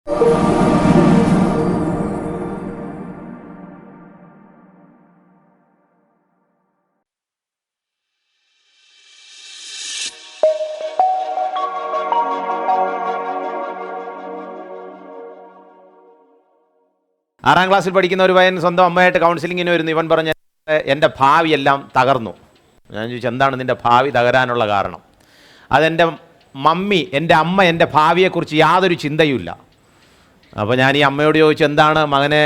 ആറാം ക്ലാസ്സിൽ പഠിക്കുന്ന ഒരു പയ്യൻ സ്വന്തം അമ്മയായിട്ട് കൗൺസിലിങ്ങിന് വരുന്നു. ഇവൻ പറഞ്ഞ എൻ്റെ ഭാവിയെല്ലാം തകർന്നു. ഞാൻ ചോദിച്ചു, എന്താണ് നിൻ്റെ ഭാവി തകരാനുള്ള കാരണം? അതെൻ്റെ മമ്മി, എൻ്റെ അമ്മ എൻ്റെ ഭാവിയെക്കുറിച്ച് യാതൊരു ചിന്തയുമില്ല. അപ്പോൾ ഞാൻ ഈ അമ്മയോട് ചോദിച്ചു, എന്താണ് മകനെ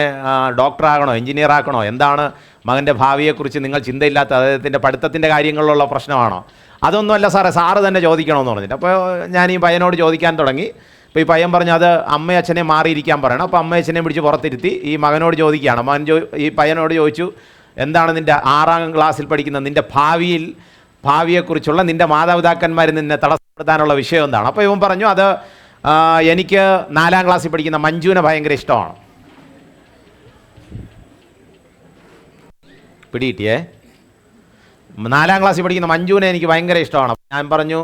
ഡോക്ടറാകണോ എഞ്ചിനീയർ ആക്കണോ, എന്താണ് മകൻ്റെ ഭാവിയെക്കുറിച്ച് നിങ്ങൾ ചിന്തയില്ലാത്ത, അദ്ദേഹത്തിൻ്റെ പഠിത്തത്തിൻ്റെ കാര്യങ്ങളിലുള്ള പ്രശ്നമാണോ? അതൊന്നുമല്ല സാറേ, സാറ് തന്നെ ചോദിക്കണമെന്ന് പറഞ്ഞിട്ട്. അപ്പോൾ ഞാൻ ഈ പയ്യനോട് ചോദിക്കാൻ തുടങ്ങി. അപ്പോൾ ഈ പയ്യൻ പറഞ്ഞു, അത് അമ്മയച്ഛനെ മാറിയിരിക്കാൻ പറയണം. അപ്പോൾ അമ്മയച്ഛനെ പിടിച്ച് പുറത്തിരുത്തി ഈ മകനോട് ചോദിക്കുകയാണ്. മകൻ ഈ പയ്യനോട് ചോദിച്ചു, എന്താണ് നിൻ്റെ 6ാം ക്ലാസ്സിൽ പഠിക്കുന്ന നിൻ്റെ ഭാവിയെക്കുറിച്ചുള്ള നിൻ്റെ മാതാപിതാക്കന്മാർ നിന്നെ തടസ്സപ്പെടുത്താനുള്ള വിഷയം എന്താണ്? അപ്പോൾ ഇവൻ പറഞ്ഞു, അത് എനിക്ക് 4ാം ക്ലാസ്സിൽ പഠിക്കുന്ന മഞ്ജുവിനെ ഭയങ്കര ഇഷ്ടമാണ്. പിടികിട്ടിയേ? 4ാം ക്ലാസ്സിൽ പഠിക്കുന്ന മഞ്ജുവിനെ എനിക്ക് ഭയങ്കര ഇഷ്ടമാണ്. ഞാൻ പറഞ്ഞു,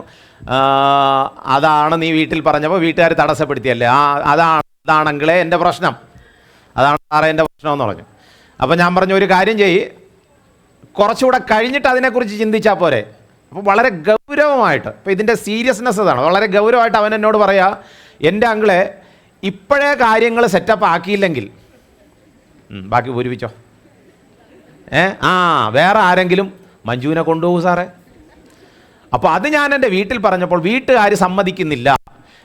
അതാണ് നീ വീട്ടിൽ പറഞ്ഞപ്പോൾ വീട്ടുകാർ തടസ്സപ്പെടുത്തിയല്ലേ? അതാണെങ്കിലേ എൻ്റെ പ്രശ്നം, അതാണ് സാറേ എൻ്റെ പ്രശ്നം എന്ന് പറഞ്ഞു. അപ്പോൾ ഞാൻ പറഞ്ഞു, ഒരു കാര്യം ചെയ്യ്, കുറച്ചുകൂടെ കഴിഞ്ഞിട്ട് അതിനെക്കുറിച്ച് ചിന്തിച്ചാൽ പോരെ. അപ്പോൾ വളരെ ഗൗരവമായിട്ട്, ഇപ്പോൾ ഇതിൻ്റെ സീരിയസ്നെസ് അതാണ്, വളരെ ഗൗരവമായിട്ട് അവൻ എന്നോട് പറയാ, എൻ്റെ അങ്കിളെ ഇപ്പോഴേ കാര്യങ്ങൾ സെറ്റപ്പ് ആക്കിയില്ലെങ്കിൽ ബാക്കി പൂരിപ്പിച്ചോ, വേറെ ആരെങ്കിലും മഞ്ജുവിനെ കൊണ്ടുപോകും സാറേ. അപ്പോൾ അത് ഞാൻ എൻ്റെ വീട്ടിൽ പറഞ്ഞപ്പോൾ വീട്ടുകാർ സമ്മതിക്കുന്നില്ല.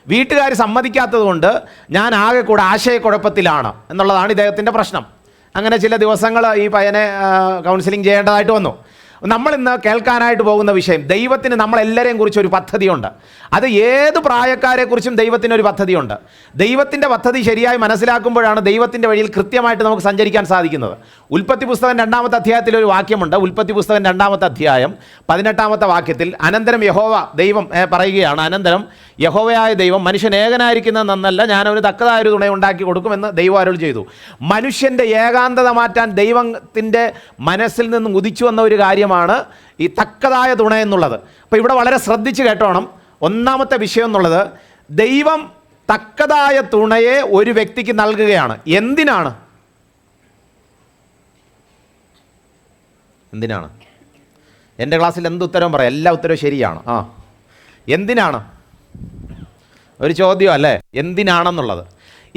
വീട്ടുകാർ സമ്മതിക്കാത്തത് കൊണ്ട് ഞാൻ ആകെ കൂടെ ആശയക്കുഴപ്പത്തിലാണ് എന്നുള്ളതാണ് ഇദ്ദേഹത്തിൻ്റെ പ്രശ്നം. അങ്ങനെ ചില ദിവസങ്ങൾ ഈ പയ്യനെ കൗൺസിലിംഗ് ചെയ്യേണ്ടതായിട്ട് വന്നു. നമ്മളിന്ന് കേൾക്കാനായിട്ട് പോകുന്ന വിഷയം, ദൈവത്തിന് നമ്മളെല്ലാവരെയും കുറിച്ച് ഒരു പദ്ധതിയുണ്ട്. അത് ഏത് പ്രായക്കാരെക്കുറിച്ചും ദൈവത്തിനൊരു പദ്ധതിയുണ്ട്. ദൈവത്തിൻ്റെ പദ്ധതി ശരിയായി മനസ്സിലാക്കുമ്പോഴാണ് ദൈവത്തിൻ്റെ വഴിയിൽ കൃത്യമായിട്ട് നമുക്ക് സഞ്ചരിക്കാൻ സാധിക്കുന്നത്. ഉൽപ്പത്തി പുസ്തകം 2-ാമത്തെ അധ്യായത്തിൽ ഒരു വാക്യമുണ്ട്. ഉൽപ്പത്തി പുസ്തകം 2-ാമത്തെ അധ്യായം 18-ാമത്തെ വാക്യത്തിൽ, അനന്തരം യഹോവ ദൈവം പറയുകയാണ്, അനന്തരം യഹോവയായ ദൈവം മനുഷ്യൻ ഏകനായിരിക്കുന്നത് നന്നല്ല, ഞാനവന് തക്കതായൊരു തുണ ഉണ്ടാക്കി കൊടുക്കുമെന്ന് ദൈവം അരുൾ ചെയ്തു. മനുഷ്യൻ്റെ ഏകാന്തത മാറ്റാൻ ദൈവത്തിൻ്റെ മനസ്സിൽ നിന്നും ഉദിച്ചു വന്ന ഒരു കാര്യമാണ് ഈ തക്കതായ തുണ എന്നുള്ളത്. അപ്പോൾ ഇവിടെ വളരെ ശ്രദ്ധിച്ച് കേട്ടോണം. 1-ാമത്തെ വിഷയം എന്നുള്ളത്, ദൈവം തക്കതായ തുണയെ ഒരു വ്യക്തിക്ക് നൽകുകയാണ്. എന്തിനാണ്? എൻ്റെ ക്ലാസ്സിൽ എന്ത് ഉത്തരവും പറയാം, എല്ലാ ഉത്തരവും ശരിയാണ്. എന്തിനാണ് ഒരു ചോദ്യം അല്ലേ? എന്തിനാണെന്നുള്ളത്.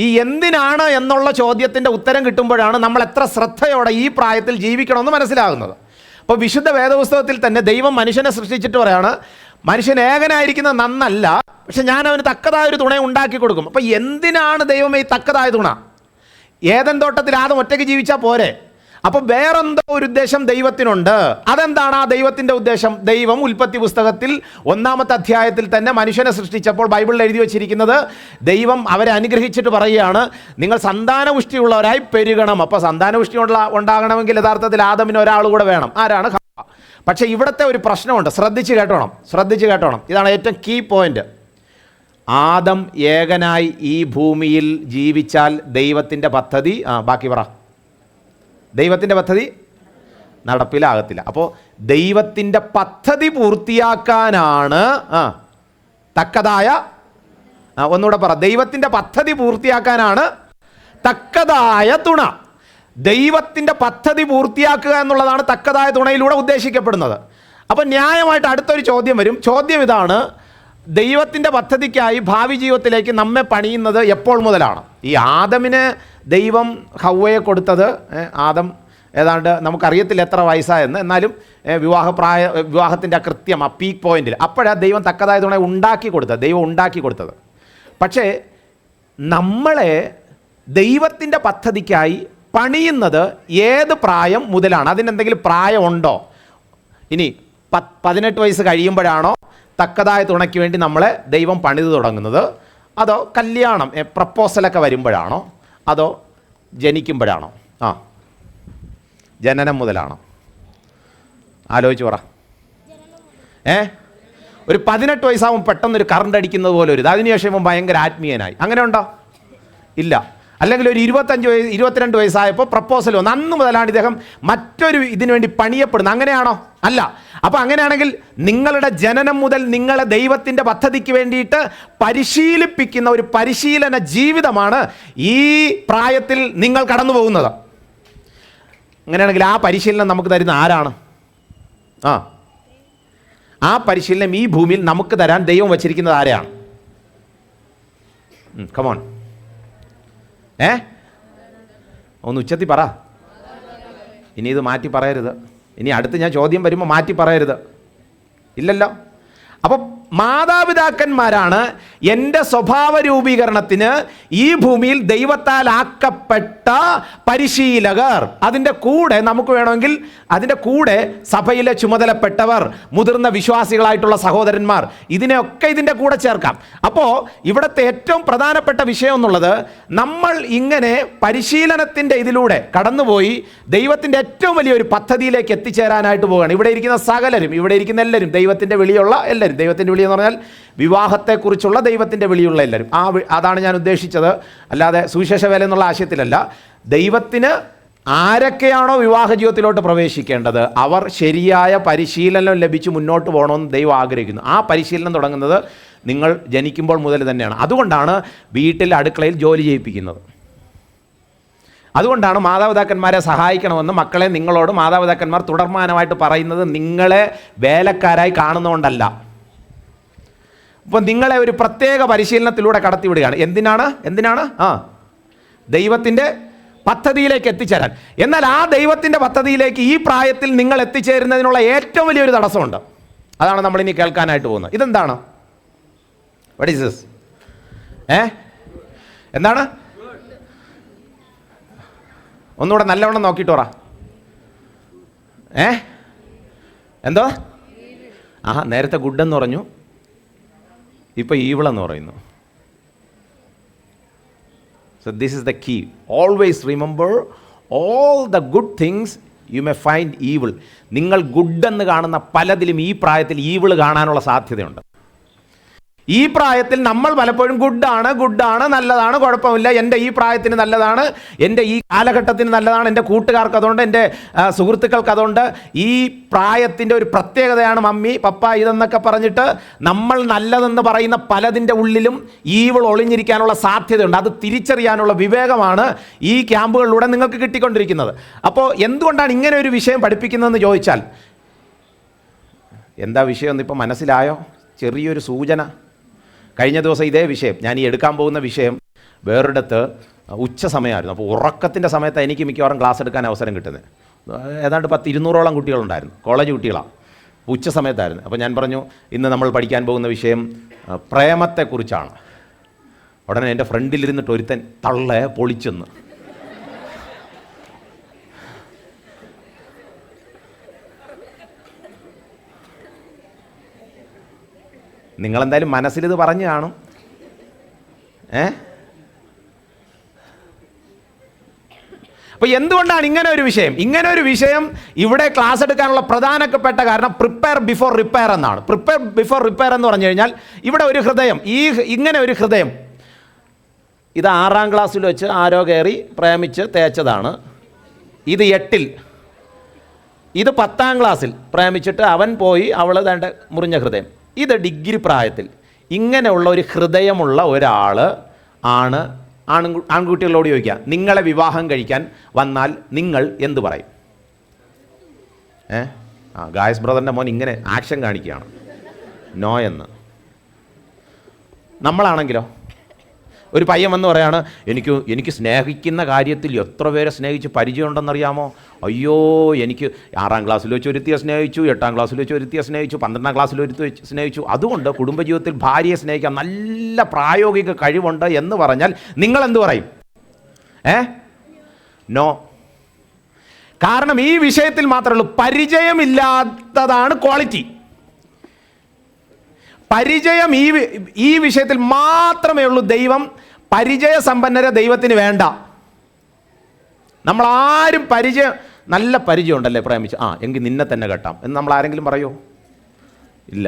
ഈ എന്തിനാണ് എന്നുള്ള ചോദ്യത്തിൻ്റെ ഉത്തരം കിട്ടുമ്പോഴാണ് നമ്മൾ എത്ര ശ്രദ്ധയോടെ ഈ പ്രായത്തിൽ ജീവിക്കണമെന്ന് മനസ്സിലാകുന്നത്. അപ്പോൾ വിശുദ്ധ വേദപുസ്തകത്തിൽ തന്നെ ദൈവം മനുഷ്യനെ സൃഷ്ടിച്ചിട്ട് പറയാണ്, മനുഷ്യൻ ഏകനായിരിക്കുന്നത് നന്നല്ല, പക്ഷെ ഞാൻ അവന് തക്കതായൊരു തുണ ഉണ്ടാക്കി കൊടുക്കും. അപ്പോൾ എന്തിനാണ് ദൈവം ഈ തക്കതായ തുണ? ഏദൻ തോട്ടത്തിൽ ആദം ഒറ്റയ്ക്ക് ജീവിച്ചാൽ പോരെ? അപ്പോൾ വേറെന്തോ ഒരു ഉദ്ദേശം ദൈവത്തിനുണ്ട്. അതെന്താണ് ആ ദൈവത്തിൻ്റെ ഉദ്ദേശം? ദൈവം ഉൽപ്പത്തി പുസ്തകത്തിൽ 1-ാമത്തെ അധ്യായത്തിൽ തന്നെ മനുഷ്യനെ സൃഷ്ടിച്ചപ്പോൾ ബൈബിളിൽ എഴുതി വച്ചിരിക്കുന്നത്, ദൈവം അവരെ അനുഗ്രഹിച്ചിട്ട് പറയുകയാണ്, നിങ്ങൾ സന്താനപുഷ്ടിയുള്ളവരായി പെരുകണം. അപ്പോൾ സന്താനപുഷ്ടി ഉണ്ടാകണമെങ്കിൽ യഥാർത്ഥത്തിൽ ആദമിന് ഒരാൾ കൂടെ വേണം. ആരാണ്? ഹവ്വ. പക്ഷേ ഇവിടുത്തെ ഒരു പ്രശ്നമുണ്ട്. ശ്രദ്ധിച്ച് കേട്ടോണം. ഇതാണ് ഏറ്റവും കീ പോയിന്റ്. ആദം ഏകനായി ഈ ഭൂമിയിൽ ജീവിച്ചാൽ ദൈവത്തിൻ്റെ പദ്ധതി ബാക്കി പറ, ദൈവത്തിൻ്റെ പദ്ധതി നടപ്പിലാകത്തില്ല. അപ്പോൾ ദൈവത്തിൻ്റെ പദ്ധതി പൂർത്തിയാക്കാനാണ് തക്കതായ, ഒന്നുകൂടെ പറ, ദൈവത്തിൻ്റെ പദ്ധതി പൂർത്തിയാക്കാനാണ് തക്കതായ തുണ. ദൈവത്തിൻ്റെ പദ്ധതി പൂർത്തിയാക്കുക എന്നുള്ളതാണ് തക്കതായ തുണയിലൂടെ ഉദ്ദേശിക്കപ്പെടുന്നത്. അപ്പം ന്യായമായിട്ട് അടുത്തൊരു ചോദ്യം വരും. ചോദ്യം ഇതാണ്, ദൈവത്തിൻ്റെ പദ്ധതിക്കായി ഭാവി ജീവിതത്തിലേക്ക് നമ്മെ പണിയുന്നത് എപ്പോൾ മുതലാണ്? ഈ ആദമിന് ദൈവം ഹവ്വയെ കൊടുത്തത്, ആദം ഏതാണ്ട് നമുക്കറിയത്തില്ല എത്ര വയസ്സായെന്ന്, എന്നാലും വിവാഹത്തിൻ്റെ ആ കൃത്യം ആ പീക്ക് പോയിന്റിൽ അപ്പോഴാണ് ദൈവം തക്കതായ തുണ ദൈവം ഉണ്ടാക്കി കൊടുത്തത്. പക്ഷേ നമ്മളെ ദൈവത്തിൻ്റെ പദ്ധതിക്കായി പണിയുന്നത് ഏത് പ്രായം മുതലാണ്? അതിനെന്തെങ്കിലും പ്രായമുണ്ടോ? ഇനി 18 വയസ്സ് കഴിയുമ്പോഴാണോ തക്കതായ തുണയ്ക്ക് വേണ്ടി നമ്മളെ ദൈവം പണിത് തുടങ്ങുന്നത്? അതോ കല്യാണം പ്രപ്പോസലൊക്കെ വരുമ്പോഴാണോ? അതോ ജനിക്കുമ്പോഴാണോ? ജനനം മുതലാണോ? ആലോചിച്ച് പറ. ഒരു 18 വയസ്സാകുമ്പോൾ പെട്ടെന്നൊരു കറണ്ട് അടിക്കുന്നത് പോലെ ഒരു അതിനുശേഷം ഭയങ്കര ആത്മീയനായി, അങ്ങനെ ഉണ്ടോ? ഇല്ല. അല്ലെങ്കിൽ ഒരു 22 വയസ്സായപ്പോൾ പ്രപ്പോസൽ വന്നു, അന്ന് മുതലാണ് ഇദ്ദേഹം മറ്റൊരു ഇതിനു വേണ്ടി പണിയപ്പെടുന്നത്. അങ്ങനെയാണോ? അല്ല. അപ്പോൾ അങ്ങനെയാണെങ്കിൽ നിങ്ങളുടെ ജനനം മുതൽ നിങ്ങളെ ദൈവത്തിൻ്റെ പദ്ധതിക്ക് വേണ്ടിയിട്ട് പരിശീലിപ്പിക്കുന്ന ഒരു പരിശീലന ജീവിതമാണ് ഈ പ്രായത്തിൽ നിങ്ങൾ കടന്നു പോകുന്നത്. അങ്ങനെയാണെങ്കിൽ ആ പരിശീലനം നമുക്ക് തരുന്ന ആരാണ്? ആ പരിശീലനം ഈ ഭൂമിയിൽ നമുക്ക് തരാൻ ദൈവം വച്ചിരിക്കുന്നത് ആരെയാണ്? കമോൺ, ഒന്ന് ഉച്ചത്തിൽ പറ. ഇനി ഇത് മാറ്റി പറയരുത്. ഇനി അടുത്ത് ഞാൻ ചോദ്യം വരുമ്പോൾ മാറ്റി പറയരുത്. ഇല്ലല്ലോ. അപ്പം മാതാപിതാക്കന്മാരാണ് എൻ്റെ സ്വഭാവ രൂപീകരണത്തിന് ഈ ഭൂമിയിൽ ദൈവത്താൽ ആക്കപ്പെട്ട പരിശീലകർ. അതിൻ്റെ കൂടെ നമുക്ക് വേണമെങ്കിൽ അതിൻ്റെ കൂടെ സഭയിലെ ചുമതലപ്പെട്ടവർ, മുതിർന്ന വിശ്വാസികളായിട്ടുള്ള സഹോദരന്മാർ, ഇതിനെയൊക്കെ ഇതിൻ്റെ കൂടെ ചേർക്കാം. അപ്പോൾ ഇവിടുത്തെ ഏറ്റവും പ്രധാനപ്പെട്ട വിഷയം എന്നുള്ളത്, നമ്മൾ ഇങ്ങനെ പരിശീലനത്തിൻ്റെ ഇതിലൂടെ കടന്നുപോയി ദൈവത്തിൻ്റെ ഏറ്റവും വലിയൊരു പദ്ധതിയിലേക്ക് എത്തിച്ചേരാനായിട്ട് പോവുകയാണ്. ഇവിടെ ഇരിക്കുന്ന സകലരും, ഇവിടെ ഇരിക്കുന്ന എല്ലാവരും ദൈവത്തിൻ്റെ വിളിയുള്ള എല്ലാവരും, ദൈവത്തിൻ്റെ വിളി എന്ന് പറഞ്ഞാൽ വിവാഹത്തെക്കുറിച്ചുള്ള ദൈവത്തിൻ്റെ വിളിയുള്ള എല്ലാവരും, അതാണ് ഞാൻ ഉദ്ദേശിച്ചത്. അല്ലാതെ സുവിശേഷ വേല എന്നുള്ള ആശയത്തിലല്ല. ദൈവത്തിന് ആരൊക്കെയാണോ വിവാഹ ജീവിതത്തിലോട്ട് പ്രവേശിക്കേണ്ടത് അവർ ശരിയായ പരിശീലനം ലഭിച്ച് മുന്നോട്ട് പോകണമെന്ന് ദൈവം ആഗ്രഹിക്കുന്നു. ആ പരിശീലനം തുടങ്ങുന്നത് നിങ്ങൾ ജനിക്കുമ്പോൾ മുതൽ തന്നെയാണ്. അതുകൊണ്ടാണ് വീട്ടിൽ അടുക്കളയിൽ ജോലി ചെയ്യിപ്പിക്കുന്നത്. അതുകൊണ്ടാണ് മാതാപിതാക്കന്മാരെ സഹായിക്കണമെന്ന് മക്കളെ നിങ്ങളോട് മാതാപിതാക്കന്മാർ തുടർമാനമായിട്ട് പറയുന്നത്. നിങ്ങളെ വേലക്കാരായി കാണുന്നതുകൊണ്ടല്ല. അപ്പോൾ നിങ്ങളെ ഒരു പ്രത്യേക പരിശീലനത്തിലൂടെ കടത്തിവിടുകയാണ്. എന്തിനാണ്? ദൈവത്തിൻ്റെ പദ്ധതിയിലേക്ക് എത്തിച്ചേരാൻ. എന്നാൽ ആ ദൈവത്തിൻ്റെ പദ്ധതിയിലേക്ക് ഈ പ്രായത്തിൽ നിങ്ങൾ എത്തിച്ചേരുന്നതിനുള്ള ഏറ്റവും വലിയൊരു തടസ്സമുണ്ട്. അതാണ് നമ്മളിനി കേൾക്കാനായിട്ട് പോകുന്നത്. ഇതെന്താണ്? What is this? എന്താണ്? ഒന്നുകൂടെ നല്ലവണ്ണം നോക്കിയിട്ട് പറ. എന്തോ? നേരത്തെ ഗുഡ് എന്ന് പറഞ്ഞു, ഇപ്പോൾ ഈവിളെന്ന് പറയുന്നു. So this is the key. Always remember all the good things you may find evil. നിങ്ങൾ ഗുഡ് എന്ന് കാണുന്ന പലതിലും ഈ പ്രായത്തിൽ ഈവിൾ കാണാനുള്ള സാധ്യതയുണ്ട്. ഈ പ്രായത്തിൽ നമ്മൾ പലപ്പോഴും ഗുഡാണ്, നല്ലതാണ്, കുഴപ്പമില്ല, എൻ്റെ ഈ പ്രായത്തിന് നല്ലതാണ്, എൻ്റെ ഈ കാലഘട്ടത്തിന് നല്ലതാണ്, എൻ്റെ കൂട്ടുകാർക്ക് അതുകൊണ്ട്, എൻ്റെ സുഹൃത്തുക്കൾക്ക് അതുകൊണ്ട്, ഈ പ്രായത്തിൻ്റെ ഒരു പ്രത്യേകതയാണ് മമ്മി പപ്പ ഇതെന്നൊക്കെ പറഞ്ഞിട്ട് നമ്മൾ നല്ലതെന്ന് പറയുന്ന പലതിൻ്റെ ഉള്ളിലും ഈവിൾ ഒളിഞ്ഞിരിക്കാനുള്ള സാധ്യതയുണ്ട്. അത് തിരിച്ചറിയാനുള്ള വിവേകമാണ് ഈ ക്യാമ്പുകളിലൂടെ നിങ്ങൾക്ക് കിട്ടിക്കൊണ്ടിരിക്കുന്നത്. അപ്പോൾ എന്തുകൊണ്ടാണ് ഇങ്ങനെ ഒരു വിഷയം പഠിപ്പിക്കുന്നതെന്ന് ചോദിച്ചാൽ, എന്താ വിഷയം എന്നിപ്പോൾ മനസ്സിലായോ? ചെറിയൊരു സൂചന. കഴിഞ്ഞ ദിവസം ഇതേ വിഷയം, ഞാൻ ഈ എടുക്കാൻ പോകുന്ന വിഷയം വേറൊരിടത്ത് ഉച്ച സമയമായിരുന്നു. അപ്പോൾ ഉറക്കത്തിൻ്റെ സമയത്ത് എനിക്ക് മിക്കവാറും ക്ലാസ് എടുക്കാൻ അവസരം കിട്ടുന്നത്. ഏതാണ്ട് 200-200ഓളം കുട്ടികളുണ്ടായിരുന്നു, കോളേജ് കുട്ടികളാണ്. ഉച്ച സമയത്തായിരുന്നു. അപ്പോൾ ഞാൻ പറഞ്ഞു, ഇന്ന് നമ്മൾ പഠിക്കാൻ പോകുന്ന വിഷയം പ്രേമത്തെക്കുറിച്ചാണ്. ഉടനെ എൻ്റെ ഫ്രണ്ടിലിരുന്നിട്ട് ഒരുത്തൻ തള്ളെ പൊളിച്ചെന്ന്. നിങ്ങളെന്തായാലും മനസ്സിലിത് പറഞ്ഞു കാണും. അപ്പോൾ എന്തുകൊണ്ടാണ് ഇങ്ങനെ ഒരു വിഷയം ഇവിടെ ക്ലാസ് എടുക്കാനുള്ള പ്രധാനപ്പെട്ട കാരണം പ്രിപ്പയർ ബിഫോർ റിപ്പയർ എന്നാണ്. പ്രിപ്പയർ ബിഫോർ റിപ്പയർ എന്ന് പറഞ്ഞു കഴിഞ്ഞാൽ ഇവിടെ ഒരു ഹൃദയം, ഇങ്ങനെ ഒരു ഹൃദയം, ഇത് 6ാം ക്ലാസ്സിൽ വെച്ച് ആരോ കയറി പ്രേമിച്ച് തേച്ചതാണ്. ഇത് 8-ൽ, ഇത് 10ാം ക്ലാസ്സിൽ പ്രേമിച്ചിട്ട് അവൻ പോയി, അവൾ വേണ്ട മുറിഞ്ഞ ഹൃദയം. ഇത് ഡിഗ്രി പ്രായത്തിൽ. ഇങ്ങനെയുള്ള ഒരു ഹൃദയമുള്ള ഒരാൾ ആൺകുട്ടികളോട് ചോദിക്കുക, നിങ്ങളെ വിവാഹം കഴിക്കാൻ വന്നാൽ നിങ്ങൾ എന്ത് പറയും? ഗായസ് ബ്രദറിൻ്റെ മോൻ ഇങ്ങനെ ആക്ഷൻ കാണിക്കുകയാണ്, നോ എന്ന്. നമ്മളാണെങ്കിലോ, ഒരു പയ്യൻ വന്ന് പറയാണ്, എനിക്ക് സ്നേഹിക്കുന്ന കാര്യത്തിൽ എത്ര പേരെ സ്നേഹിച്ച് പരിചയമുണ്ടെന്നറിയാമോ? അയ്യോ, എനിക്ക് 6ാം ക്ലാസ്സിൽ വെച്ച് ഒരുത്തിയെ സ്നേഹിച്ചു, 8ാം ക്ലാസ്സിൽ വെച്ച് ഒരുത്തിയെ സ്നേഹിച്ചു, 12ാം ക്ലാസ്സിൽ ഒരുത്തി സ്നേഹിച്ചു. അതുകൊണ്ട് കുടുംബജീവിതത്തിൽ ഭാര്യയെ സ്നേഹിക്കാൻ നല്ല പ്രായോഗിക കഴിവുണ്ട് എന്ന് പറഞ്ഞാൽ നിങ്ങൾ എന്ത് പറയും? നോ. കാരണം ഈ വിഷയത്തിൽ മാത്രമേ ഉള്ളൂ, പരിചയമില്ലാത്തതാണ് ക്വാളിറ്റി. പരിചയം ഈ വിഷയത്തിൽ മാത്രമേ ഉള്ളൂ. പരിചയസമ്പന്നരെ ദൈവത്തിന് വേണ്ട. നമ്മളാരും നല്ല പരിചയം ഉണ്ടല്ലേ പ്രേമിച്ച്, എങ്കിൽ നിന്നെ തന്നെ കെട്ടാം എന്ന് നമ്മൾ ആരെങ്കിലും പറയോ? ഇല്ല.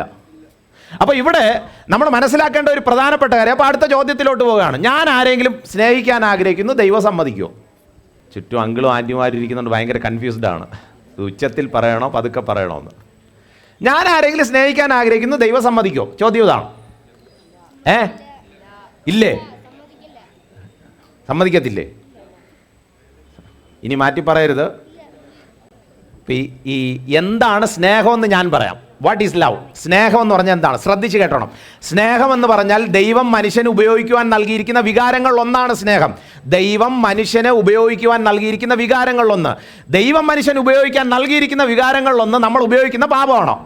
അപ്പോൾ ഇവിടെ നമ്മൾ മനസ്സിലാക്കേണ്ട ഒരു പ്രധാനപ്പെട്ട കാര്യം. അപ്പോൾ അടുത്ത ചോദ്യത്തിലോട്ട് പോവുകയാണ്. ഞാൻ ആരെങ്കിലും സ്നേഹിക്കാൻ ആഗ്രഹിക്കുന്നു, ദൈവം സമ്മതിക്കുമോ? ചുറ്റും അങ്കിളും ആൻറ്റിമാരും ഇരിക്കുന്നുണ്ട്, ഭയങ്കര കൺഫ്യൂസ്ഡ് ആണ്. ഉച്ചത്തിൽ പറയണോ പതുക്കെ പറയണോ എന്ന്. ഞാൻ ആരെങ്കിലും സ്നേഹിക്കാൻ ആഗ്രഹിക്കുന്നു, ദൈവം സമ്മതിക്കുമോ? ചോദ്യം ഇതാണ്. ഇല്ലേ? സമ്മതിക്കത്തില്ലേ? ഇനി മാറ്റി പറയരുത്. ഈ എന്താണ് സ്നേഹമെന്ന് ഞാൻ പറയാം. What is love? സ്നേഹം എന്ന് പറഞ്ഞാൽ എന്താണ്? ശ്രദ്ധിച്ച് കേട്ടോണം. സ്നേഹം എന്ന് പറഞ്ഞാൽ ദൈവം മനുഷ്യന് ഉപയോഗിക്കുവാൻ നൽകിയിരിക്കുന്ന വികാരങ്ങളിൽ ഒന്നാണ് സ്നേഹം. ദൈവം മനുഷ്യന് ഉപയോഗിക്കുവാൻ നൽകിയിരിക്കുന്ന വികാരങ്ങളിലൊന്ന്. ദൈവം മനുഷ്യന് ഉപയോഗിക്കാൻ നൽകിയിരിക്കുന്ന വികാരങ്ങളിലൊന്ന് നമ്മൾ ഉപയോഗിക്കുന്ന പാപമാണോ?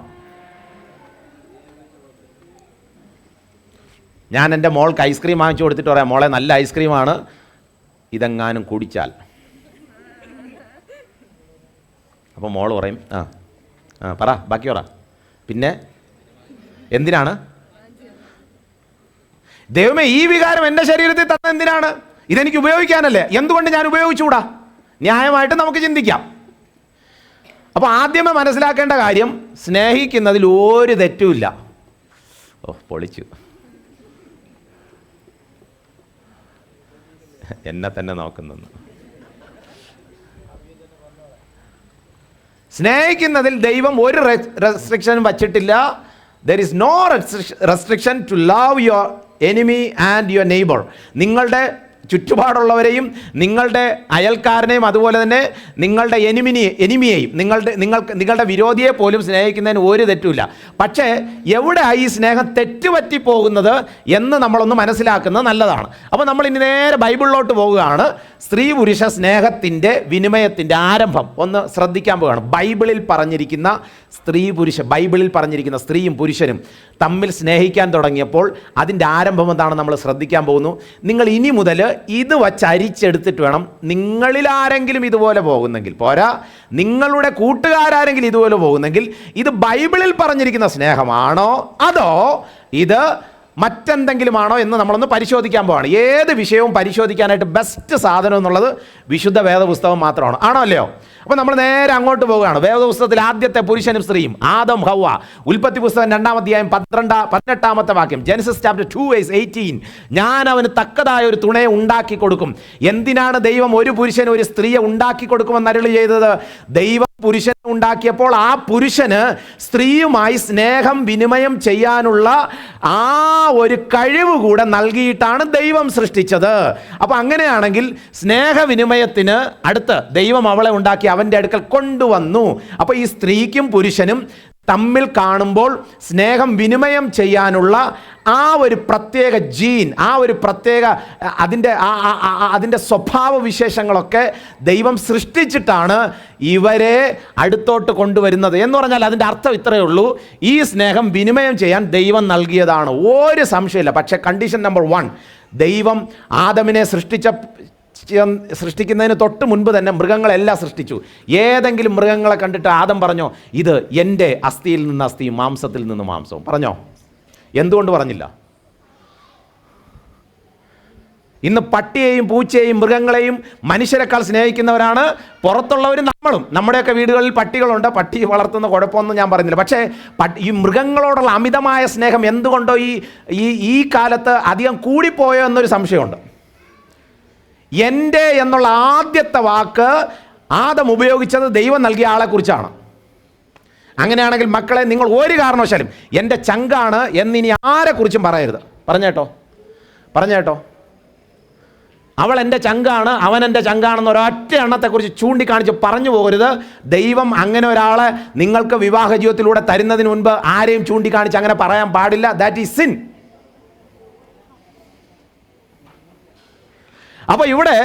ഞാൻ എൻ്റെ മോൾക്ക് ഐസ്ക്രീം വാങ്ങിച്ചു കൊടുത്തിട്ട് പറയാം, മോളെ നല്ല ഐസ്ക്രീമാണ്, ഇതെങ്ങാനും കുടിച്ചാൽ. അപ്പോൾ മോൾ പറയും പറ, ബാക്കി പറ. പിന്നെ എന്തിനാണ്? ദൈവമേ, ഈ വികാരം എൻ്റെ ശരീരത്തിൽ തന്ന എന്തിനാണ്? ഇതെനിക്ക് ഉപയോഗിക്കാനല്ലേ, എന്തുകൊണ്ട് ഞാൻ ഉപയോഗിച്ചുകൂടാ? ന്യായമായിട്ട് നമുക്ക് ചിന്തിക്കാം. അപ്പോൾ ആദ്യമേ മനസ്സിലാക്കേണ്ട കാര്യം, സ്നേഹിക്കുന്നതിൽ ഒരു തെറ്റുമില്ല. പൊളിച്ചു. എന്നെ തന്നെ നോക്കുന്നു. സ്നേഹിക്കുന്നതിൽ ദൈവം ഒരു റെസ്ട്രിക്ഷനും വച്ചിട്ടില്ല. There is no restriction to love your enemy and your neighbour. നിങ്ങളുടെ ചുറ്റുപാടുള്ളവരെയും നിങ്ങളുടെ അയൽക്കാരനെയും അതുപോലെ തന്നെ നിങ്ങളുടെ എനിമിയെയും നിങ്ങളുടെ വിരോധിയെ പോലും സ്നേഹിക്കുന്നതിന് ഒരു തെറ്റുമില്ല. പക്ഷേ എവിടെയാണ് ഈ സ്നേഹം തെറ്റുപറ്റി പോകുന്നത് എന്ന് നമ്മളൊന്ന് മനസ്സിലാക്കുന്നത് നല്ലതാണ്. അപ്പോൾ നമ്മൾ ഇനി നേരെ ബൈബിളിലോട്ട് പോവുകയാണ്. സ്ത്രീ പുരുഷ സ്നേഹത്തിൻ്റെ വിനിമയത്തിൻ്റെ ആരംഭം ഒന്ന് ശ്രദ്ധിക്കാൻ പോവുകയാണ്. ബൈബിളിൽ പറഞ്ഞിരിക്കുന്ന സ്ത്രീയും പുരുഷനും തമ്മിൽ സ്നേഹിക്കാൻ തുടങ്ങിയപ്പോൾ അതിൻ്റെ ആരംഭം എന്താണ് നമ്മൾ ശ്രദ്ധിക്കാൻ പോകുന്നു. നിങ്ങൾ ഇനി മുതൽ ഇത് വച്ച് അരിച്ചെടുത്തിട്ട് വേണം, നിങ്ങളിൽ ആരെങ്കിലും ഇതുപോലെ പോകുന്നെങ്കിൽ പോരാ, നിങ്ങളുടെ കൂട്ടുകാരെങ്കിലും ഇതുപോലെ പോകുന്നെങ്കിൽ ഇത് ബൈബിളിൽ പറഞ്ഞിരിക്കുന്ന സ്നേഹമാണോ അതോ ഇത് മറ്റെന്തെങ്കിലുമാണോ എന്ന് നമ്മളൊന്ന് പരിശോധിക്കാൻ പോവാണ്. ഏത് വിഷയവും പരിശോധിക്കാനായിട്ട് ബെസ്റ്റ് സാധനം എന്നുള്ളത് വിശുദ്ധ വേദപുസ്തകം മാത്രമാണ്. ആണോ അല്ലയോ? അപ്പോൾ നമ്മൾ നേരെ അങ്ങോട്ട് പോവുകയാണ്. വേദപുസ്തകത്തിൽ ആദ്യത്തെ പുരുഷനും സ്ത്രീയും ആദം ഹവ്വ. ഉൽപ്പത്തി പുസ്തകം 2-ാം അധ്യായം 18-ാമത്തെ വാക്യം. Genesis chapter 2:18. ഞാൻ അവന് തക്കതായ ഒരു തുണയെ ഉണ്ടാക്കി കൊടുക്കും. എന്തിനാണ് ദൈവം ഒരു പുരുഷന് ഒരു സ്ത്രീയെ ഉണ്ടാക്കി കൊടുക്കുമെന്ന് അരുളി ചെയ്തത്? ദൈവം പുരുഷനെ ഉണ്ടാക്കിയപ്പോൾ ആ പുരുഷന് സ്ത്രീയുമായി സ്നേഹം വിനിമയം ചെയ്യാനുള്ള ആ ഒരു കഴിവ് കൂടെ നൽകിയിട്ടാണ് ദൈവം സൃഷ്ടിച്ചത്. അപ്പോൾ അങ്ങനെയാണെങ്കിൽ സ്നേഹവിനിമയത്തിന് അടുത്ത് ദൈവം അവളെ ഉണ്ടാക്കി അവൻ്റെ അടുക്കൽ കൊണ്ടുവന്നു. അപ്പോൾ ഈ സ്ത്രീക്കും പുരുഷനും തമ്മിൽ കാണുമ്പോൾ സ്നേഹം വിനിമയം ചെയ്യാനുള്ള ആ ഒരു പ്രത്യേക ജീൻ, ആ ഒരു പ്രത്യേക അതിൻ്റെ സ്വഭാവ വിശേഷങ്ങളൊക്കെ ദൈവം സൃഷ്ടിച്ചിട്ടാണ് ഇവരെ അടുത്തോട്ട് കൊണ്ടുവരുന്നത്. എന്ന് പറഞ്ഞാൽ അതിൻ്റെ അർത്ഥം ഇത്രയേ ഉള്ളൂ, ഈ സ്നേഹം വിനിമയം ചെയ്യാൻ ദൈവം നൽകിയതാണ്, ഒരു സംശയമില്ല. പക്ഷേ കണ്ടീഷൻ നമ്പർ 1, ദൈവം ആദമിനെ സൃഷ്ടിക്കുന്നതിന് തൊട്ട് മുൻപ് തന്നെ മൃഗങ്ങളെല്ലാം സൃഷ്ടിച്ചു. ഏതെങ്കിലും മൃഗങ്ങളെ കണ്ടിട്ട് ആദം പറഞ്ഞോ ഇത് എൻ്റെ അസ്ഥിയിൽ നിന്ന് അസ്ഥിയും മാംസത്തിൽ നിന്ന് മാംസവും? പറഞ്ഞോ? എന്തുകൊണ്ട് പറഞ്ഞില്ല? ഇന്ന് പട്ടിയെയും പൂച്ചയെയും മൃഗങ്ങളെയും മനുഷ്യരെക്കാൾ സ്നേഹിക്കുന്നവരാണ് പുറത്തുള്ളവരും നമ്മളും. നമ്മുടെയൊക്കെ വീടുകളിൽ പട്ടികളുണ്ട്, പട്ടി വളർത്തുന്ന കുഴപ്പമൊന്നും ഞാൻ പറയുന്നില്ല. പക്ഷേ ഈ മൃഗങ്ങളോടുള്ള അമിതമായ സ്നേഹം എന്തുകൊണ്ടോ ഈ കാലത്ത് അധികം കൂടിപ്പോയോ എന്നൊരു സംശയമുണ്ട്. എൻ്റെ എന്നുള്ള ആദ്യത്തെ വാക്ക് ആദം ഉപയോഗിച്ചത് ദൈവം നൽകിയ ആളെക്കുറിച്ചാണ്. അങ്ങനെയാണെങ്കിൽ മക്കളെ, നിങ്ങൾ ഒരു കാരണവശാലും എൻ്റെ ചങ്കാണ് എന്നിനി ആരെക്കുറിച്ചും പറയരുത്. പറഞ്ഞേട്ടോ. അവൾ എൻ്റെ ചങ്കാണ്, അവൻ എൻ്റെ ചങ്കാണെന്ന് ഒരൊറ്റ എണ്ണത്തെക്കുറിച്ച് ചൂണ്ടിക്കാണിച്ച് പറഞ്ഞു പോകരുത്. ദൈവം അങ്ങനെ ഒരാളെ നിങ്ങൾക്ക് വിവാഹ ജീവിതത്തിലൂടെ തരുന്നതിന് മുൻപ് ആരെയും ചൂണ്ടിക്കാണിച്ച് അങ്ങനെ പറയാൻ പാടില്ല. That is sin. അപ്പോൾ ഇവിടെ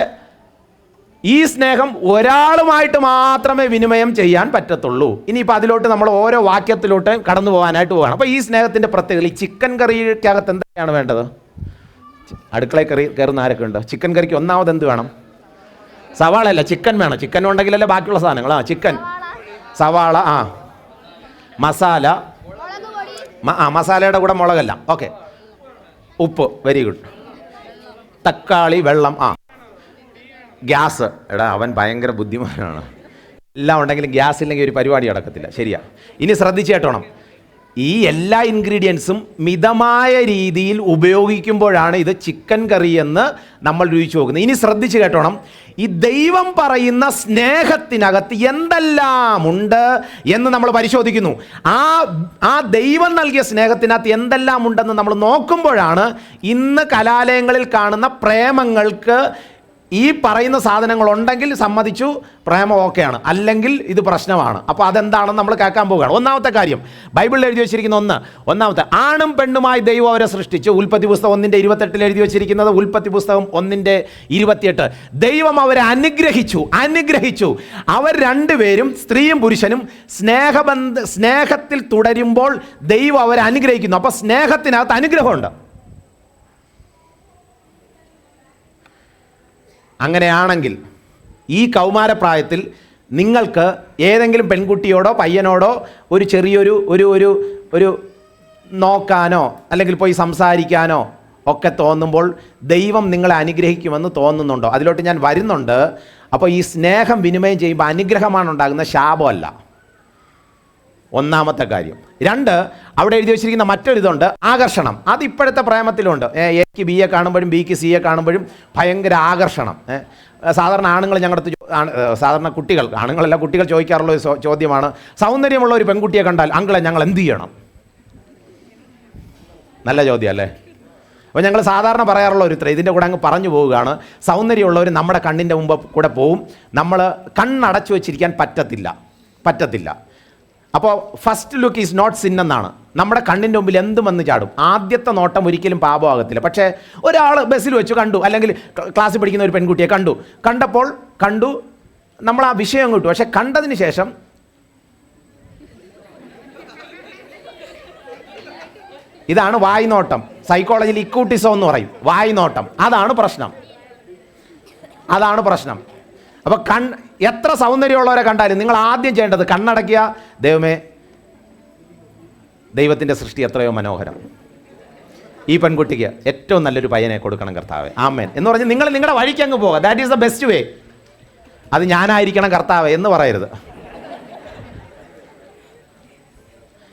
ഈ സ്നേഹം ഒരാളുമായിട്ട് മാത്രമേ വിനിമയം ചെയ്യാൻ പറ്റത്തുള്ളൂ. ഇനിയിപ്പോൾ അതിലോട്ട് നമ്മൾ ഓരോ വാക്യത്തിലോട്ട് കടന്നു പോകാനായിട്ട് പോവുകയാണ്. അപ്പോൾ ഈ സ്നേഹത്തിൻ്റെ പ്രത്യേകത, ഈ ചിക്കൻ കറിക്കകത്ത് എന്തൊക്കെയാണ് വേണ്ടത്? അടുക്കളയിൽ കയറുന്ന ആരൊക്കെ ഉണ്ട്? ചിക്കൻ കറിക്ക് ഒന്നാമത് എന്ത് വേണം? സവാള അല്ല, ചിക്കൻ വേണം. ചിക്കൻ ഉണ്ടെങ്കിലല്ലേ ബാക്കിയുള്ള സാധനങ്ങൾ. ചിക്കൻ, സവാള, മസാല, മസാലയുടെ കൂടെ മുളകല്ല, ഓക്കെ, ഉപ്പ്, വെരി ഗുഡ്, തക്കാളി, വെള്ളം, ഗ്യാസ്. എടാ, അവൻ ഭയങ്കര ബുദ്ധിമാനാണ്. എല്ലാം ഉണ്ടെങ്കിലും ഗ്യാസ് ഇല്ലെങ്കിൽ ഒരു പരിപാടി നടക്കത്തില്ല. ശരിയാ. ഇനി ശ്രദ്ധിച്ച് കേട്ടോണം, ഈ എല്ലാ ഇൻഗ്രീഡിയൻസും മിതമായ രീതിയിൽ ഉപയോഗിക്കുമ്പോഴാണ് ഇത് ചിക്കൻ കറി എന്ന് നമ്മൾ രുചിച്ചു നോക്കുന്നത്. ഇനി ശ്രദ്ധിച്ച് കേട്ടോണം, ഈ ദൈവം പറയുന്ന സ്നേഹത്തിനകത്ത് എന്തെല്ലാം ഉണ്ട് എന്ന് നമ്മൾ പരിശോധിക്കുന്നു. ആ ദൈവം നൽകിയ സ്നേഹത്തിനകത്ത് എന്തെല്ലാം ഉണ്ടെന്ന് നമ്മൾ നോക്കുമ്പോഴാണ് ഇന്ന് കലാലയങ്ങളിൽ കാണുന്ന പ്രേമങ്ങൾക്ക് ഈ പറയുന്ന സാധനങ്ങൾ ഉണ്ടെങ്കിൽ സമ്മതിച്ചു, പ്രേമം ഓക്കെയാണ്, അല്ലെങ്കിൽ ഇത് പ്രശ്നമാണ്. അപ്പോൾ അതെന്താണെന്ന് നമ്മൾ കേൾക്കാൻ പോവുകയാണ്. ഒന്നാമത്തെ കാര്യം ബൈബിളിൽ എഴുതി വെച്ചിരിക്കുന്ന ഒന്നാമത്തെ, ആണും പെണ്ണുമായി ദൈവം അവരെ സൃഷ്ടിച്ചു. ഉൽപ്പത്തി പുസ്തകം 1:28 എഴുതി വെച്ചിരിക്കുന്നത്, ഉൽപ്പത്തി പുസ്തകം 1:28. ദൈവം അവരെ അനുഗ്രഹിച്ചു. അവർ രണ്ടുപേരും, സ്ത്രീയും പുരുഷനും സ്നേഹത്തിൽ തുടരുമ്പോൾ ദൈവം അവരെ അനുഗ്രഹിക്കുന്നു. അപ്പോൾ സ്നേഹത്തിനകത്ത് അനുഗ്രഹമുണ്ട്. അങ്ങനെയാണെങ്കിൽ ഈ കൗമാരപ്രായത്തിൽ നിങ്ങൾക്ക് ഏതെങ്കിലും പെൺകുട്ടിയോടോ പയ്യനോടോ ഒരു ചെറിയൊരു ഒരു നോക്കാനോ അല്ലെങ്കിൽ പോയി സംസാരിക്കാനോ ഒക്കെ തോന്നുമ്പോൾ ദൈവം നിങ്ങളെ അനുഗ്രഹിക്കുമെന്ന് തോന്നുന്നുണ്ടോ? അതിലോട്ട് ഞാൻ വരുന്നുണ്ട്. അപ്പോൾ ഈ സ്നേഹം വിനിമയം ചെയ്യുമ്പോൾ അനുഗ്രഹമാണ് ഉണ്ടാകുന്ന, ശാപമല്ല. ഒന്നാമത്തെ കാര്യം. 2, അവിടെ എഴുതി വെച്ചിരിക്കുന്ന മറ്റൊരിതുണ്ട്, ആകർഷണം. അത് ഇപ്പോഴത്തെ പ്രേമത്തിലുണ്ട്. എക്ക് ബിയെ കാണുമ്പോഴും ബിക്ക് സിയെ കാണുമ്പോഴും ഭയങ്കര ആകർഷണം. സാധാരണ ആണുങ്ങൾ ഞങ്ങളുടെ സാധാരണ കുട്ടികൾ, ആണുങ്ങളല്ല കുട്ടികൾ ചോദിക്കാറുള്ള ഒരു ചോദ്യമാണ്, സൗന്ദര്യമുള്ള ഒരു പെൺകുട്ടിയെ കണ്ടാൽ അങ്കിളെ ഞങ്ങൾ എന്ത് ചെയ്യണം? നല്ല ചോദ്യം അല്ലേ? അപ്പോൾ ഞങ്ങൾ സാധാരണ പറയാറുള്ള ഒരു ഉത്തരം ഇതിൻ്റെ കൂടെ അങ്ങ് പറഞ്ഞു പോവുകയാണ്. സൗന്ദര്യമുള്ളവർ നമ്മുടെ കണ്ണിൻ്റെ മുമ്പ് കൂടെ പോവും, നമ്മൾ കണ്ണടച്ചു വെച്ചിരിക്കാൻ പറ്റത്തില്ല. അപ്പോൾ first look is not sin എന്നാണ്. നമ്മുടെ കണ്ണിൻ്റെ മുമ്പിൽ എന്തും വന്ന് ചാടും. ആദ്യത്തെ നോട്ടം ഒരിക്കലും പാപമാകത്തില്ല. പക്ഷേ ഒരാൾ ബസ്സിൽ വെച്ച് കണ്ടു, അല്ലെങ്കിൽ ക്ലാസ്സിൽ പഠിക്കുന്ന ഒരു പെൺകുട്ടിയെ കണ്ടു, നമ്മൾ ആ വിഷയം കിട്ടും. പക്ഷെ കണ്ടതിന് ശേഷം ഇതാണ് വായ്നോട്ടം. സൈക്കോളജിയിൽ ഇക്കൂട്ടിസം എന്ന് പറയും, വായ്നോട്ടം. അതാണ് പ്രശ്നം. അപ്പോൾ എത്ര സൗന്ദര്യമുള്ളവരെ കണ്ടാലും നിങ്ങൾ ആദ്യം ചെയ്യേണ്ടത് കണ്ണടയ്ക്കുക. ദൈവമേ, ദൈവത്തിൻ്റെ സൃഷ്ടി എത്രയോ മനോഹരം, ഈ പെൺകുട്ടിക്ക് ഏറ്റവും നല്ലൊരു പയ്യനെ കൊടുക്കണം കർത്താവേ, ആമേൻ എന്ന് പറഞ്ഞ് നിങ്ങൾ നിങ്ങളുടെ വഴിക്ക് അങ്ങ് പോകുക. That is the best way. അത് ഞാനായിരിക്കണം കർത്താവേ എന്ന് പറയരുത്.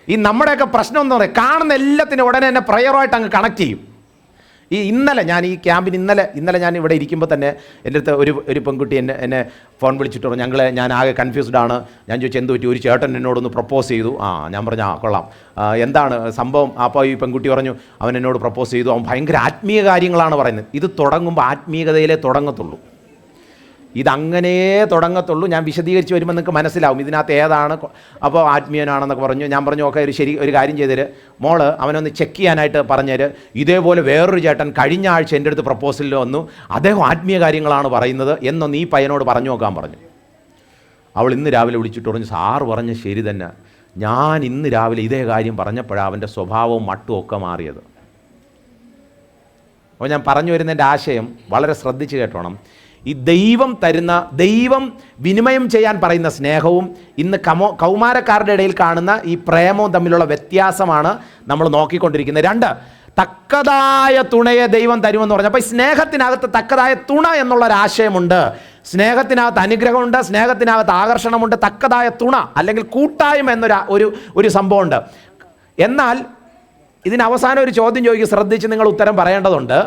ഈ നമ്മുടെയൊക്കെ പ്രശ്നം എന്ന് പറയുക, കാണുന്ന എല്ലാത്തിനും ഉടനെ തന്നെ പ്രയറായിട്ട് അങ്ങ് കണക്ട് ചെയ്യും. ഇന്നലെ ഞാൻ ഈ ക്യാമ്പിന് ഇന്നലെ ഞാൻ ഇവിടെ ഇരിക്കുമ്പോൾ തന്നെ എൻ്റെ അടുത്ത് ഒരു പെൺകുട്ടി എന്നെ ഫോൺ വിളിച്ചിട്ട് പറഞ്ഞു, ഞാൻ ആകെ കൺഫ്യൂസ്ഡ് ആണ്. ഞാൻ ചോദിച്ചു എന്ത് പറ്റി? ഒരു ചേട്ടൻ എന്നോടൊന്ന് പ്രപ്പോസ് ചെയ്തു. ഞാൻ പറഞ്ഞു കൊള്ളാം, എന്താണ് സംഭവം? അപ്പോൾ ഈ പെൺകുട്ടി പറഞ്ഞു അവൻ എന്നോട് പ്രപ്പോസ് ചെയ്തു, അവൻ ഭയങ്കര ആത്മീയ കാര്യങ്ങളാണ് പറയുന്നത്. ഇത് തുടങ്ങുമ്പോൾ ആത്മീയതയിലേ തുടങ്ങത്തുള്ളൂ, ഇതങ്ങനെ തുടങ്ങത്തുള്ളൂ. ഞാൻ വിശദീകരിച്ച് വരുമ്പോൾ നിങ്ങൾക്ക് മനസ്സിലാവും ഇതിനകത്ത് ഏതാണ്. അപ്പോൾ ആത്മീയനാണെന്നൊക്കെ പറഞ്ഞു. ഞാൻ പറഞ്ഞു ഓക്കെ, ഒരു കാര്യം ചെയ്തേര് മോള്, അവനൊന്ന് ചെക്ക് ചെയ്യാനായിട്ട് പറഞ്ഞേര്. ഇതേപോലെ വേറൊരു ചേട്ടൻ കഴിഞ്ഞ ആഴ്ച എൻ്റെ അടുത്ത് പ്രപ്പോസലിൽ വന്നു, അദ്ദേഹം ആത്മീയ കാര്യങ്ങളാണ് പറയുന്നത് എന്നൊന്ന് ഈ പയ്യനോട് പറഞ്ഞു നോക്കാൻ പറഞ്ഞു. അവൾ ഇന്ന് രാവിലെ വിളിച്ചിട്ട് പറഞ്ഞു, സാറ് പറഞ്ഞ ശരി തന്നെ, ഞാൻ ഇന്ന് രാവിലെ ഇതേ കാര്യം പറഞ്ഞപ്പോഴാണ് അവൻ്റെ സ്വഭാവവും മട്ടും ഒക്കെ മാറിയത്. അപ്പോൾ ഞാൻ പറഞ്ഞു വരുന്നതിൻ്റെ ആശയം വളരെ ശ്രദ്ധിച്ച് കേട്ടോണം. ഈ ദൈവം വിനിമയം ചെയ്യാൻ പറയുന്ന സ്നേഹവും ഇന്ന് കൗമാരക്കാരുടെ ഇടയിൽ കാണുന്ന ഈ പ്രേമവും തമ്മിലുള്ള വ്യത്യാസമാണ് നമ്മൾ നോക്കിക്കൊണ്ടിരിക്കുന്നത്. 2, തക്കതായ തുണയെ ദൈവം തരുമെന്ന് പറഞ്ഞു. അപ്പോൾ ഈ സ്നേഹത്തിനകത്ത് തക്കതായ തുണ എന്നുള്ളൊരാശയമുണ്ട്. സ്നേഹത്തിനകത്ത് അനുഗ്രഹമുണ്ട്, സ്നേഹത്തിനകത്ത് ആകർഷണമുണ്ട്, തക്കതായ തുണ അല്ലെങ്കിൽ കൂട്ടായ്മ ഒരു സംഭവമുണ്ട്. എന്നാൽ ഇതിനവസാനം ഒരു ചോദ്യം ചോദിക്കുക, ശ്രദ്ധിച്ച് നിങ്ങൾ ഉത്തരം പറയേണ്ടതുണ്ട്.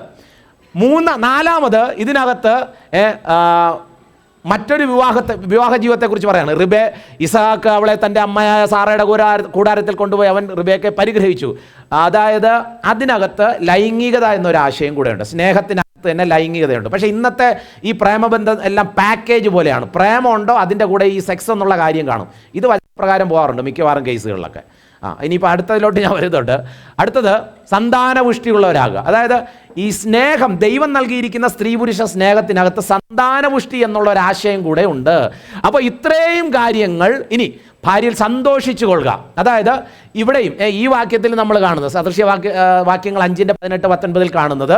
4, ഇതിനകത്ത് മറ്റൊരു വിവാഹ ജീവിതത്തെക്കുറിച്ച് പറയാണ്. ഇസഹാക്ക് അവളെ തൻ്റെ അമ്മയായ സാറയുടെ കൂടാരത്തിൽ കൊണ്ടുപോയി അവൻ റിബേക്കയെ പരിഗ്രഹിച്ചു. അതായത് അതിനകത്ത് ലൈംഗികത എന്നൊരാശയം കൂടെയുണ്ട്. സ്നേഹത്തിനകത്ത് തന്നെ ലൈംഗികതയുണ്ട്. പക്ഷേ ഇന്നത്തെ ഈ പ്രേമബന്ധം എല്ലാം പാക്കേജ് പോലെയാണ്. പ്രേമമുണ്ടോ അതിൻ്റെ കൂടെ ഈ സെക്സ് എന്നുള്ള കാര്യം കാണും. ഇത് പ്രകാരം പോകാറുണ്ട് മിക്കവാറും കേസുകളിലൊക്കെ. ഇനിയിപ്പോൾ അടുത്തതിലോട്ട് ഞാൻ വരുന്നുണ്ട്. അടുത്തത് സന്താനപുഷ്ടിയുള്ളവരാകുക. അതായത് ഈ സ്നേഹം, ദൈവം നൽകിയിരിക്കുന്ന സ്ത്രീ പുരുഷ സ്നേഹത്തിനകത്ത് സന്താനപുഷ്ടി എന്നുള്ളൊരാശയം കൂടെ ഉണ്ട്. അപ്പോൾ ഇത്രയും കാര്യങ്ങൾ ഇനി ഭാര്യയിൽ സന്തോഷിച്ചു കൊള്ളുക. അതായത് ഇവിടെയും ഈ വാക്യത്തിൽ നമ്മൾ കാണുന്നത് സദൃശ്യ വാക്യങ്ങൾ 5:18-19 കാണുന്നത്,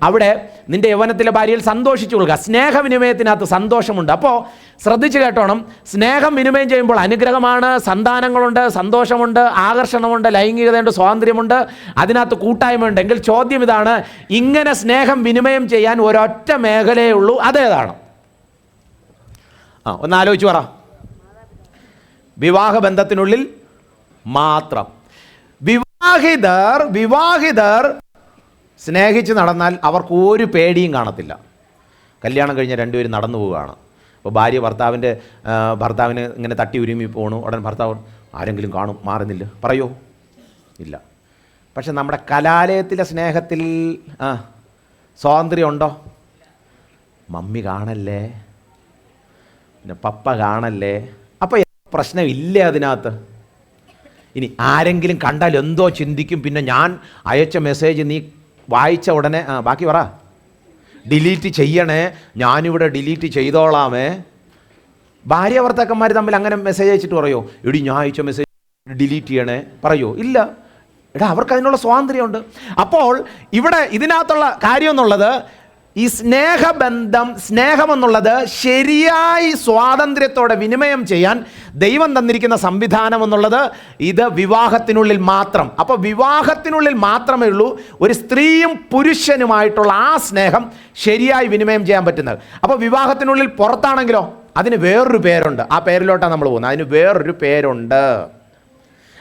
അവിടെ നിന്റെ യൗവനത്തിലെ ഭാര്യയിൽ സന്തോഷിച്ചു കൊള്ളുക. സ്നേഹവിനിമയത്തിനകത്ത് സന്തോഷമുണ്ട്. അപ്പോൾ ശ്രദ്ധിച്ചു കേട്ടോണം, സ്നേഹം വിനിമയം ചെയ്യുമ്പോൾ അനുഗ്രഹമാണ്, സന്താനങ്ങളുണ്ട്, സന്തോഷമുണ്ട്, ആകർഷണമുണ്ട്, ലൈംഗികതയുണ്ട്, സ്വാതന്ത്ര്യമുണ്ട്, അതിനകത്ത് കൂട്ടായ്മയുണ്ട്. എങ്കിൽ ചോദ്യം ഇതാണ്, ഇങ്ങനെ സ്നേഹം വിനിമയം ചെയ്യാൻ ഒരൊറ്റ മേഖലയേ ഉള്ളൂ, അതേതാണ്? ഒന്ന് ആലോചിച്ച് പറ. വിവാഹബന്ധത്തിനുള്ളിൽ മാത്രം. വിവാഹിതർ സ്നേഹിച്ച് നടന്നാൽ അവർക്ക് ഒരു പേടിയും കാണത്തില്ല. കല്യാണം കഴിഞ്ഞ രണ്ടുപേരും നടന്നു പോവുകയാണ്. അപ്പോൾ ഭാര്യ ഭർത്താവിന് ഇങ്ങനെ തട്ടി ഉരുമി പോകണു. ഉടൻ ഭർത്താവ് ആരെങ്കിലും കാണും, മാറുന്നില്ല, പറയോ? ഇല്ല. പക്ഷെ നമ്മുടെ കലാലയത്തിലെ സ്നേഹത്തിൽ സ്വാതന്ത്ര്യം ഉണ്ടോ? മമ്മി കാണല്ലേ, പിന്നെ പപ്പ കാണല്ലേ, അപ്പോൾ പ്രശ്നമില്ലേ അതിനകത്ത്? ഇനി ആരെങ്കിലും കണ്ടാൽ എന്തോ ചിന്തിക്കും, പിന്നെ ഞാൻ അയച്ച മെസ്സേജ് നീ വായിച്ച ഉടനെ ബാക്കി പറ, ഡിലീറ്റ് ചെയ്യണേ, ഞാനിവിടെ ഡിലീറ്റ് ചെയ്തോളാമേ. ഭാര്യ ഭർത്താക്കന്മാർ തമ്മിൽ അങ്ങനെ മെസ്സേജ് അയച്ചിട്ട് പറയോ, എടി ഞാൻ അയച്ച മെസ്സേജ് ഡിലീറ്റ് ചെയ്യണേ, പറയോ? ഇല്ല. എടാ, അവർക്ക് അതിനുള്ള സ്വാതന്ത്ര്യമുണ്ട്. അപ്പോൾ ഇവിടെ ഇതിനകത്തുള്ള കാര്യം എന്നുള്ളത്, ഈ സ്നേഹമെന്നുള്ളത് ശരിയായി സ്വാതന്ത്ര്യത്തോടെ വിനിമയം ചെയ്യാൻ ദൈവം തന്നിരിക്കുന്ന സംവിധാനം എന്നുള്ളത് ഇത് വിവാഹത്തിനുള്ളിൽ മാത്രം. അപ്പോൾ വിവാഹത്തിനുള്ളിൽ മാത്രമേ ഉള്ളൂ ഒരു സ്ത്രീയും പുരുഷനുമായിട്ടുള്ള ആ സ്നേഹം ശരിയായി വിനിമയം ചെയ്യാൻ പറ്റുന്നത്. അപ്പോൾ വിവാഹത്തിനുള്ളിൽ പുറത്താണെങ്കിലോ അതിന് വേറൊരു പേരുണ്ട്. ആ പേരിലോട്ടാണ് നമ്മൾ പോകുന്നത്. അതിന് വേറൊരു പേരുണ്ട്.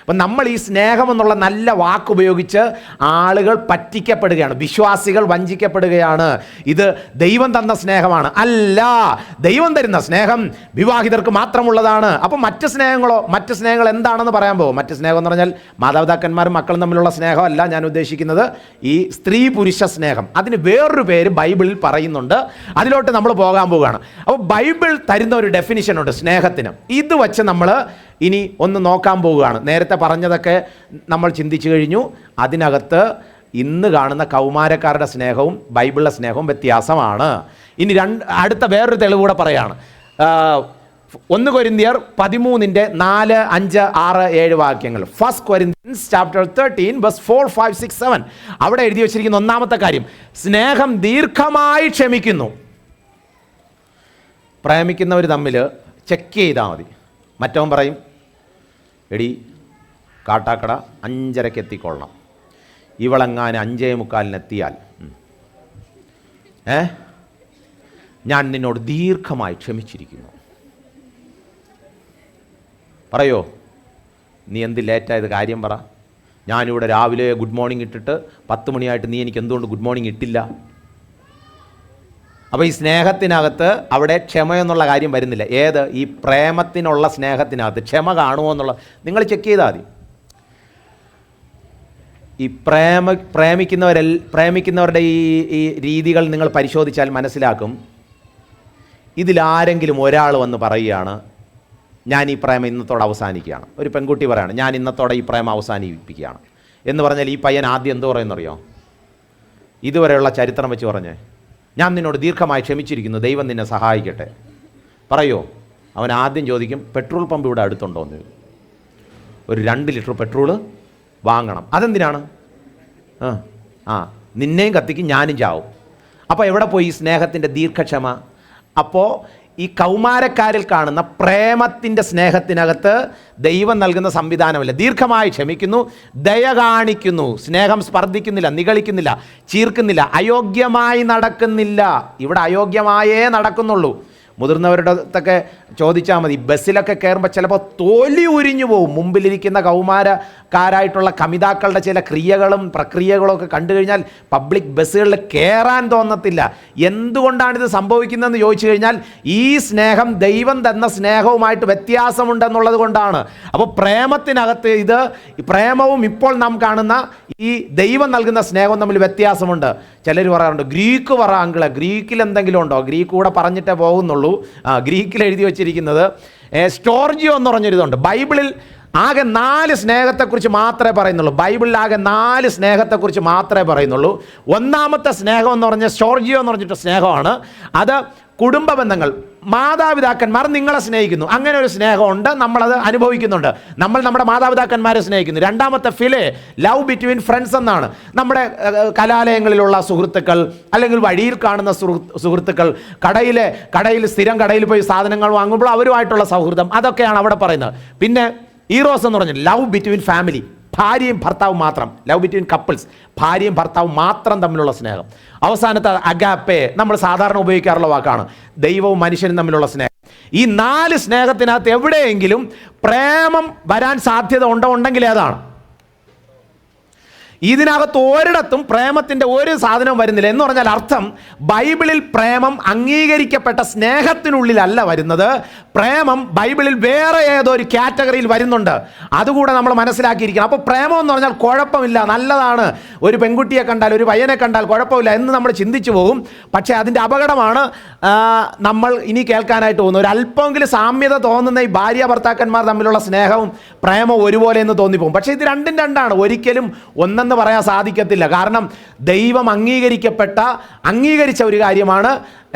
അപ്പം നമ്മൾ ഈ സ്നേഹമെന്നുള്ള നല്ല വാക്കുപയോഗിച്ച് ആളുകൾ പറ്റിക്കപ്പെടുകയാണ്, വിശ്വാസികൾ വഞ്ചിക്കപ്പെടുകയാണ്. ഇത് ദൈവം തന്ന സ്നേഹമാണ്. അല്ല, ദൈവം തരുന്ന സ്നേഹം വിവാഹിതർക്ക് മാത്രമുള്ളതാണ്. അപ്പം മറ്റ് സ്നേഹങ്ങൾ എന്താണെന്ന് പറയാൻ പോകും. മറ്റ് സ്നേഹം എന്ന് പറഞ്ഞാൽ മാതാപിതാക്കന്മാരും മക്കളും തമ്മിലുള്ള സ്നേഹമല്ല ഞാൻ ഉദ്ദേശിക്കുന്നത്, ഈ സ്ത്രീ പുരുഷ സ്നേഹം. അതിന് വേറൊരു പേര് ബൈബിളിൽ പറയുന്നുണ്ട്. അതിലോട്ട് നമ്മൾ പോകാൻ പോവുകയാണ്. അപ്പോൾ ബൈബിൾ തരുന്ന ഒരു ഡെഫിനിഷനുണ്ട് സ്നേഹത്തിന്. ഇത് വച്ച് നമ്മൾ ഇനി ഒന്ന് നോക്കാൻ പോവുകയാണ്. നേരത്തെ പറഞ്ഞതൊക്കെ നമ്മൾ ചിന്തിച്ചു കഴിഞ്ഞു. അതിനകത്ത് ഇന്ന് കാണുന്ന കൗമാരക്കാരുടെ സ്നേഹവും ബൈബിളിലെ സ്നേഹവും വ്യത്യാസമാണ്. ഇനി അടുത്ത വേറൊരു തെളിവ് കൂടെ പറയാണ്. 1 കൊരിന്ത്യർ 13:4, 5, 6, 7 വാക്യങ്ങൾ. 1 Corinthians chapter 13 verse 4, 5, 6, 7. അവിടെ എഴുതി വച്ചിരിക്കുന്ന ഒന്നാമത്തെ കാര്യം, സ്നേഹം ദീർഘമായി ക്ഷമിക്കുന്നു. പ്രേമിക്കുന്നവർ തമ്മിൽ ചെക്ക് ചെയ്താൽ മതി. മറ്റവൻ പറയും, എടി കാട്ടാക്കട 5:30 എത്തിക്കൊള്ളണം, ഇവളെങ്ങാനും 5:45 എത്തിയാൽ ഞാൻ നിന്നോട് ദീർഘമായി ക്ഷമിച്ചിരിക്കുന്നു. പറയോ? നീ എന്ത് ലേറ്റായത് കാര്യം പറ. ഞാനിവിടെ രാവിലെ ഗുഡ് മോർണിംഗ് ഇട്ടിട്ട് 10 മണിയായിട്ട് നീ എനിക്ക് എന്തുകൊണ്ട് ഗുഡ് മോർണിംഗ് ഇട്ടില്ല? അപ്പോൾ ഈ സ്നേഹത്തിനകത്ത് അവിടെ ക്ഷമയെന്നുള്ള കാര്യം വരുന്നില്ല. ഏത്? ഈ പ്രേമത്തിനുള്ള സ്നേഹത്തിനകത്ത് ക്ഷമ കാണുമോ എന്നുള്ള നിങ്ങൾ ചെക്ക് ചെയ്താൽ മതി. ഈ പ്രേമിക്കുന്നവരുടെ ഈ രീതികൾ നിങ്ങൾ പരിശോധിച്ചാൽ മനസ്സിലാക്കും. ഇതിലാരെങ്കിലും ഒരാൾ വന്ന് പറയുകയാണ്, ഞാൻ ഈ പ്രേമം ഇന്നത്തോടെ അവസാനിക്കുകയാണ്. ഒരു പെൺകുട്ടി പറയാണ്, ഞാൻ ഇന്നത്തോടെ ഈ പ്രേമം അവസാനിപ്പിക്കുകയാണ് എന്ന് പറഞ്ഞാൽ ഈ പയ്യൻ ആദ്യം എന്ത് പറയുന്നറിയോ? ഇതുവരെയുള്ള ചരിത്രം വെച്ച് പറഞ്ഞേ, ഞാൻ നിന്നോട് ദീർഘമായി ക്ഷമിച്ചിരിക്കുന്നു, ദൈവം നിന്നെ സഹായിക്കട്ടെ. പറയോ? അവൻ ആദ്യം ചോദിക്കും, പെട്രോൾ പമ്പ് ഇവിടെ അടുത്തുണ്ടോ എന്ന്. ഒരു 2 ലിറ്റർ പെട്രോൾ വാങ്ങണം. അതെന്തിനാണ്? നിന്നെയും കത്തിക്കും, ഞാനും ചാവും. അപ്പോൾ എവിടെ പോയി സ്നേഹത്തിൻ്റെ ദീർഘക്ഷമ? അപ്പോൾ ഈ കൗമാരക്കാരിൽ കാണുന്ന പ്രേമത്തിൻ്റെ സ്നേഹത്തിനകത്ത് ദൈവം നൽകുന്ന സംവിധാനമല്ല. ദീർഘമായി ക്ഷമിക്കുന്നു, ദയ കാണിക്കുന്നു, സ്നേഹം സ്പർദ്ധിക്കുന്നില്ല, നിഗളിക്കുന്നില്ല, ചീർക്കുന്നില്ല, അയോഗ്യമായി നടക്കുന്നില്ല. ഇവിടെ അയോഗ്യമായേ നടക്കുന്നുള്ളൂ. മുതിർന്നവരുടെ അടുത്തൊക്കെ ചോദിച്ചാൽ മതി. ബസ്സിലൊക്കെ കയറുമ്പോൾ ചിലപ്പോൾ തൊലി ഉരിഞ്ഞു പോകും. മുമ്പിലിരിക്കുന്ന കൗമാരക്കാരായിട്ടുള്ള കമിതാക്കളുടെ ചില ക്രിയകളും പ്രക്രിയകളും ഒക്കെ കണ്ടു കഴിഞ്ഞാൽ പബ്ലിക് ബസ്സുകളിൽ കയറാൻ തോന്നത്തില്ല. എന്തുകൊണ്ടാണിത് സംഭവിക്കുന്നതെന്ന് ചോദിച്ചു കഴിഞ്ഞാൽ ഈ സ്നേഹം ദൈവം തന്ന സ്നേഹവുമായിട്ട് വ്യത്യാസമുണ്ടെന്നുള്ളത് കൊണ്ടാണ്. അപ്പോൾ പ്രേമത്തിനകത്ത് പ്രേമവും ഇപ്പോൾ നാം കാണുന്ന ഈ ദൈവം നൽകുന്ന സ്നേഹവും തമ്മിൽ വ്യത്യാസമുണ്ട്. ചിലർ പറയാറുണ്ട്, ഗ്രീക്ക് പറ അങ്കിളെ, ഗ്രീക്കിൽ എന്തെങ്കിലും ഉണ്ടോ? ഗ്രീക്ക് കൂടെ പറഞ്ഞിട്ടേ പോകുന്നുള്ളൂ. ഗ്രീക്കിൽ എഴുതി വെച്ചിരിക്കുന്നത് സ്റ്റോർജിയോ എന്ന് പറഞ്ഞൊരിതുണ്ട്. ബൈബിളിൽ ആകെ 4 സ്നേഹത്തെക്കുറിച്ച് മാത്രമേ പറയുന്നുള്ളൂ. ബൈബിളിൽ ആകെ 4 സ്നേഹത്തെക്കുറിച്ച് മാത്രമേ പറയുന്നുള്ളൂ. ഒന്നാമത്തെ സ്നേഹം എന്ന് പറഞ്ഞാൽ സ്റ്റോർജിയോ എന്ന് പറഞ്ഞിട്ട് സ്നേഹമാണ്. അത് കുടുംബ ബന്ധങ്ങൾ, മാതാപിതാക്കന്മാർ നിങ്ങളെ സ്നേഹിക്കുന്നു, അങ്ങനെ ഒരു സ്നേഹമുണ്ട്, നമ്മളത് അനുഭവിക്കുന്നുണ്ട്. നമ്മൾ നമ്മുടെ മാതാപിതാക്കന്മാരെ സ്നേഹിക്കുന്നു. രണ്ടാമത്തെ ഫിലെ, ലവ് ബിറ്റ്വീൻ ഫ്രണ്ട്സ് എന്നാണ്. നമ്മുടെ കലാലയങ്ങളിലുള്ള സുഹൃത്തുക്കൾ, അല്ലെങ്കിൽ വഴിയിൽ കാണുന്ന സുഹൃത്തുക്കൾ, കടയിൽ സ്ഥിരം കടയിൽ പോയി സാധനങ്ങൾ വാങ്ങുമ്പോൾ അവരുമായിട്ടുള്ള സൗഹൃദം, അതൊക്കെയാണ് അവിടെ പറയുന്നത്. പിന്നെ ഈറോസ് എന്ന് പറഞ്ഞാൽ ലവ് ബിറ്റ്വീൻ ഫാമിലി, ഭാര്യയും ഭർത്താവും മാത്രം, ലവ് ബിറ്റ്വീൻ കപ്പിൾസ്, ഭാര്യയും ഭർത്താവും മാത്രം തമ്മിലുള്ള സ്നേഹം. അവസാനത്തെ അഗാപ്പെ, നമ്മൾ സാധാരണ ഉപയോഗിക്കാറുള്ള വാക്കാണ്, ദൈവവും മനുഷ്യനും തമ്മിലുള്ള സ്നേഹം. ഈ 4 സ്നേഹത്തിനകത്ത് എവിടെയെങ്കിലും പ്രേമം വരാൻ സാധ്യത ഉണ്ടെങ്കിൽ ഏതാണ്? ഇതിനകത്ത് ഒരിടത്തും പ്രേമത്തിൻ്റെ ഒരു സാധനവും വരുന്നില്ല. എന്ന് പറഞ്ഞാൽ അർത്ഥം ബൈബിളിൽ പ്രേമം അംഗീകരിക്കപ്പെട്ട സ്നേഹത്തിനുള്ളിലല്ല വരുന്നത്. പ്രേമം ബൈബിളിൽ വേറെ ഏതോ ഒരു കാറ്റഗറിയിൽ വരുന്നുണ്ട്. അതുകൂടെ നമ്മൾ മനസ്സിലാക്കിയിരിക്കണം. അപ്പോൾ പ്രേമം എന്ന് പറഞ്ഞാൽ കുഴപ്പമില്ല, നല്ലതാണ്, ഒരു പെൺകുട്ടിയെ കണ്ടാൽ ഒരു പയ്യനെ കണ്ടാൽ കുഴപ്പമില്ല എന്ന് നമ്മൾ ചിന്തിച്ചു പോകും. പക്ഷേ അതിൻ്റെ അപകടമാണ് നമ്മൾ ഇനി കേൾക്കാനായിട്ട് പോകുന്നത്. ഒരു അല്പമെങ്കിലും സാമ്യത തോന്നുന്ന ഈ ഭാര്യ ഭർത്താക്കന്മാർ തമ്മിലുള്ള സ്നേഹവും പ്രേമവും ഒരുപോലെ എന്ന് തോന്നിപ്പോകും. പക്ഷേ ഇത് രണ്ടും രണ്ടാണ്, ഒരിക്കലും ഒന്നെന്ന് പറയാൻ സാധിക്കത്തില്ല. കാരണം ദൈവം അംഗീകരിച്ച ഒരു കാര്യമാണ്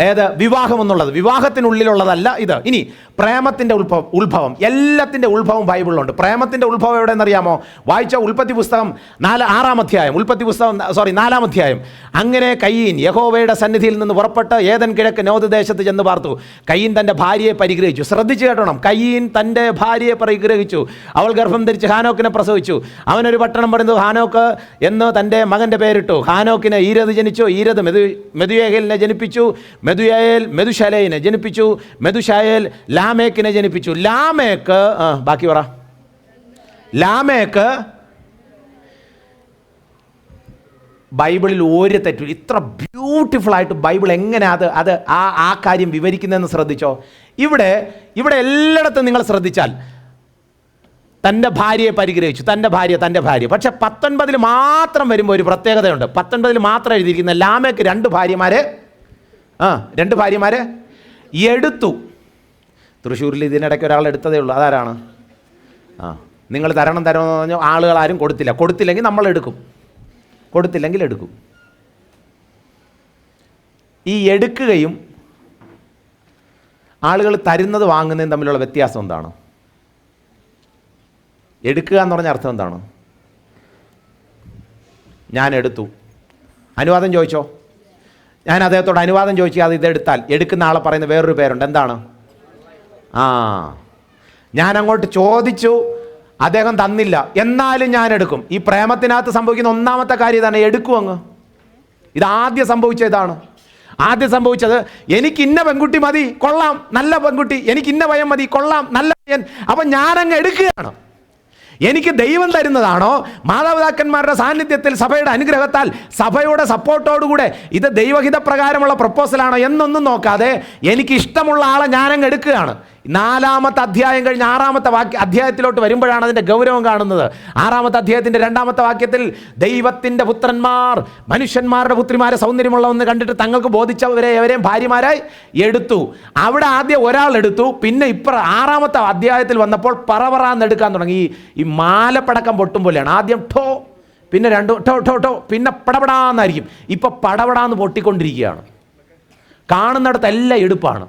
ഏത്? വിവാഹം എന്നുള്ളത്. വിവാഹത്തിനുള്ളിലുള്ളതല്ല ഇത്. ഇനി പ്രേമത്തിൻ്റെ ഉത്ഭവം, എല്ലാത്തിൻ്റെ ഉത്ഭവം ബൈബിളിലുണ്ട്. പ്രേമത്തിൻ്റെ ഉത്ഭവം എവിടെയെന്നറിയാമോ? വായിച്ച ഉൽപ്പത്തി പുസ്തകം 4 അധ്യായം. അങ്ങനെ കയീൻ യഹോവയുടെ സന്നിധിയിൽ നിന്ന് പുറപ്പെട്ട് ഏദൻ കിഴക്ക് നോദ് ദേശത്ത് ചെന്ന് പാർത്തു. കയീൻ തൻ്റെ ഭാര്യയെ പരിഗ്രഹിച്ചു. ശ്രദ്ധിച്ചു കേട്ടോണം, കയീൻ തൻ്റെ ഭാര്യയെ പരിഗ്രഹിച്ചു. അവൾ ഗർഭം ധരിച്ച് ഹാനോക്കിനെ പ്രസവിച്ചു. അവനൊരു പട്ടണം പറയുന്നത് ഹാനോക്ക് എന്ന് തൻ്റെ മകൻ്റെ പേരിട്ടു. ഹാനോക്കിന് ഈരത് ജനിച്ചു. ഈരത് മെതുയേലിനെ ജനിപ്പിച്ചു. മെതുയേൽ മെതുശാലേയിനെ ജനിപ്പിച്ചു. മെതുശായേൽ ലാമേക്കിനെ ജനിപ്പിച്ചു. ബാക്കി പറ. ലാമേക്ക് ബൈബിളിൽ ഒരു തെറ്റില്ല. ഇത്ര ബ്യൂട്ടിഫുൾ ആയിട്ട് ബൈബിൾ എങ്ങനെ അത് ആ കാര്യം വിവരിക്കുന്നതെന്ന് ശ്രദ്ധിച്ചോ. ഇവിടെ എല്ലായിടത്തും നിങ്ങൾ ശ്രദ്ധിച്ചാൽ തൻ്റെ ഭാര്യയെ പരിഗ്രഹിച്ചു, തൻ്റെ ഭാര്യ. പക്ഷെ 19 മാത്രം വരുമ്പോൾ ഒരു പ്രത്യേകതയുണ്ട്. 19 മാത്രം എഴുതിയിരിക്കുന്ന ലാമേക്ക് 2 ഭാര്യമാരെ എടുത്തു. തൃശ്ശൂരിൽ ഇതിനിടയ്ക്ക് ഒരാൾ എടുത്തതേ ഉള്ളൂ. അതാരാണ്? നിങ്ങൾ തരണമെന്ന് പറഞ്ഞാൽ ആളുകൾ ആരും കൊടുത്തില്ലെങ്കിൽ നമ്മൾ എടുക്കും, കൊടുത്തില്ലെങ്കിൽ എടുക്കും. ഈ എടുക്കുകയും ആളുകൾ തരുന്നത് വാങ്ങുന്നതും തമ്മിലുള്ള വ്യത്യാസം എന്താണ്? എടുക്കുക എന്ന് പറഞ്ഞ അർത്ഥം എന്താണ്? ഞാൻ എടുത്തു, അനുവാദം ചോദിച്ചോ? ഞാൻ അദ്ദേഹത്തോട് അനുവാദം ചോദിച്ചാൽ അത് ഇതെടുത്താൽ എടുക്കുന്ന ആളെ പറയുന്ന വേറൊരു പേരുണ്ട്. എന്താണ്? ഞാൻ അങ്ങോട്ട് ചോദിച്ചു, അദ്ദേഹം തന്നില്ല, എന്നാലും ഞാൻ എടുക്കും. ഈ പ്രേമത്തിനകത്ത് സംഭവിക്കുന്ന ഒന്നാമത്തെ കാര്യം ഇതാണ്, എടുക്കും അങ്ങ്. ഇത് ആദ്യം സംഭവിച്ചത് എനിക്ക് ഇന്ന പെൺകുട്ടി മതി, കൊള്ളാം, നല്ല പെൺകുട്ടി. എനിക്ക് ഇന്ന പയ്യൻ മതി, കൊള്ളാം, നല്ല പയ്യൻ. അപ്പം ഞാനങ്ങ് എടുക്കുകയാണ്. എനിക്ക് ദൈവം തരുന്നതാണോ, മാതാപിതാക്കന്മാരുടെ സാന്നിധ്യത്തിൽ സഭയുടെ അനുഗ്രഹത്താൽ സഭയുടെ സപ്പോർട്ടോടുകൂടെ ഇത് ദൈവഹിത പ്രകാരമുള്ള പ്രപ്പോസലാണോ എന്നൊന്നും നോക്കാതെ എനിക്ക് ഇഷ്ടമുള്ള ആളെ ഞാനങ്ങ് എടുക്കുകയാണ്. 4-ാമത്തെ അധ്യായം കഴിഞ്ഞ് 6-ാമത്തെ അധ്യായത്തിലോട്ട് വരുമ്പോഴാണ് അതിൻ്റെ ഗൗരവം കാണുന്നത്. 6-ാമത്തെ അധ്യായത്തിൻ്റെ 2-ാമത്തെ വാക്യത്തിൽ ദൈവത്തിൻ്റെ പുത്രന്മാർ മനുഷ്യന്മാരുടെ പുത്രിമാരെ സൗന്ദര്യമുള്ളതെന്ന് കണ്ടിട്ട് തങ്ങൾക്ക് ബോധിച്ചവരെ എവരെയും ഭാര്യമാരായി എടുത്തു. അവിടെ ആദ്യം ഒരാൾ എടുത്തു, പിന്നെ 6-ാമത്തെ അധ്യായത്തിൽ വന്നപ്പോൾ പറവറാന്ന് എടുക്കാൻ തുടങ്ങി. ഈ മാലപ്പടക്കം പൊട്ടും പോലെയാണ്. ആദ്യം ഠോ, പിന്നെ 2 ഠോ, പിന്നെ പടപടാന്നായിരിക്കും. ഇപ്പം പടപടാന്ന് പൊട്ടിക്കൊണ്ടിരിക്കുകയാണ്. കാണുന്നിടത്തെല്ലാം എടുപ്പാണ്.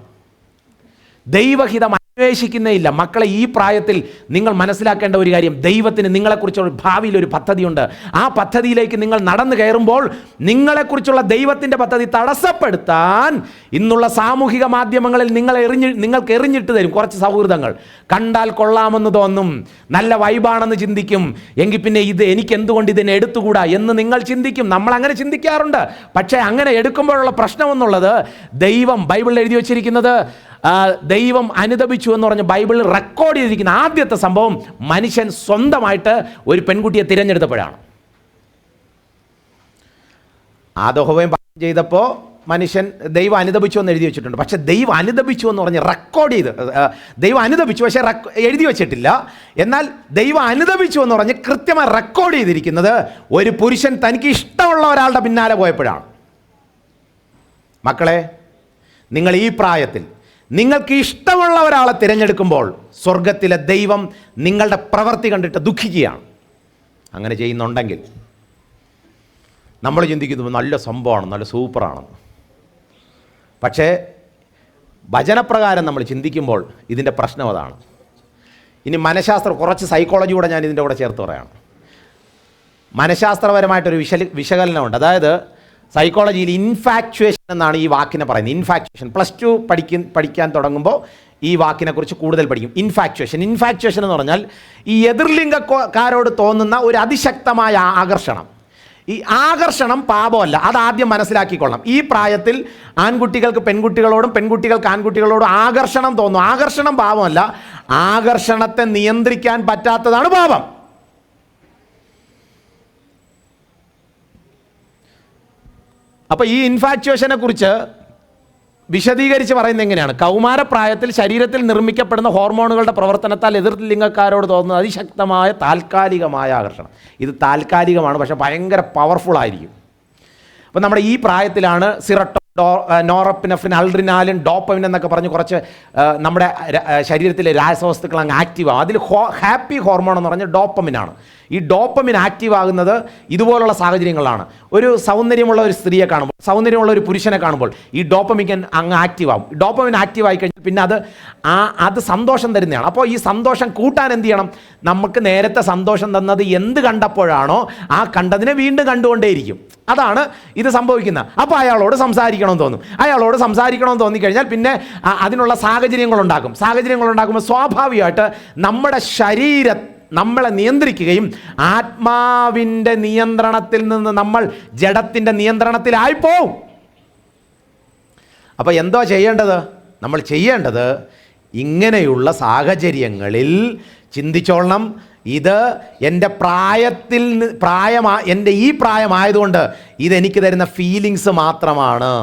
ദൈവഹിതം അന്വേഷിക്കുന്നേയില്ല. മക്കളെ, ഈ പ്രായത്തിൽ നിങ്ങൾ മനസ്സിലാക്കേണ്ട ഒരു കാര്യം, ദൈവത്തിന് നിങ്ങളെക്കുറിച്ചുള്ള ഭാവിയിൽ ഒരു പദ്ധതിയുണ്ട്. ആ പദ്ധതിയിലേക്ക് നിങ്ങൾ നടന്നു കയറുമ്പോൾ നിങ്ങളെക്കുറിച്ചുള്ള ദൈവത്തിൻ്റെ പദ്ധതി തടസ്സപ്പെടുത്താൻ ഇന്നുള്ള സാമൂഹിക മാധ്യമങ്ങളിൽ നിങ്ങൾക്ക് എറിഞ്ഞിട്ട് തരും കുറച്ച് സൗഹൃദങ്ങൾ. കണ്ടാൽ കൊള്ളാമെന്ന് തോന്നും, നല്ല വൈബാണെന്ന് ചിന്തിക്കും. എങ്കിൽ പിന്നെ എനിക്ക് എന്തുകൊണ്ട് ഇതിനെ എടുത്തുകൂടാ എന്ന് നിങ്ങൾ ചിന്തിക്കും. നമ്മൾ അങ്ങനെ ചിന്തിക്കാറുണ്ട്. പക്ഷേ അങ്ങനെ എടുക്കുമ്പോഴുള്ള പ്രശ്നമെന്നുള്ളത്, ബൈബിളിൽ എഴുതി വച്ചിരിക്കുന്നത് ദൈവം അനുദപിച്ചു എന്ന് പറഞ്ഞ് ബൈബിളിൽ റെക്കോർഡ് ചെയ്തിരിക്കുന്ന ആദ്യത്തെ സംഭവം മനുഷ്യൻ സ്വന്തമായിട്ട് ഒരു പെൺകുട്ടിയെ തിരഞ്ഞെടുത്തപ്പോഴാണ്. ആദോഹവയും ചെയ്തപ്പോൾ മനുഷ്യൻ ദൈവം അനുദപിച്ചു എന്ന് എഴുതി വെച്ചിട്ടുണ്ട്. പക്ഷെ ദൈവം അനുദപിച്ചു എന്ന് പറഞ്ഞ് റെക്കോർഡ് ചെയ്ത്, ദൈവം അനുദപിച്ചു പക്ഷേ എഴുതി വെച്ചിട്ടില്ല. എന്നാൽ ദൈവം അനുദപിച്ചു എന്ന് പറഞ്ഞ് കൃത്യമായി റെക്കോർഡ് ചെയ്തിരിക്കുന്നത് ഒരു പുരുഷൻ തനിക്ക് ഇഷ്ടമുള്ള ഒരാളുടെ പിന്നാലെ പോയപ്പോഴാണ്. മക്കളെ, നിങ്ങൾ ഈ പ്രായത്തിൽ നിങ്ങൾക്ക് ഇഷ്ടമുള്ള ഒരാളെ തിരഞ്ഞെടുക്കുമ്പോൾ സ്വർഗത്തിലെ ദൈവം നിങ്ങളുടെ പ്രവൃത്തി കണ്ടിട്ട് ദുഃഖിക്കുകയാണ്. അങ്ങനെ ചെയ്യുന്നുണ്ടെങ്കിൽ നമ്മൾ ചിന്തിക്കുന്നത് നല്ല സംഭവമാണ്, നല്ല സൂപ്പറാണെന്ന്. പക്ഷേ വചനപ്രകാരം നമ്മൾ ചിന്തിക്കുമ്പോൾ ഇതിൻ്റെ പ്രശ്നം അതാണ്. ഇനി മനഃശാസ്ത്രം, കുറച്ച് സൈക്കോളജി കൂടെ ഞാൻ ഇതിൻ്റെ കൂടെ ചേർത്ത് പറയാണ്. മനഃശാസ്ത്രപരമായിട്ടൊരു വിശകലനമുണ്ട്. അതായത് സൈക്കോളജിയിൽ ഇൻഫാക്ച്വേഷൻ എന്നാണ് ഈ വാക്കിനെ പറയുന്നത്. ഇൻഫാക്ച്വേഷൻ +2 പഠിക്കാൻ തുടങ്ങുമ്പോൾ ഈ വാക്കിനെക്കുറിച്ച് കൂടുതൽ പഠിക്കും. ഇൻഫാക്ച്വേഷൻ എന്ന് പറഞ്ഞാൽ ഈ എതിർലിംഗക്കാരോട് തോന്നുന്ന ഒരു അതിശക്തമായ ആകർഷണം. ഈ ആകർഷണം പാപമല്ല, അതാദ്യം മനസ്സിലാക്കിക്കൊള്ളണം. ഈ പ്രായത്തിൽ ആൺകുട്ടികൾക്ക് പെൺകുട്ടികളോടും പെൺകുട്ടികൾക്ക് ആൺകുട്ടികളോടും ആകർഷണം തോന്നും. ആകർഷണം പാപമല്ല, ആകർഷണത്തെ നിയന്ത്രിക്കാൻ പറ്റാത്തതാണ് പാപം. അപ്പോൾ ഈ ഇൻഫാക്ച്വേഷനെ കുറിച്ച് വിശദീകരിച്ച് പറയുന്നത് എങ്ങനെയാണ്? കൗമാരപ്രായത്തിൽ ശരീരത്തിൽ നിർമ്മിക്കപ്പെടുന്ന ഹോർമോണുകളുടെ പ്രവർത്തനത്താൽ എതിർ ലിംഗക്കാരോട് തോന്നുന്ന അതിശക്തമായ താൽക്കാലികമായ ആകർഷണം. ഇത് താൽക്കാലികമാണ്, പക്ഷേ ഭയങ്കര പവർഫുൾ ആയിരിക്കും. അപ്പോൾ നമ്മുടെ ഈ പ്രായത്തിലാണ് നോറെപ്പിനെഫ്രിൻ, അഡ്രിനാലിൻ, ഡോപ്പമിൻ എന്നൊക്കെ പറഞ്ഞ് കുറച്ച് നമ്മുടെ ശരീരത്തിലെ രാസവസ്തുക്കൾ അങ്ങ് ആക്റ്റീവ് ആകും. അതിൽ ഹാപ്പി ഹോർമോൺ എന്ന് പറഞ്ഞാൽ ഡോപ്പമിനാണ്. ഈ ഡോപ്പമിൻ ആക്റ്റീവ് ആകുന്നത് ഇതുപോലുള്ള സാഹചര്യങ്ങളാണ്. ഒരു സൗന്ദര്യമുള്ള ഒരു സ്ത്രീയെ കാണുമ്പോൾ, സൗന്ദര്യമുള്ള ഒരു പുരുഷനെ കാണുമ്പോൾ ഈ ഡോപ്പമിൻ അങ്ങ് ആക്റ്റീവ് ആകും. ഡോപ്പമിൻ ആക്റ്റീവ് ആയി കഴിഞ്ഞാൽ പിന്നെ അത് സന്തോഷം തരുന്നതാണ്. അപ്പോൾ ഈ സന്തോഷം കൂട്ടാൻ എന്ത് ചെയ്യണം? നമുക്ക് നേരത്തെ സന്തോഷം തന്നത് എന്ത് കണ്ടപ്പോഴാണോ ആ കണ്ടതിനെ വീണ്ടും കണ്ടുകൊണ്ടേയിരിക്കും. അതാണ് ഇത് സംഭവിക്കുന്നത്. അപ്പോൾ അയാളോട് സംസാരിക്കണമെന്ന് തോന്നും. അയാളോട് സംസാരിക്കണമെന്ന് തോന്നിക്കഴിഞ്ഞാൽ പിന്നെ അതിനുള്ള സാഹചര്യങ്ങളുണ്ടാക്കുമ്പോൾ സ്വാഭാവികമായിട്ട് നമ്മുടെ നമ്മളെ നിയന്ത്രിക്കുകയും ആത്മാവിൻ്റെ നിയന്ത്രണത്തിൽ നിന്ന് നമ്മൾ ജഡത്തിൻ്റെ നിയന്ത്രണത്തിലായിപ്പോവും. അപ്പോൾ എന്തോ ചെയ്യേണ്ടത്? നമ്മൾ ചെയ്യേണ്ടത് ഇങ്ങനെയുള്ള സാഹചര്യങ്ങളിൽ ചിന്തിച്ചോളണം, ഇത് എൻ്റെ എൻ്റെ ഈ പ്രായമായതുകൊണ്ട് ഇതെനിക്ക് തരുന്ന ഫീലിങ്സ് മാത്രമാണ്.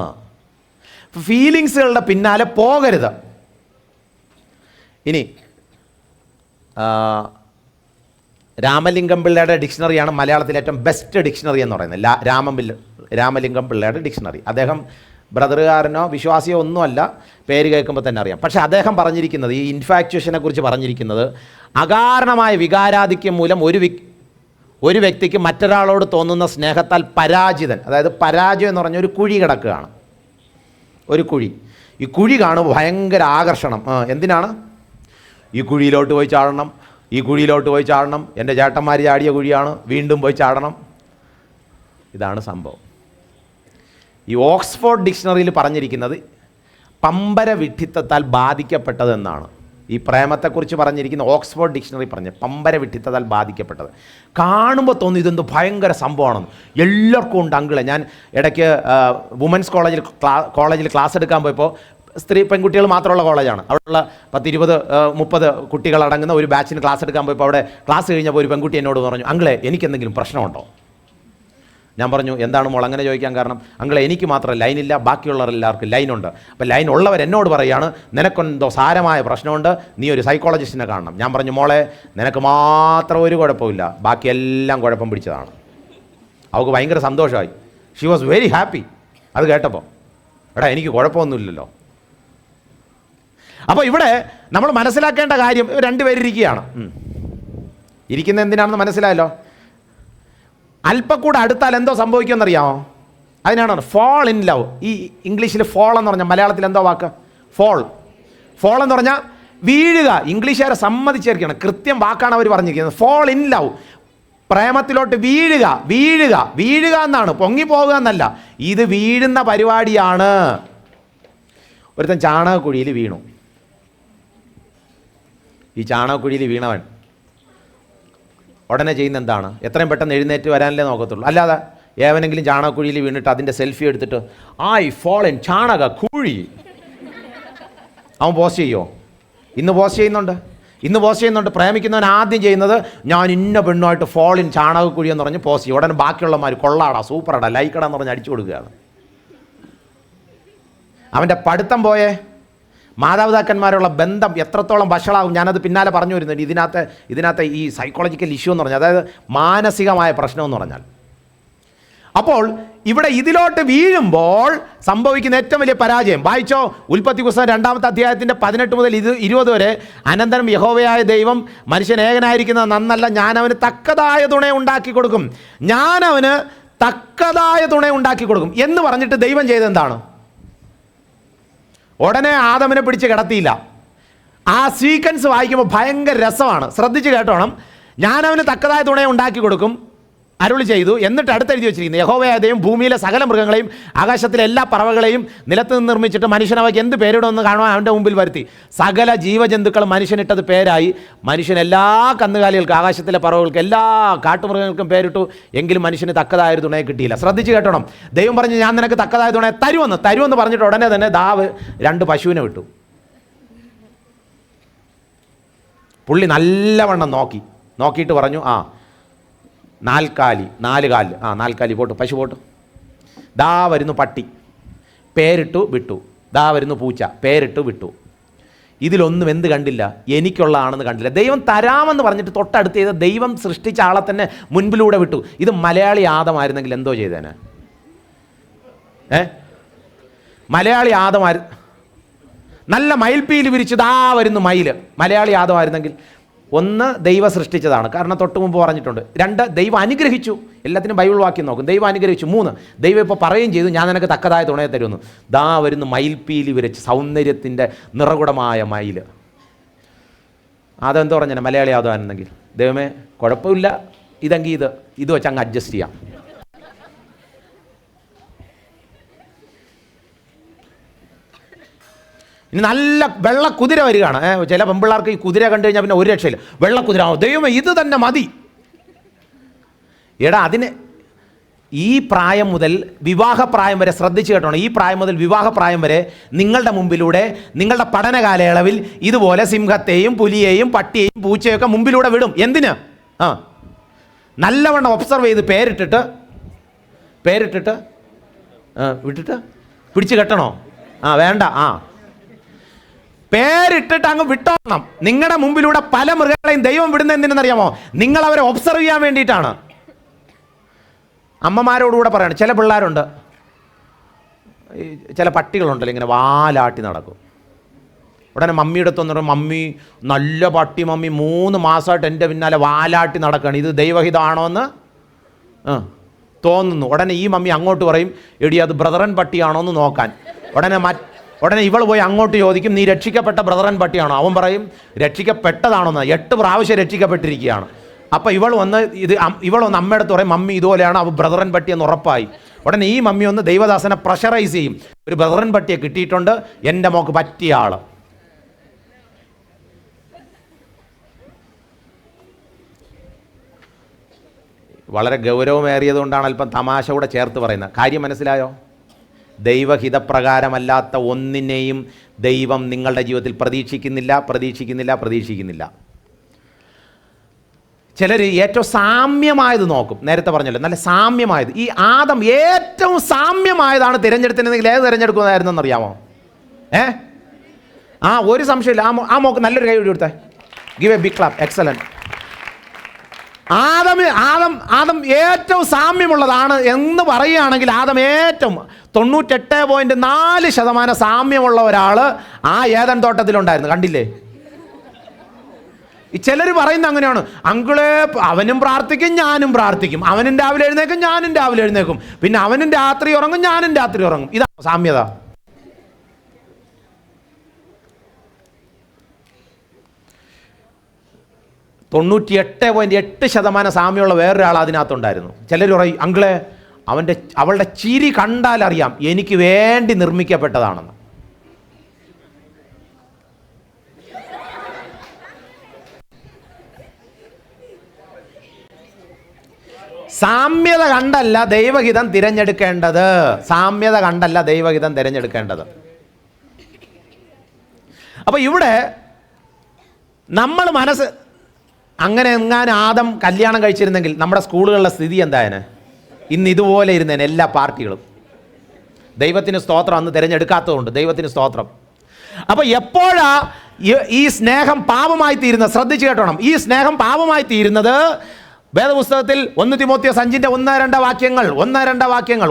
ഫീലിങ്സുകളുടെ പിന്നാലെ പോകരുത്. ഇനി രാമലിംഗം പിള്ളയുടെ ഡിക്ഷണറിയാണ് മലയാളത്തിലെ ഏറ്റവും ബെസ്റ്റ് ഡിക്ഷണറി എന്ന് പറയുന്നത്. രാമലിംഗം പിള്ളയുടെ ഡിക്ഷണറി. അദ്ദേഹം ബ്രദറുകാരനോ വിശ്വാസിയോ ഒന്നുമല്ല, പേര് കേൾക്കുമ്പോൾ തന്നെ അറിയാം. പക്ഷേ അദ്ദേഹം പറഞ്ഞിരിക്കുന്നത്, ഈ ഇൻഫാക്ച്വേഷനെ കുറിച്ച് പറഞ്ഞിരിക്കുന്നത്, അകാരണമായ വികാരാധിക്യം മൂലം ഒരു വ്യക്തിക്ക് മറ്റൊരാളോട് തോന്നുന്ന സ്നേഹത്താൽ പരാജിതൻ, അതായത് പരാജയം എന്ന് പറഞ്ഞ ഒരു കുഴി കിടക്കുകയാണ്. ഒരു കുഴി. ഈ കുഴി കാണുമ്പോൾ ഭയങ്കര ആകർഷണം. എന്തിനാണ്? ഈ കുഴിയിലോട്ട് പോയി ചാടണം, ഈ കുഴിയിലോട്ട് പോയി ചാടണം, എൻ്റെ ചേട്ടന്മാർ ചാടിയ കുഴിയാണ്, വീണ്ടും പോയി ചാടണം. ഇതാണ് സംഭവം. ഈ ഓക്സ്ഫോർഡ് ഡിക്ഷണറിയിൽ പറഞ്ഞിരിക്കുന്നത് പമ്പര വിഡ്ഢിത്തത്താൽ ബാധിക്കപ്പെട്ടതെന്നാണ്. ഈ പ്രേമത്തെക്കുറിച്ച് പറഞ്ഞിരിക്കുന്ന ഓക്സ്ഫോർഡ് ഡിക്ഷണറി പറഞ്ഞ് പമ്പര വിഡ്ഢിത്തത്താൽ ബാധിക്കപ്പെട്ടത്. കാണുമ്പോൾ തോന്നി ഇതെന്ത് ഭയങ്കര സംഭവമാണെന്ന്. എല്ലാവർക്കും ഉണ്ട് അങ്കിളെ. ഞാൻ ഇടയ്ക്ക് വുമൻസ് കോളേജിൽ ക്ലാസ് എടുക്കാൻ പോയപ്പോൾ, പെൺകുട്ടികൾ മാത്രമുള്ള കോളേജാണ്, അവിടെയുള്ള 10-20-30 കുട്ടികളടങ്ങുന്ന ഒരു ബാച്ചിന് ക്ലാസ് എടുക്കാൻ പോയപ്പോൾ അവിടെ ക്ലാസ് കഴിഞ്ഞപ്പോൾ ഒരു പെൺകുട്ടി എന്നോട് പറഞ്ഞു, അങ്കിളെ എനിക്കെന്തെങ്കിലും പ്രശ്നമുണ്ടോ? ഞാൻ പറഞ്ഞു, എന്താണ് മോൾ അങ്ങനെ ചോദിക്കാൻ കാരണം? അങ്കിളെ എനിക്ക് മാത്രം ലൈനില്ല, ബാക്കിയുള്ളവരെല്ലാവർക്കും ലൈനുണ്ട്. അപ്പോൾ ലൈൻ ഉള്ളവർ എന്നോട് പറയുകയാണ്, നിനക്കെന്തോ സാരമായ പ്രശ്നമുണ്ട്, നീ ഒരു സൈക്കോളജിസ്റ്റിനെ കാണണം. ഞാൻ പറഞ്ഞു, മോളെ നിനക്ക് മാത്രം ഒരു കുഴപ്പമില്ല, ബാക്കിയെല്ലാം കുഴപ്പം പിടിച്ചതാണ്. അവൾക്ക് ഭയങ്കര സന്തോഷമായി. ഷി വാസ് വെരി ഹാപ്പി അത് കേട്ടപ്പോൾ. എടാ എനിക്ക് കുഴപ്പമൊന്നുമില്ലല്ലോ. അപ്പോൾ ഇവിടെ നമ്മൾ മനസ്സിലാക്കേണ്ട കാര്യം, രണ്ടുപേരിയ്ക്കുകയാണ്. ഇരിക്കുന്ന എന്തിനാണെന്ന് മനസ്സിലായല്ലോ. അല്പം കൂടെ അടുത്താൽ എന്തോ സംഭവിക്കുമെന്നറിയാമോ? അതിനാണ് ഫോൾ ഇൻ ലവ്. ഈ ഇംഗ്ലീഷിൽ ഫോൾ എന്ന് പറഞ്ഞാൽ മലയാളത്തിൽ എന്തോ വാക്ക്? ഫോൾ എന്ന് പറഞ്ഞാൽ വീഴുക. ഇംഗ്ലീഷുകാരെ സമ്മതിച്ചേർക്കുകയാണ്, കൃത്യം വാക്കാണ് അവർ പറഞ്ഞിരിക്കുന്നത്. ഫോൾ ഇൻ ലവ്, പ്രേമത്തിലോട്ട് വീഴുക എന്നാണ്, പൊങ്ങിപ്പോകുക എന്നല്ല. ഇത് വീഴുന്ന പരിപാടിയാണ്. ഒരുത്തൻ ചാണകക്കുഴിയിൽ വീണു. ഈ ചാണകക്കുഴിയിൽ വീണവൻ ഉടനെ ചെയ്യുന്ന എന്താണ്? എത്രയും പെട്ടെന്ന് എഴുന്നേറ്റ് വരാനല്ലേ നോക്കത്തുള്ളൂ. അല്ലാതെ ഏവനെങ്കിലും ചാണകക്കുഴിയിൽ വീണിട്ട് അതിൻ്റെ സെൽഫി എടുത്തിട്ട് ഐ ഫോൾ ഇൻ ചാണകക്കുഴി അവൻ പോസ്റ്റ് ചെയ്യുമോ? ഇന്ന് പോസ്റ്റ് ചെയ്യുന്നുണ്ട്. പ്രേമിക്കുന്നവൻ ആദ്യം ചെയ്യുന്നത്, ഞാൻ ഇന്ന പെണ്ണുമായിട്ട് ഫോൾ ഇൻ ചാണകക്കുഴി എന്ന് പറഞ്ഞ് പോസ്റ്റ് ചെയ്യും. ഉടനെ ബാക്കിയുള്ളമാർ കൊള്ളാടാ, സൂപ്പറാടാ, ലൈക്കടാന്ന് പറഞ്ഞ് അടിച്ചു കൊടുക്കുകയാണ്. അവൻ്റെ പഠിത്തം പോയേ, മാതാപിതാക്കന്മാരുള്ള ബന്ധം എത്രത്തോളം വഷളാകും. ഞാനത് പിന്നാലെ പറഞ്ഞു വരുന്നുണ്ട്. ഇതിനകത്ത് ഈ സൈക്കോളജിക്കൽ ഇഷ്യൂ എന്ന് പറഞ്ഞാൽ, അതായത് മാനസികമായ പ്രശ്നം എന്ന് പറഞ്ഞാൽ. അപ്പോൾ ഇവിടെ ഇതിലോട്ട് വീഴുമ്പോൾ സംഭവിക്കുന്ന ഏറ്റവും വലിയ പരാജയം വായിച്ചോ. ഉൽപ്പത്തി പുസ്തകം 2-ാമത്തെ അധ്യായത്തിൻ്റെ 18 മുതൽ 20 വരെ. അനന്തരം യഹോവയായ ദൈവം മനുഷ്യൻ ഏകനായിരിക്കുന്നത് നന്നല്ല, ഞാൻ അവന് തക്കതായ തുണ ഉണ്ടാക്കി കൊടുക്കും എന്ന് പറഞ്ഞിട്ട് ദൈവം ചെയ്തെന്താണ്? ഉടനെ ആദമിനെ പിടിച്ച് കിടത്തിയില്ല. ആ സീക്വൻസ് വായിക്കുമ്പോൾ ഭയങ്കര രസമാണ്, ശ്രദ്ധിച്ച് കേട്ടോണം. ഞാൻ അവന് തക്കതായ തുണ ഉണ്ടാക്കി കൊടുക്കും അരുളി ചെയ്തു. എന്നിട്ട് അടുത്തെഴുതി വെച്ചിരിക്കുന്നത്, യഹോവയായ ദൈവം ഭൂമിയിലെ സകല മൃഗങ്ങളെയും ആകാശത്തിലെ എല്ലാ പറവകളെയും നിലത്ത് നിന്ന് നിർമ്മിച്ചിട്ട് മനുഷ്യനവയ്ക്ക് എന്ത് പേരിടുമെന്ന് കാണുവാൻ അവൻ്റെ മുമ്പിൽ വരുത്തി. സകല ജീവജന്തുക്കളും മനുഷ്യനിട്ടത് പേരായി. മനുഷ്യൻ എല്ലാ കന്നുകാലികൾക്കും, ആകാശത്തിലെ പറവകൾക്ക്, എല്ലാ കാട്ടുമൃഗങ്ങൾക്കും പേരിട്ടു. എങ്കിലും മനുഷ്യന് തക്കതായൊരു തുണയെ കിട്ടിയില്ല. ശ്രദ്ധിച്ച് കേട്ടോണം. ദൈവം പറഞ്ഞു, ഞാൻ നിനക്ക് തക്കതായ തുണയെ തരുമെന്ന് പറഞ്ഞിട്ട് ഉടനെ തന്നെ ദാവ് 2 പശുവിനെ വിട്ടു. പുള്ളി നല്ലവണ്ണം നോക്കിയിട്ട് പറഞ്ഞു, 4 കാല്, 4 കാല്, 4 കാലി പോട്ടു, പശു പോട്ടു. ദാ വരുന്നു പട്ടി, പേരിട്ടു വിട്ടു. ദാ വരുന്നു പൂച്ച, പേരിട്ടു വിട്ടു. ഇതിലൊന്നും എന്ത് കണ്ടില്ല? എനിക്കുള്ളതാണെന്ന് കണ്ടില്ല. ദൈവം തരാമെന്ന് പറഞ്ഞിട്ട് തൊട്ടടുത്ത് ചെയ്ത ദൈവം സൃഷ്ടിച്ച ആളെ തന്നെ മുൻപിലൂടെ വിട്ടു. ഇത് മലയാളി ആദമായിരുന്നെങ്കിൽ എന്തോ ചെയ്തേനെ? മലയാളി നല്ല മയിൽപ്പീലി വിരിച്ച് ദാ വരുന്നു മയിൽ. മലയാളി ആദമായിരുന്നെങ്കിൽ, ഒന്ന്, ദൈവം സൃഷ്ടിച്ചതാണ്, കാരണം തൊട്ട് മുമ്പ് പറഞ്ഞിട്ടുണ്ട്. 2, ദൈവം അനുഗ്രഹിച്ചു. എല്ലാത്തിനും ബൈബിൾ വാക്യം നോക്കും. ദൈവം അനുഗ്രഹിച്ചു. 3, ദൈവം ഇപ്പോൾ പറയുകയും ചെയ്തു, ഞാൻ നിനക്ക് തക്കതായ തുണയെ തരുമെന്ന്. ദാ വരുന്നു മയിൽപ്പീലി വിരിച്ച് സൗന്ദര്യത്തിൻ്റെ നിറകുടമായ മയിൽ. അതെന്തോ പറഞ്ഞാൽ മലയാളി ആദമായിരുന്നെങ്കിൽ, ദൈവമേ കുഴപ്പമില്ല, ഇതെങ്കിൽ ഇത് വെച്ച് അങ്ങ് അഡ്ജസ്റ്റ് ചെയ്യാം. ഇനി നല്ല വെള്ള കുതിര വരികയാണ്. ചില പെമ്പിള്ളാർക്ക് ഈ കുതിര കണ്ടു കഴിഞ്ഞാൽ പിന്നെ ഒരു രക്ഷയില്ല. വെള്ള കുതിര, ദൈവമേ ഇത് തന്നെ മതി. എടാ, അതിന് ഈ പ്രായം മുതൽ വിവാഹപ്രായം വരെ ശ്രദ്ധിച്ചു കേട്ടോ. ഈ പ്രായം മുതൽ വിവാഹപ്രായം വരെ നിങ്ങളുടെ മുമ്പിലൂടെ നിങ്ങളുടെ പഠന കാലയളവിൽ ഇതുപോലെ സിംഹത്തെയും പുലിയെയും പട്ടിയെയും പൂച്ചയൊക്കെ മുമ്പിലൂടെ വിടും. എന്തിന്? നല്ലവണ്ണം ഒബ്സർവ് ചെയ്ത് പേരിട്ടിട്ട് വിട്ടിട്ട് പിടിച്ച് കെട്ടണോ? വേണ്ട. പേരിട്ടിട്ട് അങ്ങ് വിട്ടോണം. നിങ്ങളുടെ മുമ്പിലൂടെ പല മൃഗങ്ങളെയും ദൈവം വിടുന്ന എന്തിനെന്നറിയാമോ? നിങ്ങളവരെ ഒബ്സർവ് ചെയ്യാൻ വേണ്ടിയിട്ടാണ്. അമ്മമാരോടുകൂടെ പറയണം. ചില പിള്ളേരുണ്ട്, ചില പട്ടികളുണ്ടല്ലോ ഇങ്ങനെ വാലാട്ടി നടക്കും. ഉടനെ മമ്മിയുടെ അടുത്ത് വന്നിട്ട്, മമ്മി നല്ല പട്ടി മമ്മി, 3 മാസമായിട്ട് എൻ്റെ പിന്നാലെ വാലാട്ടി നടക്കുകയാണ്, ഇത് ദൈവഹിതമാണോ എന്ന് തോന്നുന്നു. ഉടനെ ഈ മമ്മി അങ്ങോട്ട് പറയും, എടി അത് ബ്രദറൻ പട്ടിയാണോ എന്ന് നോക്കാൻ. ഉടനെ ഇവൾ പോയി അങ്ങോട്ട് ചോദിക്കും, നീ രക്ഷിക്കപ്പെട്ട ബ്രദറൻ പട്ടിയാണോ? അവൻ പറയും രക്ഷിക്കപ്പെട്ടതാണോന്ന്. 8 പ്രാവശ്യം രക്ഷിക്കപ്പെട്ടിരിക്കുകയാണ്. അപ്പോൾ ഇവൾ വന്ന് അമ്മയുടെ പറയും, മമ്മി ഇതുപോലെയാണ്, അവ ബ്രദറൻ പട്ടി എന്ന് ഉറപ്പായി. ഉടനെ ഈ മമ്മി ഒന്ന് ദൈവദാസനെ പ്രഷറൈസ് ചെയ്യും, ഒരു ബ്രദറൻ പട്ടിയെ കിട്ടിയിട്ടുണ്ട്, എൻ്റെ മോക്ക് പറ്റിയ ആൾ. വളരെ ഗൗരവമേറിയതുകൊണ്ടാണ് അല്പം തമാശ കൂടെ ചേർത്ത് പറയുന്നത്. കാര്യം മനസ്സിലായോ? ദൈവഹിതപ്രകാരമല്ലാത്ത ഒന്നിനെയും ദൈവം നിങ്ങളുടെ ജീവിതത്തിൽ പ്രതീക്ഷിക്കുന്നില്ല. ചിലർ ഏറ്റവും സാമ്യമായത് നോക്കും. നേരത്തെ പറഞ്ഞല്ലോ, നല്ല സാമ്യമായത്. ഈ ആദം ഏറ്റവും സാമ്യമായതാണ് തിരഞ്ഞെടുത്തിരുന്നെങ്കിൽ ഏത് തിരഞ്ഞെടുക്കുന്നതായിരുന്നെന്ന് അറിയാമോ? ഒരു സംശയമില്ല. ആ മോക്ക് നല്ലൊരു കൈ കൊടുത്തേ. Give a big clap. Excellent. Adam ഏറ്റവും സാമ്യമുള്ളതാണ് എന്ന് പറയുകയാണെങ്കിൽ, ആദം ഏറ്റവും 98.4% സാമ്യമുള്ള ഒരാൾ ആ ഏദൻ തോട്ടത്തിലുണ്ടായിരുന്നു. കണ്ടില്ലേ? ചിലർ പറയുന്ന അങ്ങനെയാണ്, അങ്കിളെ അവനും പ്രാർത്ഥിക്കും ഞാനും പ്രാർത്ഥിക്കും, അവനും രാവിലെ എഴുന്നേക്കും ഞാനും രാവിലെ എഴുന്നേക്കും, പിന്നെ അവനും രാത്രി ഉറങ്ങും ഞാനും രാത്രി ഉറങ്ങും. ഇതാണ് സാമ്യത. %98.8% സാമ്യമുള്ള വേറൊരാൾ അതിനകത്തുണ്ടായിരുന്നു. ചിലർ പറയും, അങ്കിളെ അവളുടെ ചിരി കണ്ടാലറിയാം എനിക്ക് വേണ്ടി നിർമ്മിക്കപ്പെട്ടതാണെന്ന്. സാമ്യത കണ്ടല്ല ദൈവഹിതം തിരഞ്ഞെടുക്കേണ്ടത്. അപ്പൊ ഇവിടെ നമ്മൾ അങ്ങനെ എങ്ങാനും ആദം കല്യാണം കഴിച്ചിരുന്നെങ്കിൽ നമ്മുടെ സ്കൂളുകളിലെ സ്ഥിതി എന്തായന്? ഇന്ന് ഇതുപോലെ ഇരുന്നേനെ എല്ലാ പാർട്ടികളും. ദൈവത്തിന് സ്തോത്രം, അന്ന് തിരഞ്ഞെടുക്കാത്തതുകൊണ്ട് ദൈവത്തിന് സ്തോത്രം. അപ്പോൾ എപ്പോഴാ ഈ സ്നേഹം പാപമായി തീരുന്നത്? ശ്രദ്ധിച്ചു കേട്ടോണം. ഈ സ്നേഹം പാപമായി തീരുന്നത് വേദപുസ്തകത്തിൽ 1 തിമോത്തിയോസ് 5-2 വാക്യങ്ങൾ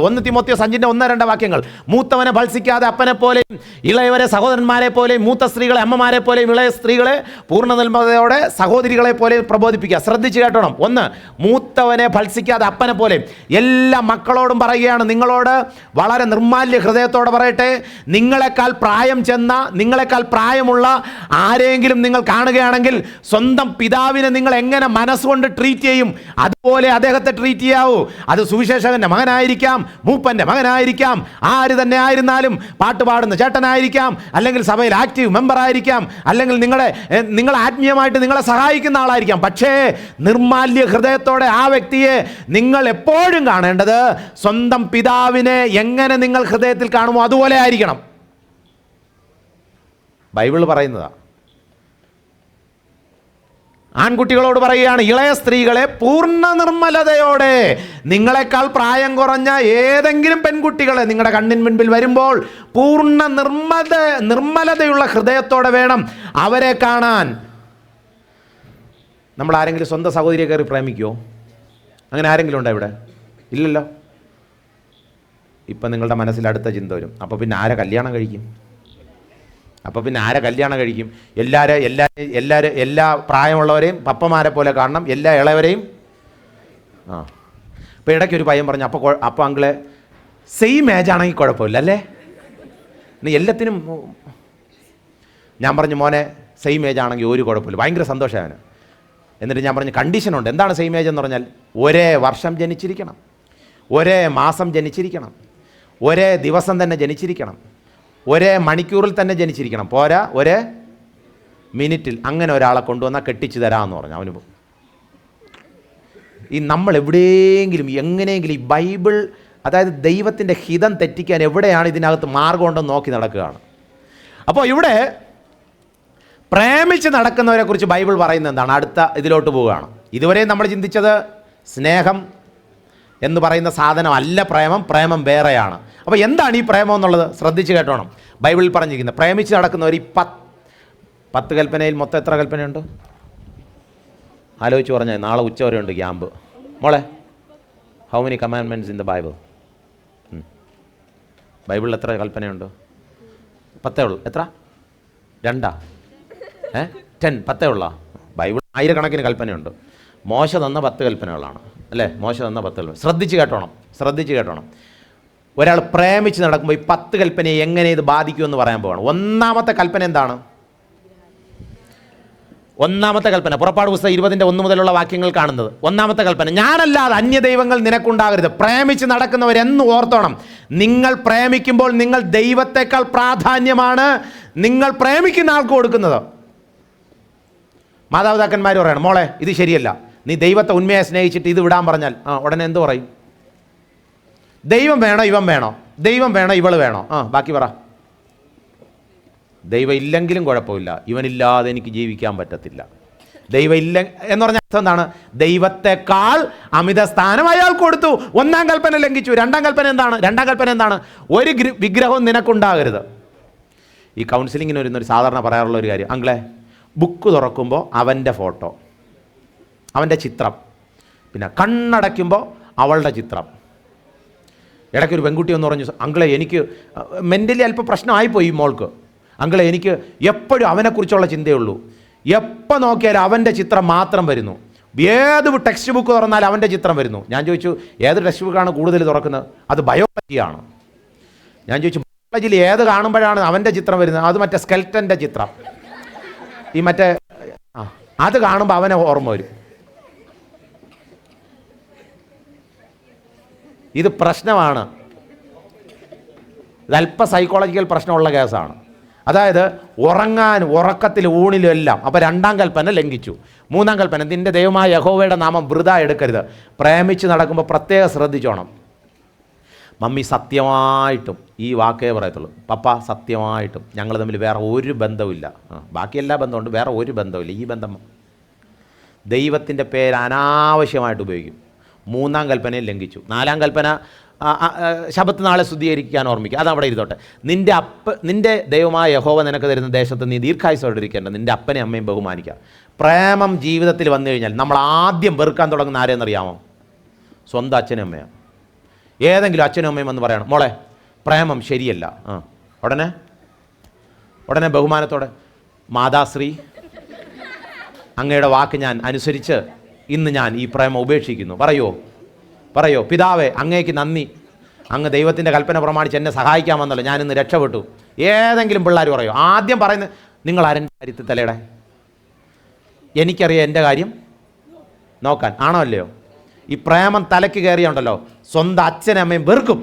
1 തിമോത്തിയോസ് 5-2 വാക്യങ്ങൾ. മൂത്തവനെ ഭത്സിക്കാതെ അപ്പനെ പോലെയും ഇളയവരെ സഹോദരന്മാരെ പോലെയും മൂത്ത സ്ത്രീകളെ അമ്മമാരെ പോലെയും ഇളയ സ്ത്രീകളെ പൂർണ്ണ നിർമ്മതയോടെ സഹോദരികളെ പോലെ പ്രബോധിപ്പിക്കുക. ശ്രദ്ധിച്ചു കേട്ടോണം. 1, മൂത്തവനെ ഭത്സിക്കാതെ അപ്പനെ പോലെയും. എല്ലാ മക്കളോടും പറയുകയാണ്, നിങ്ങളോട് വളരെ നിർമാല്യ ഹൃദയത്തോടെ പറയട്ടെ, നിങ്ങളെക്കാൾ പ്രായം ചെന്ന, നിങ്ങളെക്കാൾ പ്രായമുള്ള ആരെങ്കിലും നിങ്ങൾ കാണുകയാണെങ്കിൽ സ്വന്തം പിതാവിനെ നിങ്ങൾ എങ്ങനെ മനസ്സുകൊണ്ട് ട്രീറ്റ് ചെയ്യും, അതുപോലെ അദ്ദേഹത്തെ ട്രീറ്റ് ചെയ്യാവൂ. അത് സുവിശേഷകന്റെ മകനായിരിക്കാം, മൂപ്പന്റെ മകനായിരിക്കാം, ആര് തന്നെ ആയിരുന്നാലും, പാട്ടുപാടുന്ന ചേട്ടനായിരിക്കാം, അല്ലെങ്കിൽ സഭയിൽ ആക്റ്റീവ് മെമ്പർ ആയിരിക്കാം, അല്ലെങ്കിൽ നിങ്ങൾ ആത്മീയമായിട്ട് നിങ്ങളെ സഹായിക്കുന്ന ആളായിരിക്കാം. പക്ഷേ നിർമാല്യ ഹൃദയത്തോടെ ആ വ്യക്തിയെ നിങ്ങൾ എപ്പോഴും കാണേണ്ടത് സ്വന്തം പിതാവിനെ എങ്ങനെ നിങ്ങൾ ഹൃദയത്തിൽ കാണുമോ അതുപോലെ ആയിരിക്കണം. ബൈബിൾ പറയുന്നതാ. ആൺകുട്ടികളോട് പറയുകയാണ്, ഇളയ സ്ത്രീകളെ പൂർണ്ണ നിർമ്മലതയോടെ, നിങ്ങളെക്കാൾ പ്രായം കുറഞ്ഞ ഏതെങ്കിലും പെൺകുട്ടികളെ നിങ്ങളുടെ കണ്ണിന് മുൻപിൽ വരുമ്പോൾ പൂർണ്ണ നിർമ്മലതയുള്ള ഹൃദയത്തോടെ വേണം അവരെ കാണാൻ. നമ്മൾ ആരെങ്കിലും സ്വന്തം സഹോദരിയെ കയറി പ്രേമിക്കുമോ? അങ്ങനെ ആരെങ്കിലും ഉണ്ടോ ഇവിടെ? ഇല്ലല്ലോ. ഇപ്പം നിങ്ങളുടെ മനസ്സിൽ അടുത്ത ചിന്ത വരും, അപ്പോൾ പിന്നെ ആരെ കല്യാണം കഴിക്കും? എല്ലാ പ്രായമുള്ളവരെയും പപ്പമാരെ പോലെ കാണണം, എല്ലാ ഇളവരെയും. അപ്പോൾ ഇടയ്ക്കൊരു പയ്യൻ പറഞ്ഞു, അപ്പോൾ അങ്കിളെ സെയിം ഏജ് ആണെങ്കിൽ കുഴപ്പമില്ല അല്ലേ? നീ എല്ലാത്തിനും. ഞാൻ പറഞ്ഞു, മോനെ സെയിം ഏജ് ആണെങ്കിൽ ഒരു കുഴപ്പമില്ല. ഭയങ്കര സന്തോഷമാണ്. എന്നിട്ട് ഞാൻ പറഞ്ഞു, കണ്ടീഷനുണ്ട്. എന്താണ് സെയിം ഏജ് എന്ന് പറഞ്ഞാൽ? ഒരേ വർഷം ജനിച്ചിരിക്കണം, ഒരേ മാസം ജനിച്ചിരിക്കണം, ഒരേ ദിവസം തന്നെ ജനിച്ചിരിക്കണം, ഒരേ മണിക്കൂറിൽ തന്നെ ജനിച്ചിരിക്കണം, പോരാ ഒരേ മിനിറ്റിൽ. അങ്ങനെ ഒരാളെ കൊണ്ടുവന്നാൽ കെട്ടിച്ചു തരാമെന്ന് പറഞ്ഞു. അവന് ഈ നമ്മൾ എവിടെയെങ്കിലും എങ്ങനെയെങ്കിലും ഈ ബൈബിൾ, അതായത് ദൈവത്തിൻ്റെ ഹിതം തെറ്റിക്കാൻ എവിടെയാണ് ഇതിനകത്ത് മാർഗമുണ്ടെന്ന് നോക്കി നടക്കുകയാണ്. അപ്പോൾ ഇവിടെ പ്രേമിച്ച് നടക്കുന്നവരെ കുറിച്ച് ബൈബിൾ പറയുന്നത് എന്താണ്? അടുത്ത ഇതിലോട്ട് പോവുകയാണ്. ഇതുവരെ നമ്മൾ ചിന്തിച്ചത് സ്നേഹം എന്ന് പറയുന്ന സാധനം അല്ല പ്രേമം, പ്രേമം വേറെയാണ്. അപ്പോൾ എന്താണ് ഈ പ്രേമം എന്നുള്ളത് ശ്രദ്ധിച്ച് കേട്ടോണം. ബൈബിളിൽ പറഞ്ഞിരിക്കുന്നത്, പ്രേമിച്ച് നടക്കുന്നവർ ഈ 10 കൽപ്പനയിൽ മൊത്തം എത്ര കൽപ്പനയുണ്ട്? ആലോചിച്ച് പറഞ്ഞാൽ നാളെ ഉച്ച വരെ ഉണ്ട് ക്യാമ്പ്. മോളെ, how many commandments in the Bible? ബൈബിളിൽ എത്ര കൽപ്പനയുണ്ട്? 10 ഉള്ളൂ. എത്ര? 2? 10? 10 ഉള്ള? ബൈബിൾ ആയിരക്കണക്കിന് കൽപ്പനയുണ്ട്. മോശ തന്ന 10 കൽപ്പനകളാണ് അല്ലേ? മോശ തന്ന 10 കൽപ്പന. ശ്രദ്ധിച്ച് കേട്ടോണം. ഒരാൾ പ്രേമിച്ച് നടക്കുമ്പോൾ ഈ 10 കൽപ്പനയെ എങ്ങനെ ഇത് ബാധിക്കുമെന്ന് പറയാൻ പോവാണ്. ഒന്നാമത്തെ കൽപ്പന എന്താണ്? ഒന്നാമത്തെ കൽപ്പന പുറപ്പാട് പുസ്തകം 20:1 മുതലുള്ള വാക്യങ്ങൾ കാണുന്നത്. ഒന്നാമത്തെ കൽപ്പന, ഞാനല്ലാതെ അന്യദൈവങ്ങൾ നിനക്കുണ്ടാകരുത്. പ്രേമിച്ച് നടക്കുന്നവരെന്ന് ഓർത്തോണം, നിങ്ങൾ പ്രേമിക്കുമ്പോൾ നിങ്ങൾ ദൈവത്തെക്കാൾ പ്രാധാന്യമാണ് നിങ്ങൾ പ്രേമിക്കുന്ന ആൾക്ക് കൊടുക്കുന്നത്. മാതാപിതാക്കന്മാർ പറയണം, മോളെ ഇത് ശരിയല്ല, നീ ദൈവത്തെ ഉണ്മയെ സ്നേഹിച്ചിട്ട് ഇത് വിടാൻ പറഞ്ഞാൽ ഉടനെ എന്ത് പറയും? ദൈവം വേണോ ഇവൻ വേണോ? ദൈവം വേണോ ഇവള് വേണോ? ബാക്കി പറ. ദൈവം ഇല്ലെങ്കിലും കുഴപ്പമില്ല, ഇവനില്ലാതെ എനിക്ക് ജീവിക്കാൻ പറ്റത്തില്ല. ദൈവം ഇല്ല എന്ന് പറഞ്ഞ അർത്ഥം എന്താണ്? ദൈവത്തെക്കാൾ അമിത സ്ഥാനം അയാൾ കൊടുത്തു. ഒന്നാം കൽപ്പന ലംഘിച്ചു. രണ്ടാം കൽപ്പന എന്താണ്? ഒരു വിഗ്രഹവും നിനക്കുണ്ടാകരുത്. ഈ കൗൺസിലിങ്ങിന് വരുന്നൊരു സാധാരണ പറയാറുള്ള ഒരു കാര്യം, അങ്കിളെ ബുക്ക് തുറക്കുമ്പോൾ അവൻ്റെ ഫോട്ടോ, അവൻ്റെ ചിത്രം, പിന്നെ കണ്ണടയ്ക്കുമ്പോൾ അവളുടെ ചിത്രം. ഇടയ്ക്കൊരു പെൺകുട്ടി എന്ന് പറഞ്ഞു, അങ്കിളെ എനിക്ക് മെൻ്റലി അല്പം പ്രശ്നമായിപ്പോയി മോൾക്ക്. അങ്കിളെ എനിക്ക് എപ്പോഴും അവനെക്കുറിച്ചുള്ള ചിന്തയുള്ളൂ, എപ്പോൾ നോക്കിയാലും അവൻ്റെ ചിത്രം മാത്രം വരുന്നു, ഏത് ടെക്സ്റ്റ് ബുക്ക് തുറന്നാലും അവൻ്റെ ചിത്രം വരുന്നു. ഞാൻ ചോദിച്ചു, ഏത് ടെക്സ്റ്റ് ബുക്കാണ് കൂടുതൽ തുറക്കുന്നത്? അത് ബയോളജിയാണ്. ഞാൻ ചോദിച്ചു, ബയോളജിയിൽ ഏത് കാണുമ്പോഴാണ് അവൻ്റെ ചിത്രം വരുന്നത്? അത് മറ്റേ സ്കെൽറ്റൻ്റെ ചിത്രം, ഈ മറ്റേ അത് കാണുമ്പോൾ അവനെ ഓർമ്മ വരും. ഇത് പ്രശ്നമാണ്. ഇത് അല്പ സൈക്കോളജിക്കൽ പ്രശ്നമുള്ള കേസാണ്. അതായത് ഉറക്കത്തിൽ ഊണിലും എല്ലാം. അപ്പോൾ രണ്ടാം കൽപ്പന ലംഘിച്ചു. മൂന്നാം കൽപ്പന, നിൻ്റെ ദൈവമായ യഹോവയുടെ നാമം വൃഥാ എടുക്കരുത്. പ്രേമിച്ച് നടക്കുമ്പോൾ പ്രത്യേകം ശ്രദ്ധിച്ചോണം. മമ്മി സത്യമായിട്ടും ഈ വാക്കേ പറയത്തുള്ളൂ, പപ്പ സത്യമായിട്ടും ഞങ്ങൾ തമ്മിൽ വേറെ ഒരു ബന്ധവുമില്ല. ബാക്കി എല്ലാ ബന്ധമുണ്ട്, വേറെ ഒരു ബന്ധവുമില്ല. ഈ ബന്ധം ദൈവത്തിൻ്റെ പേര് അനാവശ്യമായിട്ട് ഉപയോഗിക്കും. മൂന്നാം കൽപ്പനയെ ലംഘിച്ചു. നാലാം കൽപ്പന, ശബത്ത് നാളെ ശുദ്ധീകരിക്കാൻ ഓർമ്മിക്കുക. അതവിടെ ഇരുന്നോട്ടെ. നിൻ്റെ ദൈവമായ യഹോവ നിനക്ക് തരുന്ന ദേശത്ത് നീ ദീർഘായുസ്സോടെ ഇരിക്കേണ്ട. നിൻ്റെ അപ്പനെ അമ്മയും ബഹുമാനിക്കുക. പ്രേമം ജീവിതത്തിൽ വന്നു കഴിഞ്ഞാൽ നമ്മൾ ആദ്യം വെറുക്കാൻ തുടങ്ങുന്ന ആരെയെന്നറിയാമോ? സ്വന്തം അച്ഛനും അമ്മയാണ്. ഏതെങ്കിലും അച്ഛനും അമ്മയും എന്ന് പറയണം, മോളെ പ്രേമം ശരിയല്ല. ഉടനെ ബഹുമാനത്തോടെ, മാതാശ്രീ അങ്ങയുടെ വാക്ക് ഞാൻ അനുസരിച്ച് ഇന്ന് ഞാൻ ഈ പ്രേമം ഉപേക്ഷിക്കുന്നു. പറയോ പിതാവേ അങ്ങേക്ക് നന്ദി, അങ്ങ് ദൈവത്തിൻ്റെ കൽപ്പന പ്രമാണിച്ച് എന്നെ സഹായിക്കാമെന്നല്ലോ, ഞാനിന്ന് രക്ഷപ്പെട്ടു. ഏതെങ്കിലും പിള്ളേർ പറയോ? ആദ്യം പറയുന്നത്, നിങ്ങൾ ആരെൻ്റെ കാര്യത്തിൽ തലയുടെ, എനിക്കറിയാം എൻ്റെ കാര്യം നോക്കാൻ, ആണോ അല്ലയോ? ഈ പ്രേമം തലയ്ക്ക് കയറിയുണ്ടല്ലോ, സ്വന്തം അച്ഛനും അമ്മയും വെറുക്കും.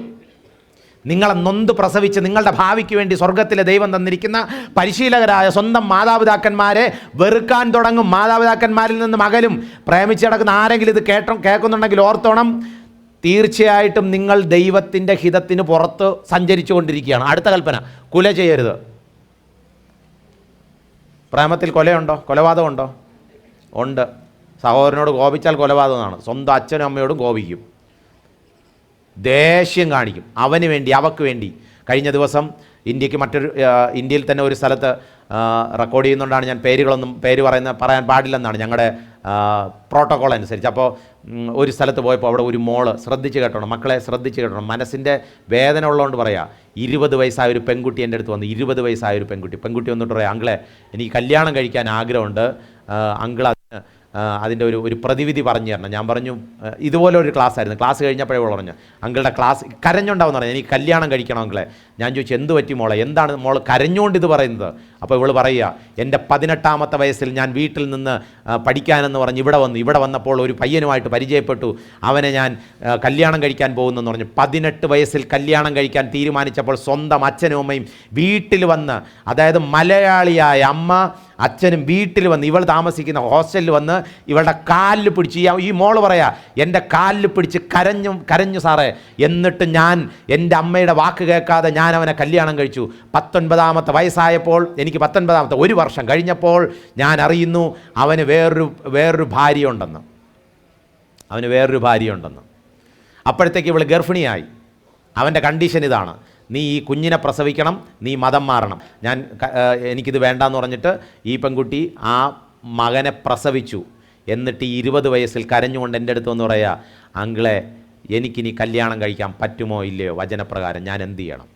നിങ്ങളെ നൊന്ത് പ്രസവിച്ച് നിങ്ങളുടെ ഭാവിക്ക് വേണ്ടി സ്വർഗത്തിലെ ദൈവം തന്നിരിക്കുന്ന പരിശീലകരായ സ്വന്തം മാതാപിതാക്കന്മാരെ വെറുക്കാൻ തുടങ്ങും. മാതാപിതാക്കന്മാരിൽ നിന്ന് മകലും. പ്രേമിച്ച് കിടക്കുന്ന ആരെങ്കിലും ഇത് കേൾക്കുന്നുണ്ടെങ്കിൽ ഓർത്തോണം, തീർച്ചയായിട്ടും നിങ്ങൾ ദൈവത്തിൻ്റെ ഹിതത്തിന് പുറത്ത് സഞ്ചരിച്ചു കൊണ്ടിരിക്കുകയാണ്. അടുത്ത കൽപ്പന, കൊല ചെയ്യരുത്. പ്രേമത്തിൽ കൊലയുണ്ടോ? കൊലപാതകമുണ്ടോ? ഉണ്ട്. സഹോദരനോട് കോപിച്ചാൽ കൊലപാതകമാണ്. സ്വന്തം അച്ഛനും അമ്മയോടും കോപിക്കും, ദേഷ്യം കാണിക്കും, അവന് വേണ്ടി അവക്ക് വേണ്ടി. കഴിഞ്ഞ ദിവസം ഇന്ത്യയിൽ തന്നെ ഒരു സ്ഥലത്ത് റെക്കോർഡ് ചെയ്യുന്നതുകൊണ്ടാണ് ഞാൻ പേര് പറയാൻ പാടില്ലെന്നാണ് ഞങ്ങളുടെ പ്രോട്ടോക്കോൾ അനുസരിച്ച്. അപ്പോൾ ഒരു സ്ഥലത്ത് പോയപ്പോൾ അവിടെ ഒരു മോള്, ശ്രദ്ധിച്ച് കേട്ടോണം മക്കളെ, ശ്രദ്ധിച്ച് കേട്ടോണം, മനസ്സിൻ്റെ വേദന ഉള്ളതുകൊണ്ട് പറയാം. 20 വയസ്സായ ഒരു പെൺകുട്ടി എൻ്റെ അടുത്ത് വന്നു. 20 വയസ്സായ ഒരു പെൺകുട്ടി വന്നിട്ട് പറയാം, അങ്കിളെ എനിക്ക് കല്യാണം കഴിക്കാൻ ആഗ്രഹമുണ്ട്, അങ്കിൾ അതിൻ്റെ ഒരു പ്രതിവിധി പറഞ്ഞു തരണം. ഞാൻ പറഞ്ഞു, ഇതുപോലെ ഒരു ക്ലാസ് ആയിരുന്നു. ക്ലാസ് കഴിഞ്ഞപ്പോഴേ പറഞ്ഞു, അങ്കിളുടെ ക്ലാസ് കരഞ്ഞുണ്ടാവുമെന്ന് പറഞ്ഞു, എനിക്ക് കല്യാണം കഴിക്കണം അങ്കിളെ. ഞാൻ ചോദിച്ചു, എന്ത് പറ്റി മോളെ, എന്താണ് മോൾ കരഞ്ഞുകൊണ്ട് ഇത് പറയുന്നത്? അപ്പോൾ ഇവൾ പറയുക, എൻ്റെ 18ാമത്തെ വയസ്സിൽ ഞാൻ വീട്ടിൽ നിന്ന് പഠിക്കാനെന്ന് പറഞ്ഞ് ഇവിടെ വന്നപ്പോൾ ഒരു പയ്യനുമായിട്ട് പരിചയപ്പെട്ടു, അവനെ ഞാൻ കല്യാണം കഴിക്കാൻ പോകുന്നെന്ന് പറഞ്ഞു. 18 വയസ്സിൽ കല്യാണം കഴിക്കാൻ തീരുമാനിച്ചപ്പോൾ സ്വന്തം അച്ഛനും അമ്മയും വീട്ടിൽ വന്ന്, അതായത് മലയാളിയായ അമ്മ അച്ഛനും വീട്ടിൽ വന്ന്, ഇവൾ താമസിക്കുന്ന ഹോസ്റ്റലിൽ വന്ന് ഇവളുടെ കാലിൽ പിടിച്ച്, ഈ മോള് പറയാ, എൻ്റെ കാലിൽ പിടിച്ച് കരഞ്ഞു സാറേ. എന്നിട്ട് ഞാൻ എൻ്റെ അമ്മയുടെ വാക്ക് കേൾക്കാതെ ഞാൻ അവനെ കല്യാണം കഴിച്ചു. 19ാമത്തെ വയസ്സായപ്പോൾ, എനിക്ക് 19ാമത്തെ 1 വർഷം കഴിഞ്ഞപ്പോൾ ഞാൻ അറിയുന്നു അവന് വേറൊരു ഭാര്യയുണ്ടെന്ന്. അപ്പോഴത്തേക്ക് ഇവൾ ഗർഭിണിയായി. അവൻ്റെ കണ്ടീഷൻ ഇതാണ്, നീ ഈ കുഞ്ഞിനെ പ്രസവിക്കണം, നീ മതം മാറണം. എനിക്കിത് വേണ്ടാന്ന് പറഞ്ഞിട്ട് ഈ പെൺകുട്ടി ആ മകനെ പ്രസവിച്ചു. എന്നിട്ട് 20 വയസ്സിൽ കരഞ്ഞുകൊണ്ട് എൻ്റെ അടുത്ത് വന്ന് പറയാ, അങ്കിളെ എനിക്കിനി കല്യാണം കഴിക്കാൻ പറ്റുമോ ഇല്ലയോ, വചനപ്രകാരം ഞാൻ എന്ത് ചെയ്യണം?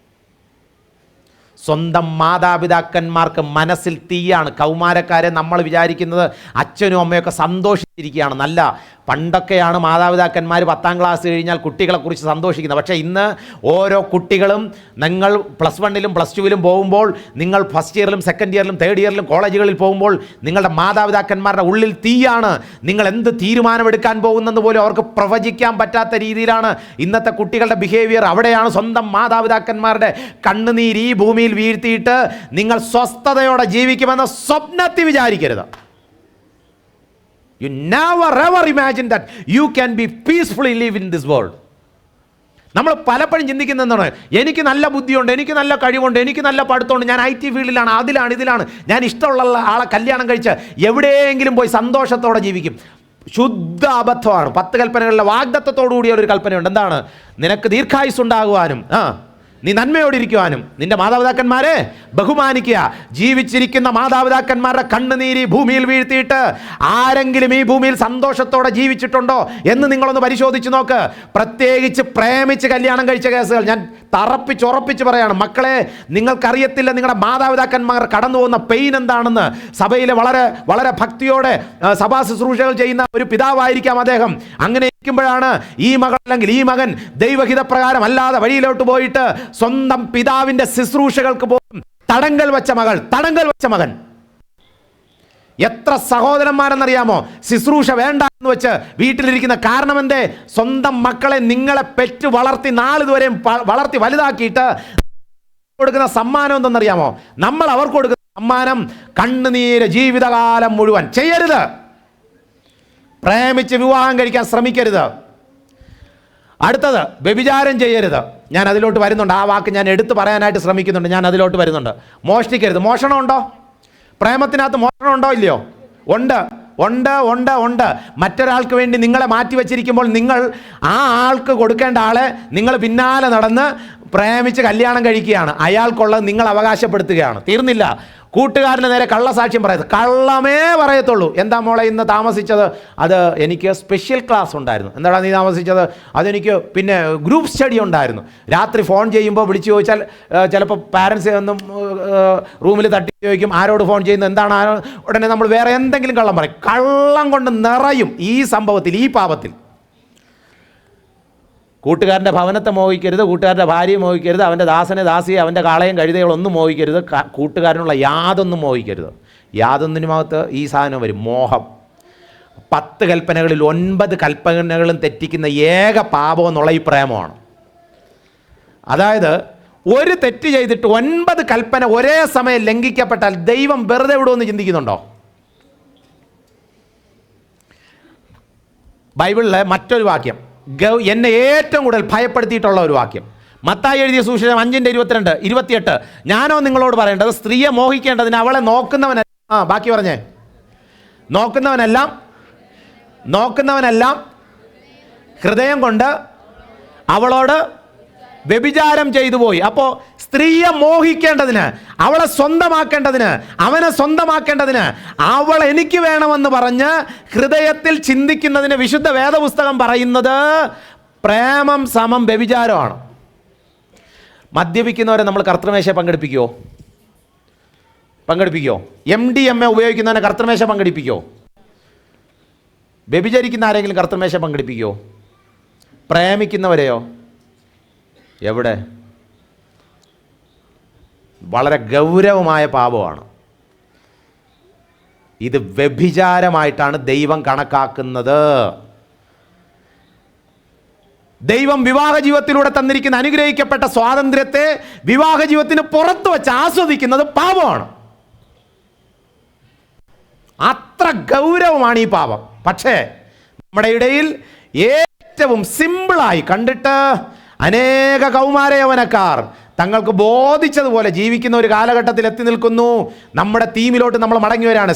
സ്വന്തം മാതാപിതാക്കന്മാർക്ക് മനസ്സിൽ തീയാണ്. കൗമാരക്കാരെ നമ്മൾ വിചാരിക്കുന്നത് അച്ഛനും അമ്മയൊക്കെ സന്തോഷിച്ചിരിക്കുകയാണ്. നല്ല, പണ്ടൊക്കെയാണ് മാതാപിതാക്കന്മാർ 10ാം ക്ലാസ് കഴിഞ്ഞാൽ കുട്ടികളെക്കുറിച്ച് സന്തോഷിക്കുന്നത്. പക്ഷേ ഇന്ന് ഓരോ കുട്ടികളും, നിങ്ങൾ +1ലും +2ലും പോകുമ്പോൾ, നിങ്ങൾ ഫസ്റ്റ് ഇയറിലും സെക്കൻഡ് ഇയറിലും തേർഡ് ഇയറിലും കോളേജുകളിൽ പോകുമ്പോൾ നിങ്ങളുടെ മാതാപിതാക്കന്മാരുടെ ഉള്ളിൽ തീയാണ്. നിങ്ങൾ എന്ത് തീരുമാനമെടുക്കാൻ പോകുന്നെന്ന് പോലും അവർക്ക് പ്രവചിക്കാൻ പറ്റാത്ത രീതിയിലാണ് ഇന്നത്തെ കുട്ടികളുടെ ബിഹേവിയർ. അവിടെയാണ് സ്വന്തം മാതാപിതാക്കന്മാരുടെ കണ്ണുനീര് ഈ ഭൂമിയിൽ വീഴ്ത്തിയിട്ട് നിങ്ങൾ സ്വസ്ഥതയോടെ ജീവിക്കുമെന്ന സ്വപ്നത്തിൽ വിചാരിക്കരുത്. You never ever imagine that you can be peacefully live in this world. നമ്മൾ പലപ്പോഴും ചിന്തിക്കുന്ന എന്താണ്, എനിക്ക് നല്ല ബുദ്ധിയുണ്ട്, എനിക്ക് നല്ല കഴിവുണ്ട്, എനിക്ക് നല്ല പഠിത്തമുണ്ട്, ഞാൻ IT ഫീൽഡിലാണ്, ഇതിലാണ്, ഞാൻ ഇഷ്ടമുള്ള ആളെ കല്യാണം കഴിച്ച് എവിടെയെങ്കിലും പോയി സന്തോഷത്തോടെ ജീവിക്കും. ശുദ്ധ അബദ്ധമാണ്. 10 കൽപ്പനകളിലെ വാഗ്ദത്തത്തോടു കൂടിയ ഒരു കൽപ്പനയുണ്ട്. എന്താണ്? നിനക്ക് ദീർഘായുസ് ഉണ്ടാകുവാനും നീ നന്മയോടിരിക്കുവാനും നിന്റെ മാതാപിതാക്കന്മാരെ ബഹുമാനിക്കുക. ജീവിച്ചിരിക്കുന്ന മാതാപിതാക്കന്മാരുടെ കണ്ണുനീര് ഭൂമിയിൽ വീഴ്ത്തിയിട്ട് ആരെങ്കിലും ഈ ഭൂമിയിൽ സന്തോഷത്തോടെ ജീവിച്ചിട്ടുണ്ടോ എന്ന് നിങ്ങളൊന്ന് പരിശോധിച്ച് നോക്ക്. പ്രത്യേകിച്ച് പ്രേമിച്ച് കല്യാണം കഴിച്ച കേസുകൾ ഞാൻ ഉറപ്പിച്ച് പറയാണ്. മക്കളെ, നിങ്ങൾക്കറിയത്തില്ല നിങ്ങളുടെ മാതാപിതാക്കന്മാർ കടന്നു പോകുന്ന പെയിൻ എന്താണെന്ന്. സഭയിലെ വളരെ വളരെ ഭക്തിയോടെ സഭാ ശുശ്രൂഷകൾ ചെയ്യുന്ന ഒരു പിതാവായിരിക്കാം അദ്ദേഹം. അങ്ങനെ ഇരിക്കുമ്പോഴാണ് ഈ മകൾ അല്ലെങ്കിൽ ഈ മകൻ ദൈവഹിതപ്രകാരം അല്ലാതെ വഴിയിലോട്ട് പോയിട്ട് സ്വന്തം പിതാവിന്റെ ശുശ്രൂഷകൾക്ക് പോലും തടങ്കൽ വെച്ച മകൻ. എത്ര സഹോദരന്മാരെന്നറിയാമോ ശുശ്രൂഷ വേണ്ട എന്ന് വെച്ച് വീട്ടിലിരിക്കുന്ന? കാരണം എന്തേ? സ്വന്തം മക്കളെ നിങ്ങളെ പെറ്റ് വളർത്തി 4 വരെയും വളർത്തി വലുതാക്കിയിട്ട് കൊടുക്കുന്ന സമ്മാനം എന്തെന്നറിയാമോ? നമ്മൾ അവർക്ക് കൊടുക്കുന്ന സമ്മാനം കണ്ണുനീര് ജീവിതകാലം മുഴുവൻ. ചെയ്യരുത്. പ്രേമിച്ച് വിവാഹം കഴിക്കാൻ ശ്രമിക്കരുത്. അടുത്തത്, വ്യഭിചാരം ചെയ്യരുത്. ഞാൻ അതിലോട്ട് വരുന്നുണ്ട്. ആ വാക്ക് ഞാൻ എടുത്തു പറയാനായിട്ട് ശ്രമിക്കുന്നുണ്ട്. ഞാൻ അതിലോട്ട് വരുന്നുണ്ട്. മോഷ്ടിക്കരുത്. മോഷണമുണ്ടോ? പ്രേമത്തിനകത്ത് മോഷണമുണ്ടോ ഇല്ലയോ? ഉണ്ട്. മറ്റൊരാൾക്ക് വേണ്ടി നിങ്ങളെ മാറ്റി വച്ചിരിക്കുമ്പോൾ നിങ്ങൾ ആ ആൾക്ക് കൊടുക്കേണ്ട ആളെ നിങ്ങൾ പിന്നാലെ നടന്ന് പ്രേമിച്ച് കല്യാണം കഴിക്കുകയാണ്. അയാൾക്കുള്ളത് നിങ്ങൾ അവകാശപ്പെടുത്തുകയാണ്. തീർന്നില്ല. കൂട്ടുകാരൻ്റെ നേരെ കള്ളസാക്ഷ്യം പറയരുത്. കള്ളമേ പറയത്തുള്ളൂ. എന്താ മോളെ ഇന്ന് താമസിച്ചത്? അത് എനിക്ക് സ്പെഷ്യൽ ക്ലാസ് ഉണ്ടായിരുന്നു. എന്താണ് നീ താമസിച്ചത്? അതെനിക്ക് പിന്നെ ഗ്രൂപ്പ് സ്റ്റഡി ഉണ്ടായിരുന്നു. രാത്രി ഫോൺ ചെയ്യുമ്പോൾ വിളിച്ചു ചോദിച്ചാൽ ചിലപ്പോൾ പാരൻസ് ഒന്നും റൂമിൽ തട്ടി ചോദിക്കും, ആരോട് ഫോൺ ചെയ്യുന്നു, എന്താണ്? ഉടനെ നമ്മൾ വേറെ എന്തെങ്കിലും കള്ളം പറയും. കള്ളം കൊണ്ട് നിറയും ഈ സംഭവത്തിൽ, ഈ പാപത്തിൽ. കൂട്ടുകാരൻ്റെ ഭവനത്തെ മോഹിക്കരുത്, കൂട്ടുകാരൻ്റെ ഭാര്യയെ മോഹിക്കരുത്, അവൻ്റെ ദാസനെ ദാസിയെ, അവൻ്റെ കാളയും കഴുതകളൊന്നും മോഹിക്കരുത്, കൂട്ടുകാരനുള്ള യാതൊന്നും മോഹിക്കരുത്. യാതൊന്നിനുമകത്ത് ഈ സാധനം വരും, മോഹം. 10 കൽപ്പനകളിൽ 9 കൽപ്പനകളും തെറ്റിക്കുന്ന ഏക പാപം എന്നുള്ള ഈ പ്രേമമാണ്. അതായത് ഒരു തെറ്റ് ചെയ്തിട്ട് 9 കൽപ്പന ഒരേ സമയം ലംഘിക്കപ്പെട്ടാൽ ദൈവം വെറുതെ വിടുമെന്ന് ചിന്തിക്കുന്നുണ്ടോ? ബൈബിളിലെ മറ്റൊരു വാക്യം, എന്നെ ഏറ്റവും കൂടുതൽ ഭയപ്പെടുത്തിയിട്ടുള്ള ഒരു വാക്യം, മത്തായി എഴുതിയ സുവിശേഷം 5:22-28. ഞാനോ നിങ്ങളോട് പറയേണ്ടത്, സ്ത്രീയെ മോഹിക്കേണ്ടതിന് അവളെ നോക്കുന്നവൻ. ബാക്കി പറഞ്ഞേ. നോക്കുന്നവനെല്ലാം ഹൃദയം കൊണ്ട് അവളോട് വ്യഭിചാരം ചെയ്തു പോയി. അപ്പോൾ സ്ത്രീയെ മോഹിക്കേണ്ടതിന്, അവളെ സ്വന്തമാക്കേണ്ടതിന്, അവനെ സ്വന്തമാക്കേണ്ടതിന്, അവൾ എനിക്ക് വേണമെന്ന് പറഞ്ഞ് ഹൃദയത്തിൽ ചിന്തിക്കുന്നതിന് വിശുദ്ധ വേദപുസ്തകം പറയുന്നത് പ്രേമം സമം വ്യഭിചാരമാണ്. മദ്യപിക്കുന്നവരെ നമ്മൾ കർത്തൃമേശ പങ്കെടുപ്പിക്കുമോ? MDMA ഉപയോഗിക്കുന്നവനെ കർത്തൃമേശ പങ്കെടുപ്പിക്കുമോ? വ്യഭിചരിക്കുന്ന ആരെങ്കിലും കർത്തൃമേശ പങ്കെടുപ്പിക്കുമോ? പ്രേമിക്കുന്നവരെയോ? എവിടെ? വളരെ ഗൗരവമായ പാപമാണ് ഇത്. വ്യഭിചാരമായിട്ടാണ് ദൈവം കണക്കാക്കുന്നത്. ദൈവം വിവാഹ ജീവിതത്തിലൂടെ തന്നിരിക്കുന്ന അനുഗ്രഹിക്കപ്പെട്ട സ്വാതന്ത്ര്യത്തെ വിവാഹ ജീവിതത്തിന് പുറത്ത് വെച്ച് ആസ്വദിക്കുന്നത് പാപമാണ്. അത്ര ഗൗരവമാണ് ഈ പാപം. പക്ഷേ നമ്മുടെ ഇടയിൽ ഏറ്റവും സിമ്പിളായി കണ്ടിട്ട് അനേക കൗമാര യൗവനക്കാർ തങ്ങൾക്ക് ബോധിച്ചതുപോലെ ജീവിക്കുന്ന ഒരു കാലഘട്ടത്തിൽ എത്തി നിൽക്കുന്നു. നമ്മുടെ തീമിലോട്ട് നമ്മൾ മടങ്ങി വരികയാണ്.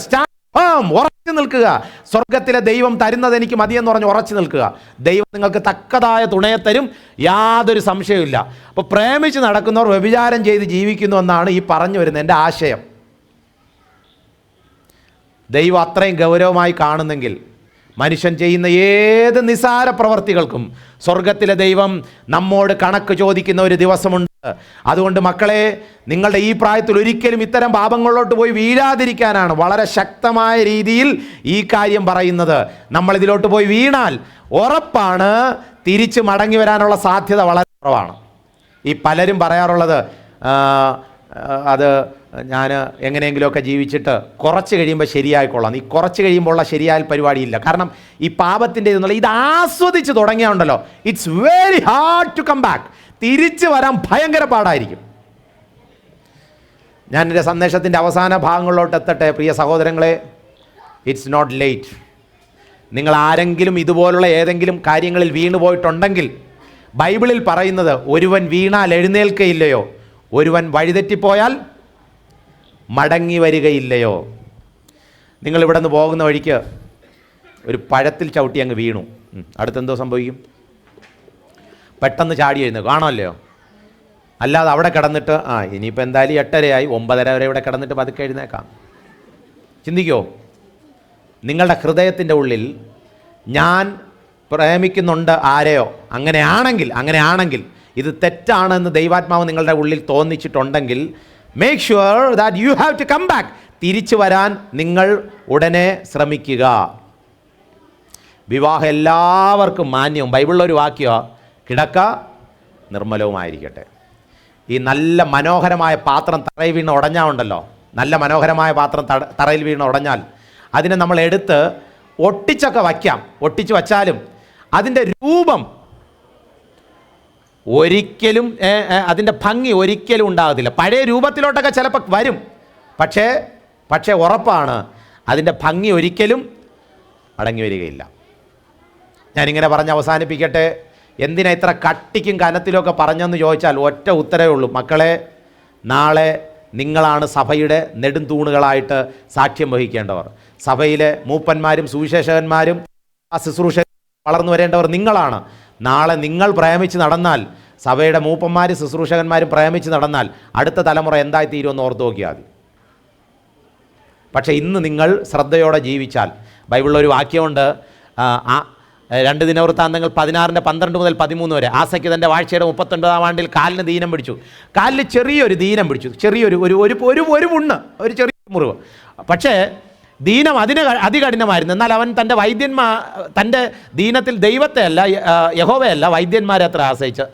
ഉറച്ചു നിൽക്കുക. സ്വർഗത്തിലെ ദൈവം തരുന്നത് എനിക്ക് മതിയെന്ന് പറഞ്ഞ് ഉറച്ചു നിൽക്കുക. ദൈവം നിങ്ങൾക്ക് തക്കതായ തുണയെ തരും, യാതൊരു സംശയമില്ല. അപ്പോൾ പ്രേമിച്ച് നടക്കുന്നവർ വ്യഭിചാരം ചെയ്ത് ജീവിക്കുന്നു എന്നാണ് ഈ പറഞ്ഞു വരുന്നത് എൻ്റെ ആശയം. ദൈവം അത്രയും ഗൗരവമായി കാണുന്നെങ്കിൽ മനുഷ്യൻ ചെയ്യുന്ന ഏത് നിസാര പ്രവർത്തികൾക്കും സ്വർഗത്തിലെ ദൈവം നമ്മോട് കണക്ക് ചോദിക്കുന്ന ഒരു ദിവസമുണ്ട്. അതുകൊണ്ട് മക്കളെ, നിങ്ങളുടെ ഈ പ്രായത്തിൽ ഒരിക്കലും ഇത്തരം പാപങ്ങളിലോട്ട് പോയി വീഴാതിരിക്കാനാണ് വളരെ ശക്തമായ രീതിയിൽ ഈ കാര്യം പറയുന്നത്. നമ്മളിതിലോട്ട് പോയി വീണാൽ ഉറപ്പാണ് തിരിച്ച് മടങ്ങി വരാനുള്ള സാധ്യത വളരെ കുറവാണ്. ഈ പലരും പറയാറുള്ളത് അത് ഞാൻ എങ്ങനെയെങ്കിലുമൊക്കെ ജീവിച്ചിട്ട് കുറച്ച് കഴിയുമ്പോൾ ശരിയായിക്കൊള്ളാം. ഈ കുറച്ച് കഴിയുമ്പോഴുള്ള ശരിയായ പരിപാടിയില്ല. കാരണം ഈ പാപത്തിൻ്റെ ഇതെന്നുള്ള ഇത് ആസ്വദിച്ച് തുടങ്ങിയാണ്ടല്ലോ, it's very hard to come back. തിരിച്ചു വരാൻ ഭയങ്കര പാടായിരിക്കും. ഞാൻ എൻ്റെ സന്ദേശത്തിൻ്റെ അവസാന ഭാഗങ്ങളിലോട്ട് എത്തട്ടെ പ്രിയ സഹോദരങ്ങളെ. It's not late. നിങ്ങൾ ആരെങ്കിലും ഇതുപോലുള്ള ഏതെങ്കിലും കാര്യങ്ങളിൽ വീണു പോയിട്ടുണ്ടെങ്കിൽ ബൈബിളിൽ പറയുന്നത് ഒരുവൻ വീണാൽ എഴുന്നേൽക്കയില്ലയോ, ഒരുവൻ വഴിതെറ്റിപ്പോയാൽ മടങ്ങി വരികയില്ലയോ. നിങ്ങളിവിടെ നിന്ന് പോകുന്ന വഴിക്ക് ഒരു പഴത്തിൽ ചവിട്ടി അങ്ങ് വീണു, അടുത്തെന്തോ സംഭവിക്കും? പെട്ടെന്ന് ചാടി എഴുന്നേക്കും, കാണുമല്ലോ. അല്ലാതെ അവിടെ കിടന്നിട്ട് ഇനിയിപ്പോൾ എന്തായാലും 8:30 9:30 വരെ ഇവിടെ കിടന്നിട്ട് പതുക്കെ എഴുന്നേക്കാം. ചിന്തിക്കോ? നിങ്ങളുടെ ഹൃദയത്തിൻ്റെ ഉള്ളിൽ ഞാൻ പ്രേമിക്കുന്നുണ്ട് ആരെയോ, അങ്ങനെയാണെങ്കിൽ ഇത് തെറ്റാണെന്ന് ദൈവാത്മാവ് നിങ്ങളുടെ ഉള്ളിൽ തോന്നിച്ചിട്ടുണ്ടെങ്കിൽ make sure that you have to come back. തിരിച്ചു വരാൻ നിങ്ങൾ ഉടനെ ശ്രമിക്കുക. വിവാഹം എല്ലാവർക്കും മാന്യവും, ബൈബിളിലൊരു വാക്യമാണ്, കിടക്ക നിർമ്മലവുമായിരിക്കട്ടെ. ഈ നല്ല മനോഹരമായ പാത്രം തറയിൽ വീണ് ഉടഞ്ഞാൽ ഉണ്ടല്ലോ, നല്ല മനോഹരമായ പാത്രം തറയിൽ വീണ് ഉടഞ്ഞാൽ അതിനെ നമ്മൾ എടുത്ത് ഒട്ടിച്ചൊക്കെ വയ്ക്കാം. ഒട്ടിച്ച് വച്ചാലും അതിൻ്റെ രൂപം ഒരിക്കലും, അതിൻ്റെ ഭംഗി ഒരിക്കലും ഉണ്ടാകത്തില്ല. പഴയ രൂപത്തിലോട്ടൊക്കെ ചിലപ്പോൾ വരും, പക്ഷേ ഉറപ്പാണ് അതിൻ്റെ ഭംഗി ഒരിക്കലും മടങ്ങി വരികയില്ല. ഞാനിങ്ങനെ പറഞ്ഞ് അവസാനിപ്പിക്കട്ടെ. എന്തിനാ ഇത്ര കട്ടിക്കും കനത്തിലൊക്കെ പറഞ്ഞെന്ന് ചോദിച്ചാൽ ഒറ്റ ഉത്തരവേ ഉള്ളൂ. മക്കളെ, നാളെ നിങ്ങളാണ് സഭയുടെ നെടുംതൂണുകളായിട്ട് സാക്ഷ്യം വഹിക്കേണ്ടവർ. സഭയിലെ മൂപ്പന്മാരും സുവിശേഷകന്മാരും ആ ശുശ്രൂഷ വളർന്നു വരേണ്ടവർ നിങ്ങളാണ്. നാളെ നിങ്ങൾ പ്രേമിച്ച് നടന്നാൽ, സഭയുടെ മൂപ്പന്മാരും ശുശ്രൂഷകന്മാരും പ്രേമിച്ച് നടന്നാൽ അടുത്ത തലമുറ എന്തായി തീരുമെന്ന് ഓർത്ത് നോക്കിയാൽ മതി. പക്ഷേ ഇന്ന് നിങ്ങൾ ശ്രദ്ധയോടെ ജീവിച്ചാൽ, ബൈബിളിലൊരു വാക്യമുണ്ട്, 2 ദിനവൃത്താന്തങ്ങൾ 16:12 മുതൽ 13 വരെ. ആസയ്ക്ക് തൻ്റെ വാഴ്ചയുടെ 39-ാം ആണ്ടിൽ കാലിന് ദീനം പിടിച്ചു. കാലിൽ ചെറിയൊരു ദീനം പിടിച്ചു, ചെറിയൊരു ഒരു പുണ്ണ്, ഒരു ചെറിയ മുറിവ്. പക്ഷേ ദീനം അതികഠിനമായിരുന്നു. എന്നാൽ അവൻ തൻ്റെ ദീനത്തിൽ ദൈവത്തെ അല്ല, യഹോവയല്ല, വൈദ്യന്മാരെ അത്ര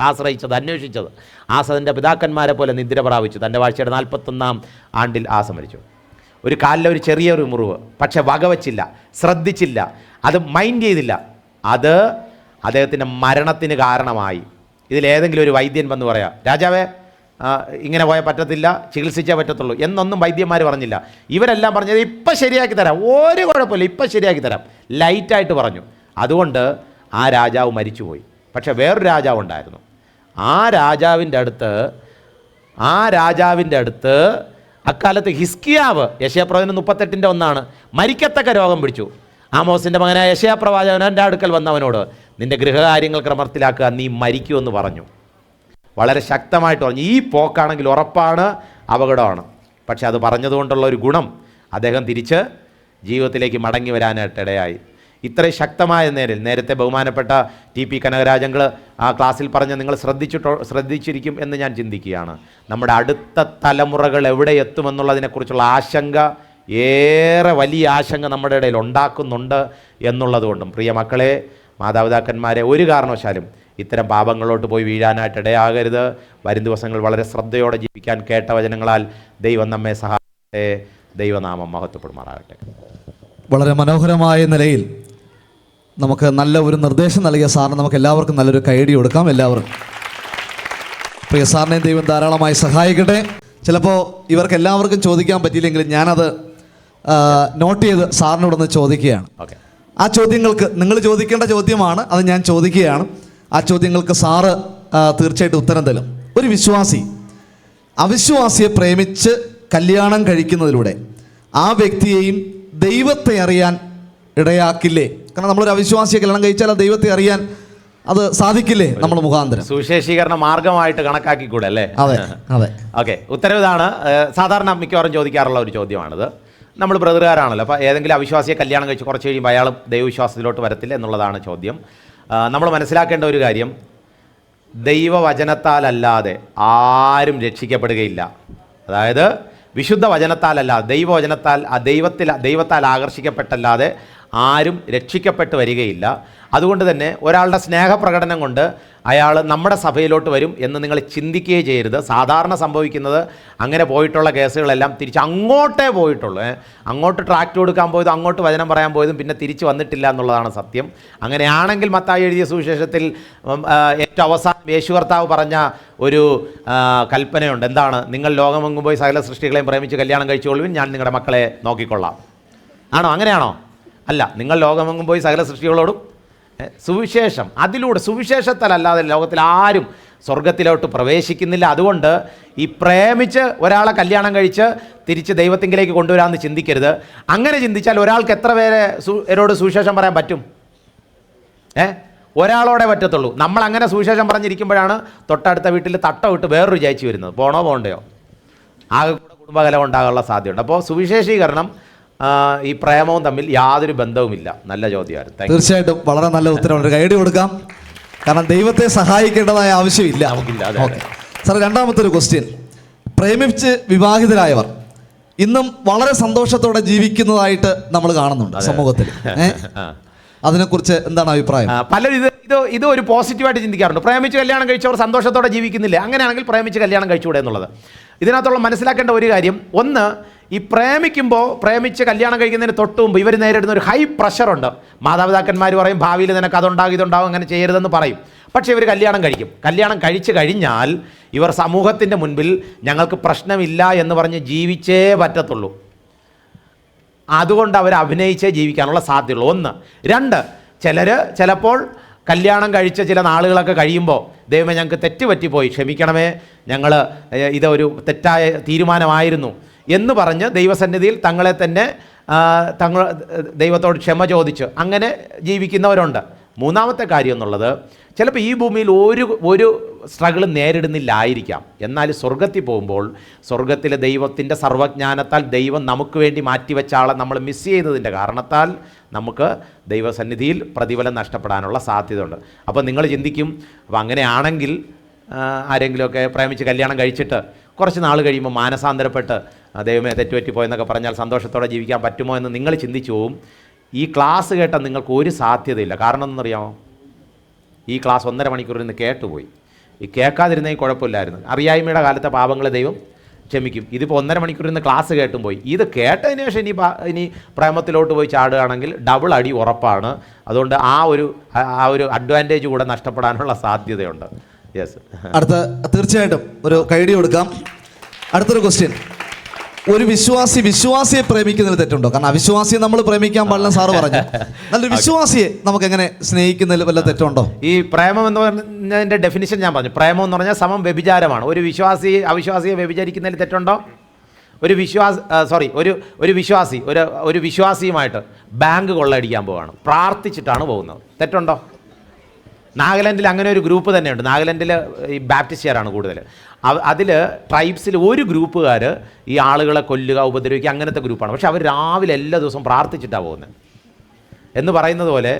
ആശ്രയിച്ചത്, അന്വേഷിച്ചത്. ആസ തൻ്റെ പിതാക്കന്മാരെ പോലെ നിദ്ര പ്രാപിച്ചു. തൻ്റെ വാഴ്ചയുടെ 41-ാം ആണ്ടിൽ ആസ മരിച്ചു. ഒരു കാലിലെ ഒരു ചെറിയൊരു മുറിവ്, പക്ഷെ വകവച്ചില്ല, ശ്രദ്ധിച്ചില്ല, അത് മൈൻഡ് ചെയ്തില്ല. അത് അദ്ദേഹത്തിൻ്റെ മരണത്തിന് കാരണമായി. ഇതിലേതെങ്കിലും ഒരു വൈദ്യൻ വന്ന് പറയാം, രാജാവേ ഇങ്ങനെ പോയാൽ പറ്റത്തില്ല, ചികിത്സിച്ചേ പറ്റത്തുള്ളൂ എന്നൊന്നും വൈദ്യന്മാർ പറഞ്ഞില്ല. ഇവരെല്ലാം പറഞ്ഞത് ഇപ്പം ശരിയാക്കി തരാം, ഒരു കുഴപ്പമില്ല, ഇപ്പം ശരിയാക്കി തരാം, ലൈറ്റായിട്ട് പറഞ്ഞു. അതുകൊണ്ട് ആ രാജാവ് മരിച്ചുപോയി. പക്ഷെ വേറൊരു രാജാവ് ഉണ്ടായിരുന്നു. ആ രാജാവിൻ്റെ അടുത്ത് അക്കാലത്ത് ഹിസ്കിയാവ്, യെശയ്യാപ്രവചനം 38:1 മരിക്കത്തക്ക രോഗം പിടിച്ചു. ആമോസിൻ്റെ മകനായ യെശയ്യാപ്രവാചകൻ എൻ്റെ അടുക്കൽ വന്നവനോട് നിൻ്റെ ഗൃഹകാര്യങ്ങൾ ക്രമത്തിലാക്കുക, നീ മരിക്കുമെന്ന് പറഞ്ഞു. വളരെ ശക്തമായിട്ട് പറഞ്ഞു. ഈ പോക്കാണെങ്കിൽ ഉറപ്പാണ്, അപകടമാണ്. പക്ഷെ അത് പറഞ്ഞതുകൊണ്ടുള്ള ഒരു ഗുണം, അദ്ദേഹം തിരിച്ച് ജീവിതത്തിലേക്ക് മടങ്ങി വരാനായിട്ടിടയായി. ഇത്രയും ശക്തമായ നേരത്തെ ബഹുമാനപ്പെട്ട TP കനകരാജങ്ങൾ ആ ക്ലാസ്സിൽ പറഞ്ഞ് നിങ്ങൾ ശ്രദ്ധിച്ചിരിക്കും എന്ന് ഞാൻ ചിന്തിക്കുകയാണ്. നമ്മുടെ അടുത്ത തലമുറകൾ എവിടെ എത്തുമെന്നുള്ളതിനെക്കുറിച്ചുള്ള ആശങ്ക, ഏറെ വലിയ ആശങ്ക നമ്മുടെ ഇടയിൽ ഉണ്ടാക്കുന്നുണ്ട് എന്നുള്ളതുകൊണ്ടും പ്രിയ മക്കളെ, മാതാപിതാക്കന്മാരെ ഒരു കാരണവശാലും ഇത്തരം പാപങ്ങളിലോട്ട് പോയി വീഴാനായിട്ടിടയാകരുത്. വരും ദിവസങ്ങൾ വളരെ ശ്രദ്ധയോടെ ജീവിക്കാൻ കേട്ട വചനങ്ങളാൽ ദൈവം നമ്മെ സഹായിക്കട്ടെ. ദൈവനാമം മഹത്വപ്പെടുമാറാകട്ടെ. വളരെ മനോഹരമായ നിലയിൽ നമുക്ക് നല്ല ഒരു നിർദ്ദേശം നൽകിയ സാറിന് നമുക്ക് എല്ലാവർക്കും നല്ലൊരു കൈയടി കൊടുക്കാം. എല്ലാവരും പ്രിയ സാറിനെയും ദൈവം ധാരാളമായി സഹായിക്കട്ടെ. ചിലപ്പോൾ ഇവർക്ക് എല്ലാവർക്കും ചോദിക്കാൻ പറ്റിയില്ലെങ്കിലും ഞാനത് നോട്ട് ചെയ്ത് സാറിനോടൊന്ന് ചോദിക്കുകയാണ്. ആ ചോദ്യങ്ങൾക്ക് നിങ്ങൾ ചോദിക്കേണ്ട ചോദ്യമാണ്, അത് ഞാൻ ചോദിക്കുകയാണ്. ആ ചോദ്യങ്ങൾക്ക് സാറ് തീർച്ചയായിട്ടും ഉത്തരം തരും. ഒരു വിശ്വാസി അവിശ്വാസിയെ പ്രേമിച്ച് കല്യാണം കഴിക്കുന്നതിലൂടെ ആ വ്യക്തിയെയും ദൈവത്തെ അറിയാൻ ഇടയാക്കില്ലേ? കാരണം നമ്മളൊരു അവിശ്വാസിയെ കല്യാണം കഴിച്ചാൽ ആ ദൈവത്തെ അറിയാൻ അത് സാധിക്കില്ലേ നമ്മൾ മുഖാന്തരം? സുവിശേഷീകരണ മാർഗമായിട്ട് കണക്കാക്കിക്കൂടെ അല്ലേ? അതെ അതെ. ഓക്കെ, ഉത്തരവ് ഇതാണ്. സാധാരണ മിക്കവാറും ചോദിക്കാറുള്ള ഒരു ചോദ്യമാണിത്. നമ്മൾ ബ്രദറുകാരാണല്ലോ, അപ്പോൾ ഏതെങ്കിലും അവിശ്വാസിയെ കല്യാണം കഴിച്ച് കുറച്ച് കഴിയുമ്പോൾ അയാൾ ദൈവവിശ്വാസത്തിലോട്ട് വരത്തില്ല എന്നുള്ളതാണ് ചോദ്യം. നമ്മൾ മനസ്സിലാക്കേണ്ട ഒരു കാര്യം, ദൈവവചനത്താലല്ലാതെ ആരും രക്ഷിക്കപ്പെടുകയില്ല. അതായത് വിശുദ്ധ വചനത്താലല്ലാതെ, ദൈവത്താൽ ആകർഷിക്കപ്പെട്ടല്ലാതെ ആരും രക്ഷിക്കപ്പെട്ട് വരികയില്ല. അതുകൊണ്ട് തന്നെ ഒരാളുടെ സ്നേഹപ്രകടനം കൊണ്ട് അയാൾ നമ്മുടെ സഭയിലോട്ട് വരും എന്ന് നിങ്ങൾ ചിന്തിക്കുകയേ ചെയ്യരുത്. സാധാരണ സംഭവിക്കുന്നത്, അങ്ങനെ പോയിട്ടുള്ള കേസുകളെല്ലാം തിരിച്ച് അങ്ങോട്ടേ പോയിട്ടുള്ളൂ. അങ്ങോട്ട് ട്രാക്റ്റ് കൊടുക്കാൻ പോയതും അങ്ങോട്ട് വചനം പറയാൻ പോയതും പിന്നെ തിരിച്ച് വന്നിട്ടില്ല എന്നുള്ളതാണ് സത്യം. അങ്ങനെയാണെങ്കിൽ മത്തായി എഴുതിയ സുവിശേഷത്തിൽ ഏറ്റവും അവസാനം യേശു കർത്താവ് പറഞ്ഞ ഒരു കൽപ്പനയുണ്ട്. എന്താണ്? നിങ്ങൾ ലോകമെങ്ങും പോയി സകല സൃഷ്ടികളെയും പ്രേമിച്ച് കല്യാണം കഴിച്ചുകൊള്ളുവിൻ, ഞാൻ നിങ്ങളുടെ മക്കളെ നോക്കിക്കൊള്ളാം. ആണോ? അങ്ങനെയാണോ? അല്ല, നിങ്ങൾ ലോകമെങ്ങും പോയി സകല സൃഷ്ടികളോടും സുവിശേഷം, അതിലൂടെ സുവിശേഷത്താലല്ലാതെ ലോകത്തിൽ ആരും സ്വർഗത്തിലോട്ട് പ്രവേശിക്കുന്നില്ല. അതുകൊണ്ട് ഈ പ്രേമിച്ച് ഒരാളെ കല്യാണം കഴിച്ച് തിരിച്ച് ദൈവത്തിങ്കിലേക്ക് കൊണ്ടുവരാമെന്ന് ചിന്തിക്കരുത്. അങ്ങനെ ചിന്തിച്ചാൽ ഒരാൾക്ക് എത്ര പേരോട് സുവിശേഷം പറയാൻ പറ്റും? ഒരാളോടെ പറ്റത്തുള്ളൂ. നമ്മൾ അങ്ങനെ സുവിശേഷം പറഞ്ഞിരിക്കുമ്പോഴാണ് തൊട്ടടുത്ത വീട്ടിൽ തട്ട വിട്ട് വേറൊരു ചേച്ചി വരുന്നത്. പോണോ പോകണ്ടയോ? ആകെ കൂടെ കുടുംബകലം ഉണ്ടാകാനുള്ള സാധ്യതയുണ്ട്. അപ്പോൾ സുവിശേഷീകരണം ഈ പ്രേമവും തമ്മിൽ യാതൊരു ബന്ധവുമില്ല. നല്ല ചോദ്യമായിരുന്നു. തീർച്ചയായിട്ടും വളരെ നല്ല ഉത്തരവുണ്ട്. കൈയടി കൊടുക്കാം. കാരണം ദൈവത്തെ സഹായിക്കേണ്ടതായ ആവശ്യമില്ല നമുക്കില്ല. സാർ, രണ്ടാമത്തെ ഒരു ക്വസ്റ്റ്യൻ. പ്രേമിച്ച് വിവാഹിതരായവർ ഇന്നും വളരെ സന്തോഷത്തോടെ ജീവിക്കുന്നതായിട്ട് നമ്മൾ കാണുന്നുണ്ട് സമൂഹത്തിൽ. അതിനെക്കുറിച്ച് എന്താണ് അഭിപ്രായം? പലരും ഇത് ഒരു പോസിറ്റീവായിട്ട് ചിന്തിക്കാറുണ്ട്. പ്രേമിച്ച് കല്യാണം കഴിച്ചവർ സന്തോഷത്തോടെ ജീവിക്കുന്നില്ല. അങ്ങനെയാണെങ്കിൽ പ്രേമിച്ച് കല്യാണം കഴിച്ചുകൂടെ എന്നുള്ളത്. ഇതിനകത്തുള്ള മനസ്സിലാക്കേണ്ട ഒരു കാര്യം, ഒന്ന്, ഈ പ്രേമിച്ച് കല്യാണം കഴിക്കുന്നതിന് തൊട്ട് മുമ്പ് ഇവർ നേരിടുന്ന ഒരു ഹൈ പ്രഷറുണ്ട്. മാതാപിതാക്കന്മാർ പറയും ഭാവിയിൽ നിനക്ക് അതുണ്ടാകും ഇതുണ്ടാകും, അങ്ങനെ ചെയ്യരുതെന്ന് പറയും. പക്ഷേ ഇവർ കല്യാണം കഴിക്കും. കല്യാണം കഴിച്ചു കഴിഞ്ഞാൽ ഇവർ സമൂഹത്തിൻ്റെ മുൻപിൽ ഞങ്ങൾക്ക് പ്രശ്നമില്ല എന്ന് പറഞ്ഞ് ജീവിച്ചേ പറ്റത്തുള്ളൂ. അതുകൊണ്ട് അവർ അഭിനയിച്ചേ ജീവിക്കാനുള്ള സാധ്യതയുള്ളൂ. ഒന്ന്. രണ്ട്, ചിലപ്പോൾ കല്യാണം കഴിച്ച ചില നാളുകളൊക്കെ കഴിയുമ്പോൾ, ദൈവമേ ഞങ്ങൾക്ക് തെറ്റ് പറ്റിപ്പോയി, ക്ഷമിക്കണമേ, ഇതൊരു തെറ്റായ തീരുമാനമായിരുന്നു എന്ന് പറഞ്ഞ് ദൈവസന്നിധിയിൽ തങ്ങളെ തന്നെ ദൈവത്തോട് ക്ഷമ ചോദിച്ച് അങ്ങനെ ജീവിക്കുന്നവരുണ്ട്. മൂന്നാമത്തെ കാര്യം എന്നുള്ളത്, ചിലപ്പോൾ ഈ ഭൂമിയിൽ ഒരു സ്ട്രഗിളും നേരിടുന്നില്ലായിരിക്കാം. എന്നാൽ സ്വർഗത്തിൽ പോകുമ്പോൾ സ്വർഗത്തിലെ ദൈവത്തിൻ്റെ സർവ്വജ്ഞാനത്താൽ ദൈവം നമുക്ക് വേണ്ടി മാറ്റിവെച്ച ആളെ നമ്മൾ മിസ് ചെയ്തതിൻ്റെ കാരണത്താൽ നമുക്ക് ദൈവസന്നിധിയിൽ പ്രതിഫലം നഷ്ടപ്പെടാനുള്ള സാധ്യതയുണ്ട്. അപ്പോൾ നിങ്ങൾ ചിന്തിക്കും, അപ്പോൾ അങ്ങനെയാണെങ്കിൽ ആരെങ്കിലുമൊക്കെ പ്രേമിച്ച് കല്യാണം കഴിച്ചിട്ട് കുറച്ച് നാൾ കഴിയുമ്പോൾ മാനസാന്തരപ്പെട്ട് ദൈവമേ തെറ്റുപറ്റിപ്പോയെന്നൊക്കെ പറഞ്ഞാൽ സന്തോഷത്തോടെ ജീവിക്കാൻ പറ്റുമോ എന്ന് നിങ്ങൾ ചിന്തിച്ചു പോവും. ഈ ക്ലാസ് കേട്ടാൽ നിങ്ങൾക്ക് ഒരു സാധ്യതയില്ല. കാരണം എന്നറിയാമോ? ഈ ക്ലാസ് 1.5 മണിക്കൂറിൽ നിന്ന് കേട്ടുപോയി. ഈ കേൾക്കാതിരുന്നെങ്കിൽ കുഴപ്പമില്ലായിരുന്നു. അറിയായ്മയുടെ കാലത്തെ പാപങ്ങളെ ദൈവം ക്ഷമിക്കും. ഇതിപ്പോൾ 1.5 മണിക്കൂറിൽ നിന്ന് ക്ലാസ് കേട്ടും പോയി. ഇത് കേട്ടതിന് ശേഷം ഇനി പ്രേമത്തിലോട്ട് പോയി ചാടുകയാണെങ്കിൽ ഡബിൾ അടി ഉറപ്പാണ്. അതുകൊണ്ട് ആ ഒരു അഡ്വാൻറ്റേജ് കൂടെ നഷ്ടപ്പെടാനുള്ള സാധ്യതയുണ്ട്. യെസ്. തീർച്ചയായിട്ടും ഒരു കൈഡി കൊടുക്കാം. അടുത്തൊരു ക്വസ്റ്റ്യൻ. ഒരു വിശ്വാസിയെ പ്രേമിക്കുന്നതിൽ തെറ്റുണ്ടോ? കാരണം അവിശ്വാസിയെ നമ്മൾ പ്രേമിക്കാൻ പാടില്ല സാറ് പറഞ്ഞു. നല്ലൊരു വിശ്വാസിയെ നമുക്ക് എങ്ങനെ സ്നേഹിക്കുന്നതിൽ വല്ല തെറ്റുണ്ടോ? ഈ പ്രേമം എന്ന് പറഞ്ഞതിൻ്റെ ഡെഫിനിഷൻ ഞാൻ പറഞ്ഞു. പ്രേമം എന്ന് പറഞ്ഞാൽ സമം വ്യഭിചാരമാണ്. ഒരു അവിശ്വാസിയെ വ്യഭിചരിക്കുന്നതിൽ തെറ്റുണ്ടോ? ഒരു വിശ്വാസിയുമായിട്ട് ബാങ്ക് കൊള്ളയടിക്കാൻ പോവുകയാണ്, പ്രാർത്ഥിച്ചിട്ടാണ് പോകുന്നത്. തെറ്റുണ്ടോ? നാഗാലാൻഡിൽ അങ്ങനെ ഒരു ഗ്രൂപ്പ് തന്നെയുണ്ട്. നാഗാലാൻഡിൽ ഈ ബാപ്റ്റിസ്റ്റുകാരാണ് കൂടുതൽ. അതിൽ ട്രൈബ്സിൽ ഒരു ഗ്രൂപ്പുകാർ ഈ ആളുകളെ കൊല്ലുക, ഉപദ്രവിക്കുക, അങ്ങനത്തെ ഗ്രൂപ്പാണ്. പക്ഷെ അവർ രാവിലെ എല്ലാ ദിവസവും പ്രാർത്ഥിച്ചിട്ടാണ് പോകുന്നത്. എന്ന് പറയുന്നത് പോലെ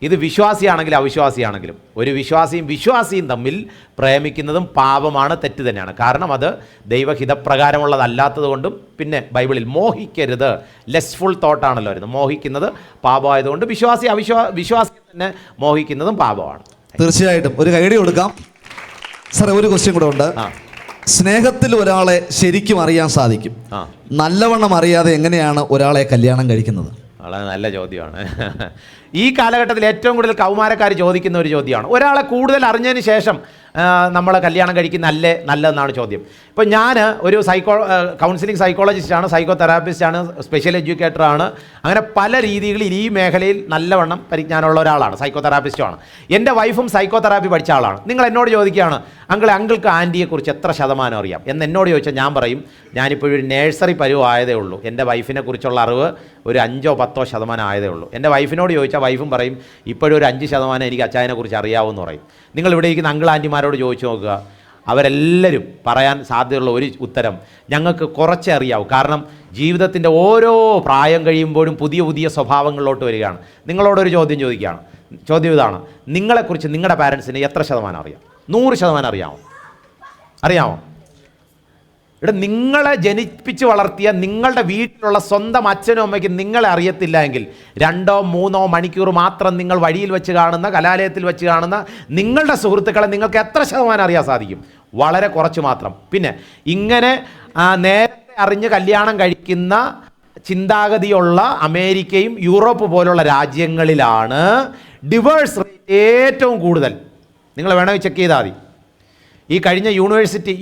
ഇത് വിശ്വാസിയാണെങ്കിലും അവിശ്വാസിയാണെങ്കിലും ഒരു വിശ്വാസിയും തമ്മിൽ പ്രേമിക്കുന്നതും പാപമാണ്, തെറ്റ് തന്നെയാണ്. കാരണം അത് ദൈവഹിതപ്രകാരമുള്ളതല്ലാത്തത് കൊണ്ടും, പിന്നെ ബൈബിളിൽ മോഹിക്കരുത്, ലെസ്ഫുൾ തോട്ടാണല്ലോ വരുന്നത്. മോഹിക്കുന്നത് പാപമായതുകൊണ്ട് വിശ്വാസി തന്നെ മോഹിക്കുന്നതും പാപമാണ്. തീർച്ചയായിട്ടും ഒരു ഐഡിയ കൊടുക്കാം സാറേ. ഒരു ക്വസ്റ്റ്യൻ കൂടെ ഉണ്ട്. സ്നേഹത്തിൽ ഒരാളെ ശരിക്കും അറിയാൻ സാധിക്കും, നല്ലവണ്ണം അറിയാതെ എങ്ങനെയാണ് ഒരാളെ കല്യാണം കഴിക്കുന്നത്? വളരെ നല്ല ചോദ്യമാണ്. ഈ കാലഘട്ടത്തിൽ ഏറ്റവും കൂടുതൽ കൗമാരക്കാർ ചോദിക്കുന്ന ഒരു ചോദ്യമാണ്. ഒരാളെ കൂടുതൽ അറിഞ്ഞതിന് ശേഷം നമ്മൾ കല്യാണം കഴിക്കുന്ന നല്ലതെന്നാണ് ചോദ്യം. ഇപ്പോൾ ഞാൻ ഒരു കൗൺസിലിംഗ് സൈക്കോളജിസ്റ്റാണ്, സൈക്കോ തെറാപ്പിസ്റ്റാണ്, സ്പെഷ്യൽ എഡ്യൂക്കേറ്ററാണ്. അങ്ങനെ പല രീതികളിൽ ഈ മേഖലയിൽ നല്ലവണ്ണം പരിജ്ഞാനമുള്ള ഒരാളാണ്, സൈക്കോ തെറാപ്പിസ്റ്റുമാണ്. എൻ്റെ വൈഫും സൈക്കോ തെറാപ്പി പഠിച്ച ആളാണ്. നിങ്ങൾ എന്നോട് ചോദിക്കുകയാണ്, അങ്കിൾക്ക് ആൻറ്റിയെക്കുറിച്ച് എത്ര ശതമാനം അറിയാം എന്ന് എന്നോട് ചോദിച്ചാൽ ഞാൻ പറയും, ഞാനിപ്പോഴൊരു നേഴ്സറി പരുവായതേ ഉള്ളൂ. എൻ്റെ വൈഫിനെ കുറിച്ചുള്ള അറിവ് ഒരു 5-10% ആയതേ ഉള്ളൂ. എൻ്റെ വൈഫിനോട് ചോദിച്ചാൽ വൈഫും പറയും, ഇപ്പോഴും ഒരു 5% എനിക്ക് അച്ചായനെക്കുറിച്ച് അറിയാവുമെന്ന് പറയും. നിങ്ങൾ ഇവിടെ ഇരിക്കുന്ന അങ്കിൾ ആൻറ്റിമാരോട് ചോദിച്ചു നോക്കുക, അവരെല്ലാവരും പറയാൻ സാധ്യതയുള്ള ഒരു ഉത്തരം, ഞങ്ങൾക്ക് കുറച്ചേ അറിയാവൂ. കാരണം ജീവിതത്തിൻ്റെ ഓരോ പ്രായം കഴിയുമ്പോഴും പുതിയ പുതിയ സ്വഭാവങ്ങളിലോട്ട് വരികയാണ്. നിങ്ങളോടൊരു ചോദ്യം ചോദിക്കുകയാണ്. ചോദ്യം ഇതാണ്, നിങ്ങളെക്കുറിച്ച് നിങ്ങളുടെ പാരൻസിന് എത്ര ശതമാനം അറിയാം? 100% അറിയാമോ? ഇവിടെ നിങ്ങളെ ജനിപ്പിച്ച് വളർത്തിയ നിങ്ങളുടെ വീട്ടിലുള്ള സ്വന്തം അച്ഛനും അമ്മയ്ക്കും നിങ്ങളെ അറിയത്തില്ല എങ്കിൽ 2-3 മണിക്കൂർ മാത്രം നിങ്ങൾ വഴിയിൽ വെച്ച് കാണുന്ന, കലാലയത്തിൽ വെച്ച് കാണുന്ന നിങ്ങളുടെ സുഹൃത്തുക്കളെ നിങ്ങൾക്ക് എത്ര ശതമാനം അറിയാൻ സാധിക്കും? വളരെ കുറച്ച് മാത്രം. പിന്നെ ഇങ്ങനെ നേരത്തെ അറിഞ്ഞ് കല്യാണം കഴിക്കുന്ന ചിന്താഗതിയുള്ള അമേരിക്കയും യൂറോപ്പ് പോലുള്ള രാജ്യങ്ങളിലാണ് ഡിവോഴ്സ് റേറ്റ് ഏറ്റവും കൂടുതൽ. നിങ്ങൾ വേണമെങ്കിൽ ചെക്ക് ചെയ്താൽ മതി. ഈ കഴിഞ്ഞ യൂണിവേഴ്സിറ്റി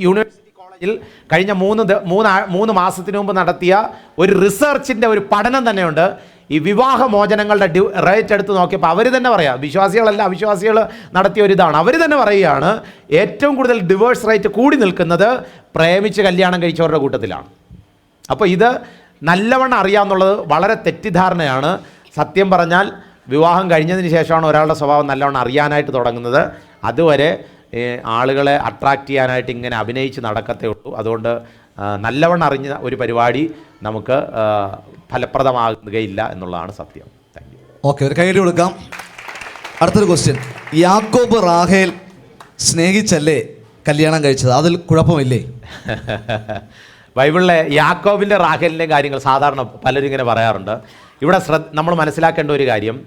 കോളേജിൽ കഴിഞ്ഞ 3 മാസത്തിന് മുമ്പ് നടത്തിയ ഒരു റിസർച്ചിൻ്റെ ഒരു പഠനം തന്നെയുണ്ട്. ഈ വിവാഹമോചനങ്ങളുടെ റേറ്റ് എടുത്ത് നോക്കിയപ്പോൾ അവർ തന്നെ പറയാം, വിശ്വാസികളല്ല അവിശ്വാസികൾ നടത്തിയ ഒരു ഇതാണ്. അവർ തന്നെ പറയുകയാണ്, ഏറ്റവും കൂടുതൽ ഡിവോഴ്സ് റേറ്റ് കൂടി നിൽക്കുന്നത് പ്രേമിച്ച് കല്യാണം കഴിച്ചവരുടെ കൂട്ടത്തിലാണ്. അപ്പോൾ ഇത് നല്ലവണ്ണം അറിയാമെന്നുള്ളത് വളരെ തെറ്റിദ്ധാരണയാണ്. സത്യം പറഞ്ഞാൽ വിവാഹം കഴിഞ്ഞതിന് ശേഷമാണ് ഒരാളുടെ സ്വഭാവം നല്ലവണ്ണം അറിയാനായിട്ട് തുടങ്ങുന്നത്. അതുവരെ ആളുകളെ അട്രാക്റ്റ് ചെയ്യാനായിട്ട് ഇങ്ങനെ അഭിനയിച്ച് നടക്കത്തേ ഉള്ളൂ. അതുകൊണ്ട് നല്ലവണ്ണം അറിഞ്ഞ ഒരു പരിപാടി നമുക്ക് ഫലപ്രദമാകുകയില്ല എന്നുള്ളതാണ് സത്യം. Thank you. ഓക്കെ, ഒരു കൈയ്യടി കൊടുക്കാം. അടുത്തൊരു ക്വസ്റ്റ്യൻ, യാക്കോബ് റാഹേൽ സ്നേഹിച്ചല്ലേ കല്യാണം കഴിച്ചത്? അതിൽ കുഴപ്പമില്ലേ? ബൈബിളിലെ യാക്കോബിൻ്റെ റാഹേലിൻ്റെ കാര്യങ്ങൾ സാധാരണ പലരും ഇങ്ങനെ പറയാറുണ്ട്. ഇവിടെ നമ്മൾ മനസ്സിലാക്കേണ്ട ഒരു കാര്യം,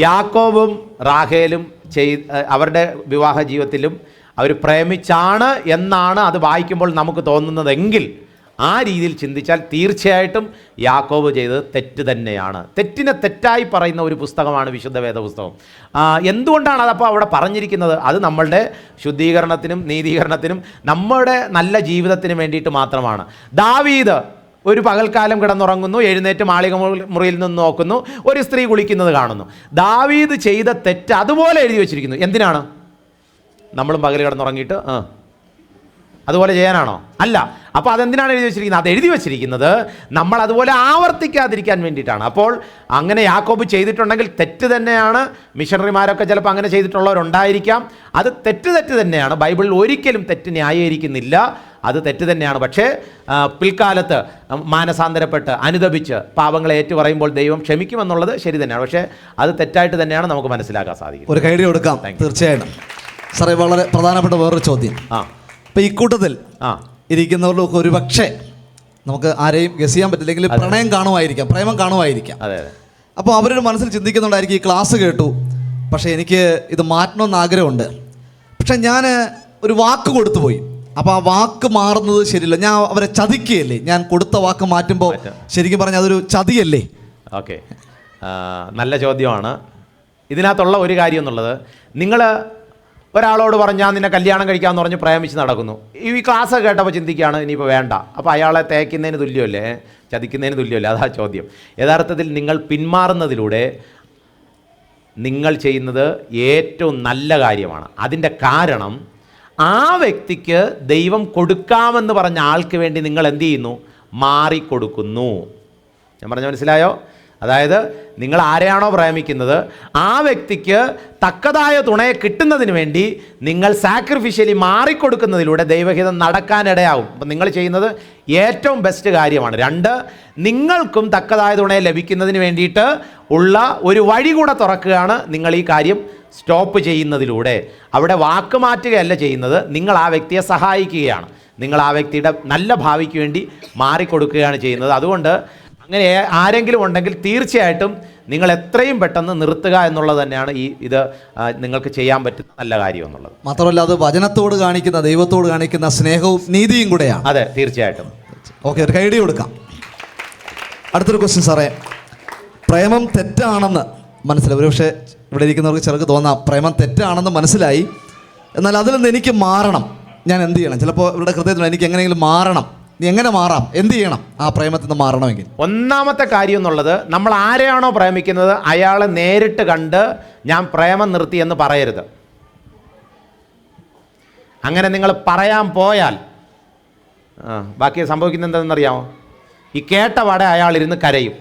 യാക്കോബും റാഹേലും അവരുടെ വിവാഹ ജീവിതത്തിലും അവർ പ്രേമിച്ചാണ് എന്നാണ് അത് വായിക്കുമ്പോൾ നമുക്ക് തോന്നുന്നതെങ്കിൽ ആ രീതിയിൽ ചിന്തിച്ചാൽ തീർച്ചയായിട്ടും യാക്കോബ് ചെയ്തത് തെറ്റ് തന്നെയാണ്. തെറ്റിനെ തെറ്റായി പറയുന്ന ഒരു പുസ്തകമാണ് വിശുദ്ധ വേദപുസ്തകം. എന്തുകൊണ്ടാണ് അതപ്പോൾ അവിടെ പറഞ്ഞിരിക്കുന്നത്? അത് നമ്മളുടെ ശുദ്ധീകരണത്തിനും നീതീകരണത്തിനും നമ്മുടെ നല്ല ജീവിതത്തിനും വേണ്ടിയിട്ട് മാത്രമാണ്. ദാവീദ് ഒരു പകൽക്കാലം കിടന്നുറങ്ങുന്നു, എഴുന്നേറ്റ് മാളിക മുറിയിൽ നിന്ന് നോക്കുന്നു, ഒരു സ്ത്രീ കുളിക്കുന്നത് കാണുന്നു. ദാവീദ് ചെയ്ത തെറ്റ് അതുപോലെ എഴുതി വച്ചിരിക്കുന്നു. എന്തിനാണ്? നമ്മളും പകൽ കിടന്നുറങ്ങിയിട്ട് അതുപോലെ ചെയ്യാനാണോ? അല്ല. അപ്പോൾ അതെന്തിനാണ് എഴുതി വച്ചിരിക്കുന്നത്? അത് എഴുതി വച്ചിരിക്കുന്നത് നമ്മൾ അതുപോലെ ആവർത്തിക്കാതിരിക്കാൻ വേണ്ടിയിട്ടാണ്. അപ്പോൾ അങ്ങനെ യാക്കോബ് ചെയ്തിട്ടുണ്ടെങ്കിൽ തെറ്റ് തന്നെയാണ്. മിഷണറിമാരൊക്കെ ചിലപ്പോൾ അങ്ങനെ ചെയ്തിട്ടുള്ളവരുണ്ടായിരിക്കാം. അത് തെറ്റ് തന്നെയാണ്. ബൈബിളിൽ ഒരിക്കലും തെറ്റ് ന്യായീകരിക്കുന്നില്ല. അത് തെറ്റ് തന്നെയാണ്. പക്ഷേ പിൽക്കാലത്ത് മാനസാന്തരപ്പെട്ട് അനുദപിച്ച് പാപങ്ങളെ ഏറ്റുപറയുമ്പോൾ ദൈവം ക്ഷമിക്കുമെന്നുള്ളത് ശരി തന്നെയാണ്. പക്ഷേ അത് തെറ്റായിട്ട് തന്നെയാണ് നമുക്ക് മനസ്സിലാക്കാൻ സാധിക്കും. ഒരു കൈയ്യടി കൊടുക്കാം. തീർച്ചയായിട്ടും സാറേ, വളരെ പ്രധാനപ്പെട്ട വേറൊരു ചോദ്യം. ഇപ്പം ഈ കൂട്ടത്തിൽ ഇരിക്കുന്നവർക്ക് ഒരു പക്ഷേ നമുക്ക് ആരെയും ഗസ് ചെയ്യാൻ പറ്റില്ലെങ്കിൽ പ്രേമം കാണുമായിരിക്കാം. അപ്പോൾ അവരുടെ മനസ്സിൽ ചിന്തിക്കുന്നുണ്ടായിരിക്കും, ഈ ക്ലാസ് കേട്ടു, പക്ഷേ എനിക്ക് ഇത് മാറ്റണമെന്ന് ആഗ്രഹമുണ്ട്, പക്ഷെ ഞാൻ ഒരു വാക്ക് കൊടുത്തു പോയി, അപ്പോൾ ആ വാക്ക് മാറുന്നത് ശരിയല്ല, ഞാൻ അവരെ ചതിക്കുകയല്ലേ? ഞാൻ കൊടുത്ത വാക്ക് മാറ്റുമ്പോൾ ശരിക്കും പറഞ്ഞാൽ അതൊരു ചതിയല്ലേ? ഓക്കെ, നല്ല ചോദ്യമാണ്. ഇതിനകത്തുള്ള ഒരു കാര്യം എന്നുള്ളത്, നിങ്ങൾ ഒരാളോട് പറഞ്ഞാൽ നിന്നെ കല്യാണം കഴിക്കാമെന്ന് പറഞ്ഞ് പ്രേമിച്ച് നടക്കുന്നു. ഈ ക്ലാസ് കേട്ടപ്പോൾ ചിന്തിക്കുകയാണ് ഇനിയിപ്പോൾ വേണ്ട, അപ്പോൾ അയാളെ തേക്കുന്നതിന് തുല്യമല്ലേ, ചതിക്കുന്നതിന് തുല്യമല്ലേ? അതാ ചോദ്യം. യഥാർത്ഥത്തിൽ നിങ്ങൾ പിന്മാറുന്നതിലൂടെ നിങ്ങൾ ചെയ്യുന്നത് ഏറ്റവും നല്ല കാര്യമാണ്. അതിൻ്റെ കാരണം ആ വ്യക്തിക്ക് ദൈവം കൊടുക്കാമെന്ന് പറഞ്ഞ ആൾക്ക് വേണ്ടി നിങ്ങൾ എന്ത് ചെയ്യുന്നു? മാറിക്കൊടുക്കുന്നു. ഞാൻ പറഞ്ഞ മനസ്സിലായോ? അതായത് നിങ്ങൾ ആരെയാണോ പ്രേമിക്കുന്നത് ആ വ്യക്തിക്ക് തക്കതായ തുണയെ കിട്ടുന്നതിന് വേണ്ടി നിങ്ങൾ സാക്രിഫിഷ്യലി മാറിക്കൊടുക്കുന്നതിലൂടെ ദൈവഹിതം നടക്കാനിടയാവും. അപ്പം നിങ്ങൾ ചെയ്യുന്നത് ഏറ്റവും ബെസ്റ്റ് കാര്യമാണ്. 2, നിങ്ങൾക്കും തക്കതായ തുണയെ ലഭിക്കുന്നതിന് വേണ്ടിയിട്ട് ഉള്ള ഒരു വഴി കൂടെ തുറക്കുകയാണ് നിങ്ങൾ ഈ കാര്യം സ്റ്റോപ്പ് ചെയ്യുന്നതിലൂടെ. അവിടെ വാക്ക് മാറ്റുകയല്ല ചെയ്യുന്നത്, നിങ്ങൾ ആ വ്യക്തിയെ സഹായിക്കുകയാണ്. നിങ്ങൾ ആ വ്യക്തിയുടെ നല്ല ഭാവിക്ക് വേണ്ടി മാറിക്കൊടുക്കുകയാണ് ചെയ്യുന്നത്. അതുകൊണ്ട് അങ്ങനെ ആരെങ്കിലും ഉണ്ടെങ്കിൽ തീർച്ചയായിട്ടും നിങ്ങൾ എത്രയും പെട്ടെന്ന് നിർത്തുക എന്നുള്ളത് തന്നെയാണ് ഇത് നിങ്ങൾക്ക് ചെയ്യാൻ പറ്റുന്ന നല്ല കാര്യം എന്നുള്ളത്. മാത്രമല്ല അത് വചനത്തോട് കാണിക്കുന്ന, ദൈവത്തോട് കാണിക്കുന്ന സ്നേഹവും നീതിയും കൂടെയാണ്. അതെ, തീർച്ചയായിട്ടും. ഓക്കെ, ഒരു കൈഡി കൊടുക്കാം. അടുത്തൊരു ക്വസ്റ്റ്യൻ സാറേ, പ്രേമം തെറ്റാണെന്ന് മനസ്സിലായി. ഒരുപക്ഷെ ഇവിടെ ഇരിക്കുന്നവർക്ക് ചിലർക്ക് തോന്നാം പ്രേമം തെറ്റാണെന്ന് മനസ്സിലായി, എന്നാൽ അതിൽ നിന്ന് എനിക്ക് മാറണം, ഞാൻ എന്ത് ചെയ്യണം? ചിലപ്പോൾ ഇവരുടെ ഹൃദയത്തിൽ എനിക്ക് എങ്ങനെയെങ്കിലും മാറണം, എങ്ങനെ മാറാം, എന്ത് ചെയ്യണം ആ പ്രേമത്തിൽ നിന്ന് മാറണമെങ്കിൽ? ഒന്നാമത്തെ കാര്യം എന്നുള്ളത്, നമ്മൾ ആരെയാണോ പ്രേമിക്കുന്നത് അയാളെ നേരിട്ട് കണ്ട് ഞാൻ പ്രേമം നിർത്തി എന്ന് പറയരുത്. അങ്ങനെ നിങ്ങൾ പറയാൻ പോയാൽ ബാക്കി സംഭവിക്കുന്നത് എന്താണെന്നറിയാമോ? ഈ കേട്ട പാടെ അയാളിരുന്ന് കരയും.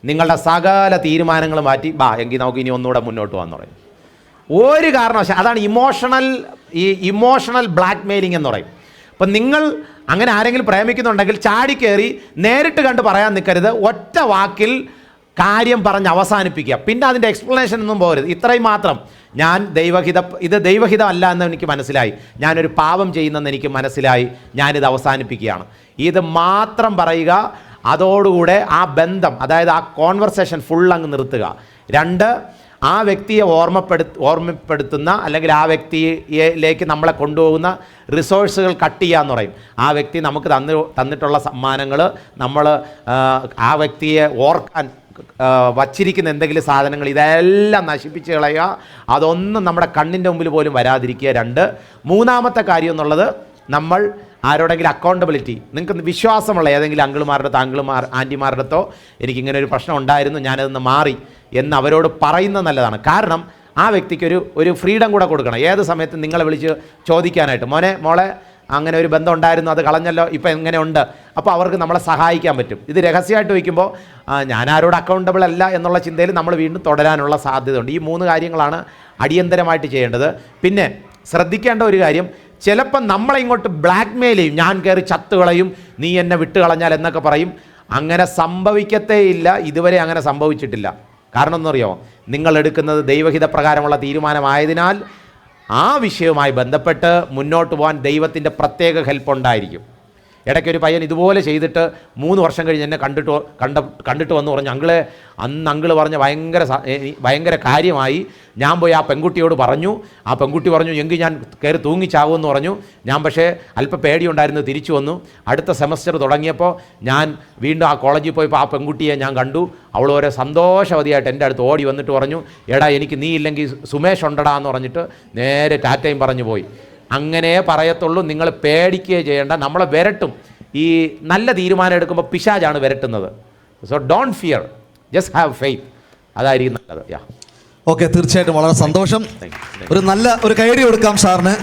നിങ്ങളുടെ സകല തീരുമാനങ്ങൾ മാറ്റി എങ്കിൽ നമുക്ക് ഇനി ഒന്നുകൂടെ മുന്നോട്ട് പോകാമെന്ന് പറയും. ഒരു കാരണവശാലും അതാണ് ഇമോഷണൽ ബ്ലാക്ക് മെയിലിംഗ് എന്ന് പറയും. അപ്പം നിങ്ങൾ അങ്ങനെ ആരെങ്കിലും പ്രേമിക്കുന്നുണ്ടെങ്കിൽ ചാടിക്കയറി നേരിട്ട് കണ്ട് പറയാൻ നിൽക്കരുത്. ഒറ്റ വാക്കിൽ കാര്യം പറഞ്ഞ് അവസാനിപ്പിക്കുക. പിന്നെ അതിൻ്റെ എക്സ്പ്ലനേഷൻ ഒന്നും പോകരുത്. ഇത്രയും മാത്രം, ഇത് ദൈവഹിതമല്ല എന്ന് എനിക്ക് മനസ്സിലായി, ഞാനൊരു പാപം ചെയ്യുന്നെന്ന് എനിക്ക് മനസ്സിലായി, ഞാനിത് അവസാനിപ്പിക്കുകയാണ്. ഇത് മാത്രം പറയുക. അതോടുകൂടെ ആ ബന്ധം, അതായത് ആ കോൺവെർസേഷൻ ഫുൾ അങ്ങ് നിർത്തുക. 2, ആ വ്യക്തിയെ ഓർമ്മപ്പെടുത്തുന്ന അല്ലെങ്കിൽ ആ വ്യക്തിയിലേക്ക് നമ്മളെ കൊണ്ടുപോകുന്ന റിസോഴ്സുകൾ കട്ട് ചെയ്യുക എന്ന് പറയും. ആ വ്യക്തി നമുക്ക് തന്നിട്ടുള്ള സമ്മാനങ്ങൾ, നമ്മൾ ആ വ്യക്തിയെ ഓർക്കാൻ വച്ചിരിക്കുന്ന എന്തെങ്കിലും സാധനങ്ങൾ, ഇതെല്ലാം നശിപ്പിച്ച് കളയുക. അതൊന്നും നമ്മുടെ കണ്ണിൻ്റെ മുമ്പിൽ പോലും വരാതിരിക്കുക. 2, മൂന്നാമത്തെ കാര്യം എന്നുള്ളത്, നമ്മൾ ആരോടെങ്കിലും അക്കൗണ്ടബിലിറ്റി, നിങ്ങൾക്ക് വിശ്വാസമുള്ള ഏതെങ്കിലും ആൻറ്റിമാരുടെ അടുത്തോ എനിക്കിങ്ങനെ ഒരു പ്രശ്നം ഉണ്ടായിരുന്നു, ഞാനതൊന്ന് മാറി എന്ന് അവരോട് പറയുന്നത് നല്ലതാണ്. കാരണം ആ വ്യക്തിക്ക് ഒരു ഫ്രീഡം കൂടെ കൊടുക്കണം. ഏത് സമയത്തും നിങ്ങളെ വിളിച്ച് ചോദിക്കാനായിട്ട്, മോളെ അങ്ങനെ ഒരു ബന്ധം ഉണ്ടായിരുന്നു, അത് കളഞ്ഞല്ലോ, ഇപ്പം എങ്ങനെയുണ്ട്? അപ്പോൾ അവർക്ക് നമ്മളെ സഹായിക്കാൻ പറ്റും. ഇത് രഹസ്യമായിട്ട് വയ്ക്കുമ്പോൾ ഞാൻ ആരോട് അക്കൗണ്ടബിൾ അല്ല എന്നുള്ള ചിന്തയിൽ നമ്മൾ വീണ്ടും തുടരാനുള്ള സാധ്യതയുണ്ട്. ഈ 3 കാര്യങ്ങളാണ് അടിയന്തരമായിട്ട് ചെയ്യേണ്ടത്. പിന്നെ ശ്രദ്ധിക്കേണ്ട ഒരു കാര്യം, ചിലപ്പം നമ്മളെ ഇങ്ങോട്ട് ബ്ലാക്ക് മെയിൽ ചെയ്യും, ഞാൻ കയറി ചത്തുകളയും, നീ എന്നെ വിട്ട് കളഞ്ഞാൽ എന്നൊക്കെ പറയും. അങ്ങനെ സംഭവിക്കത്തേ ഇല്ല, ഇതുവരെ അങ്ങനെ സംഭവിച്ചിട്ടില്ല. കാരണം എന്നറിയോ, നിങ്ങൾ എടുക്കുന്നത് ദൈവഹിത പ്രകാരമുള്ള തീരുമാനമായതിനാൽ ആ വിഷയവുമായി ബന്ധപ്പെട്ട് മുന്നോട്ട് പോകാൻ ദൈവത്തിൻ്റെ പ്രത്യേക ഹെൽപ്പ് ഉണ്ടായിരിക്കും. ഇടയ്ക്കൊരു പയ്യൻ ഇതുപോലെ ചെയ്തിട്ട് 3 വർഷം കഴിഞ്ഞ് എന്നെ കണ്ടിട്ട് വന്ന് പറഞ്ഞു, അന്ന് അങ്കിള് പറഞ്ഞ ഭയങ്കര കാര്യമായി. ഞാൻ പോയി ആ പെൺകുട്ടിയോട് പറഞ്ഞു. ആ പെൺകുട്ടി പറഞ്ഞു എങ്കിൽ ഞാൻ കയറി തൂങ്ങിച്ചാവുമെന്ന് പറഞ്ഞു. ഞാൻ പക്ഷേ അല്പം പേടിയുണ്ടായിരുന്നു, തിരിച്ചു വന്നു. അടുത്ത സെമസ്റ്റർ തുടങ്ങിയപ്പോൾ ഞാൻ വീണ്ടും ആ കോളേജിൽ പോയപ്പോൾ ആ പെൺകുട്ടിയെ ഞാൻ കണ്ടു. അവൾ ഓരോ സന്തോഷവതിയായിട്ട് എൻ്റെ അടുത്ത് ഓടി വന്നിട്ട് പറഞ്ഞു, എടാ എനിക്ക് നീ ഇല്ലെങ്കിൽ സുമേഷ് ഉണ്ടടാ എന്ന് പറഞ്ഞിട്ട് നേരെ ടാറ്റയും പറഞ്ഞു പോയി. അങ്ങനെ പറയത്തുള്ളൂ. നിങ്ങൾ പേടിക്കുകയോ ചെയ്യേണ്ട, നമ്മളെ വിരട്ടും. ഈ നല്ല തീരുമാനം എടുക്കുമ്പോൾ പിശാചാണ് വിരട്ടുന്നത്. So don't fear, just have faith. അതായിരിക്കും നല്ലത്. ഓക്കെ, തീർച്ചയായിട്ടും വളരെ സന്തോഷം. ഒരു കൈയടി കൊടുക്കാം സാറിന്.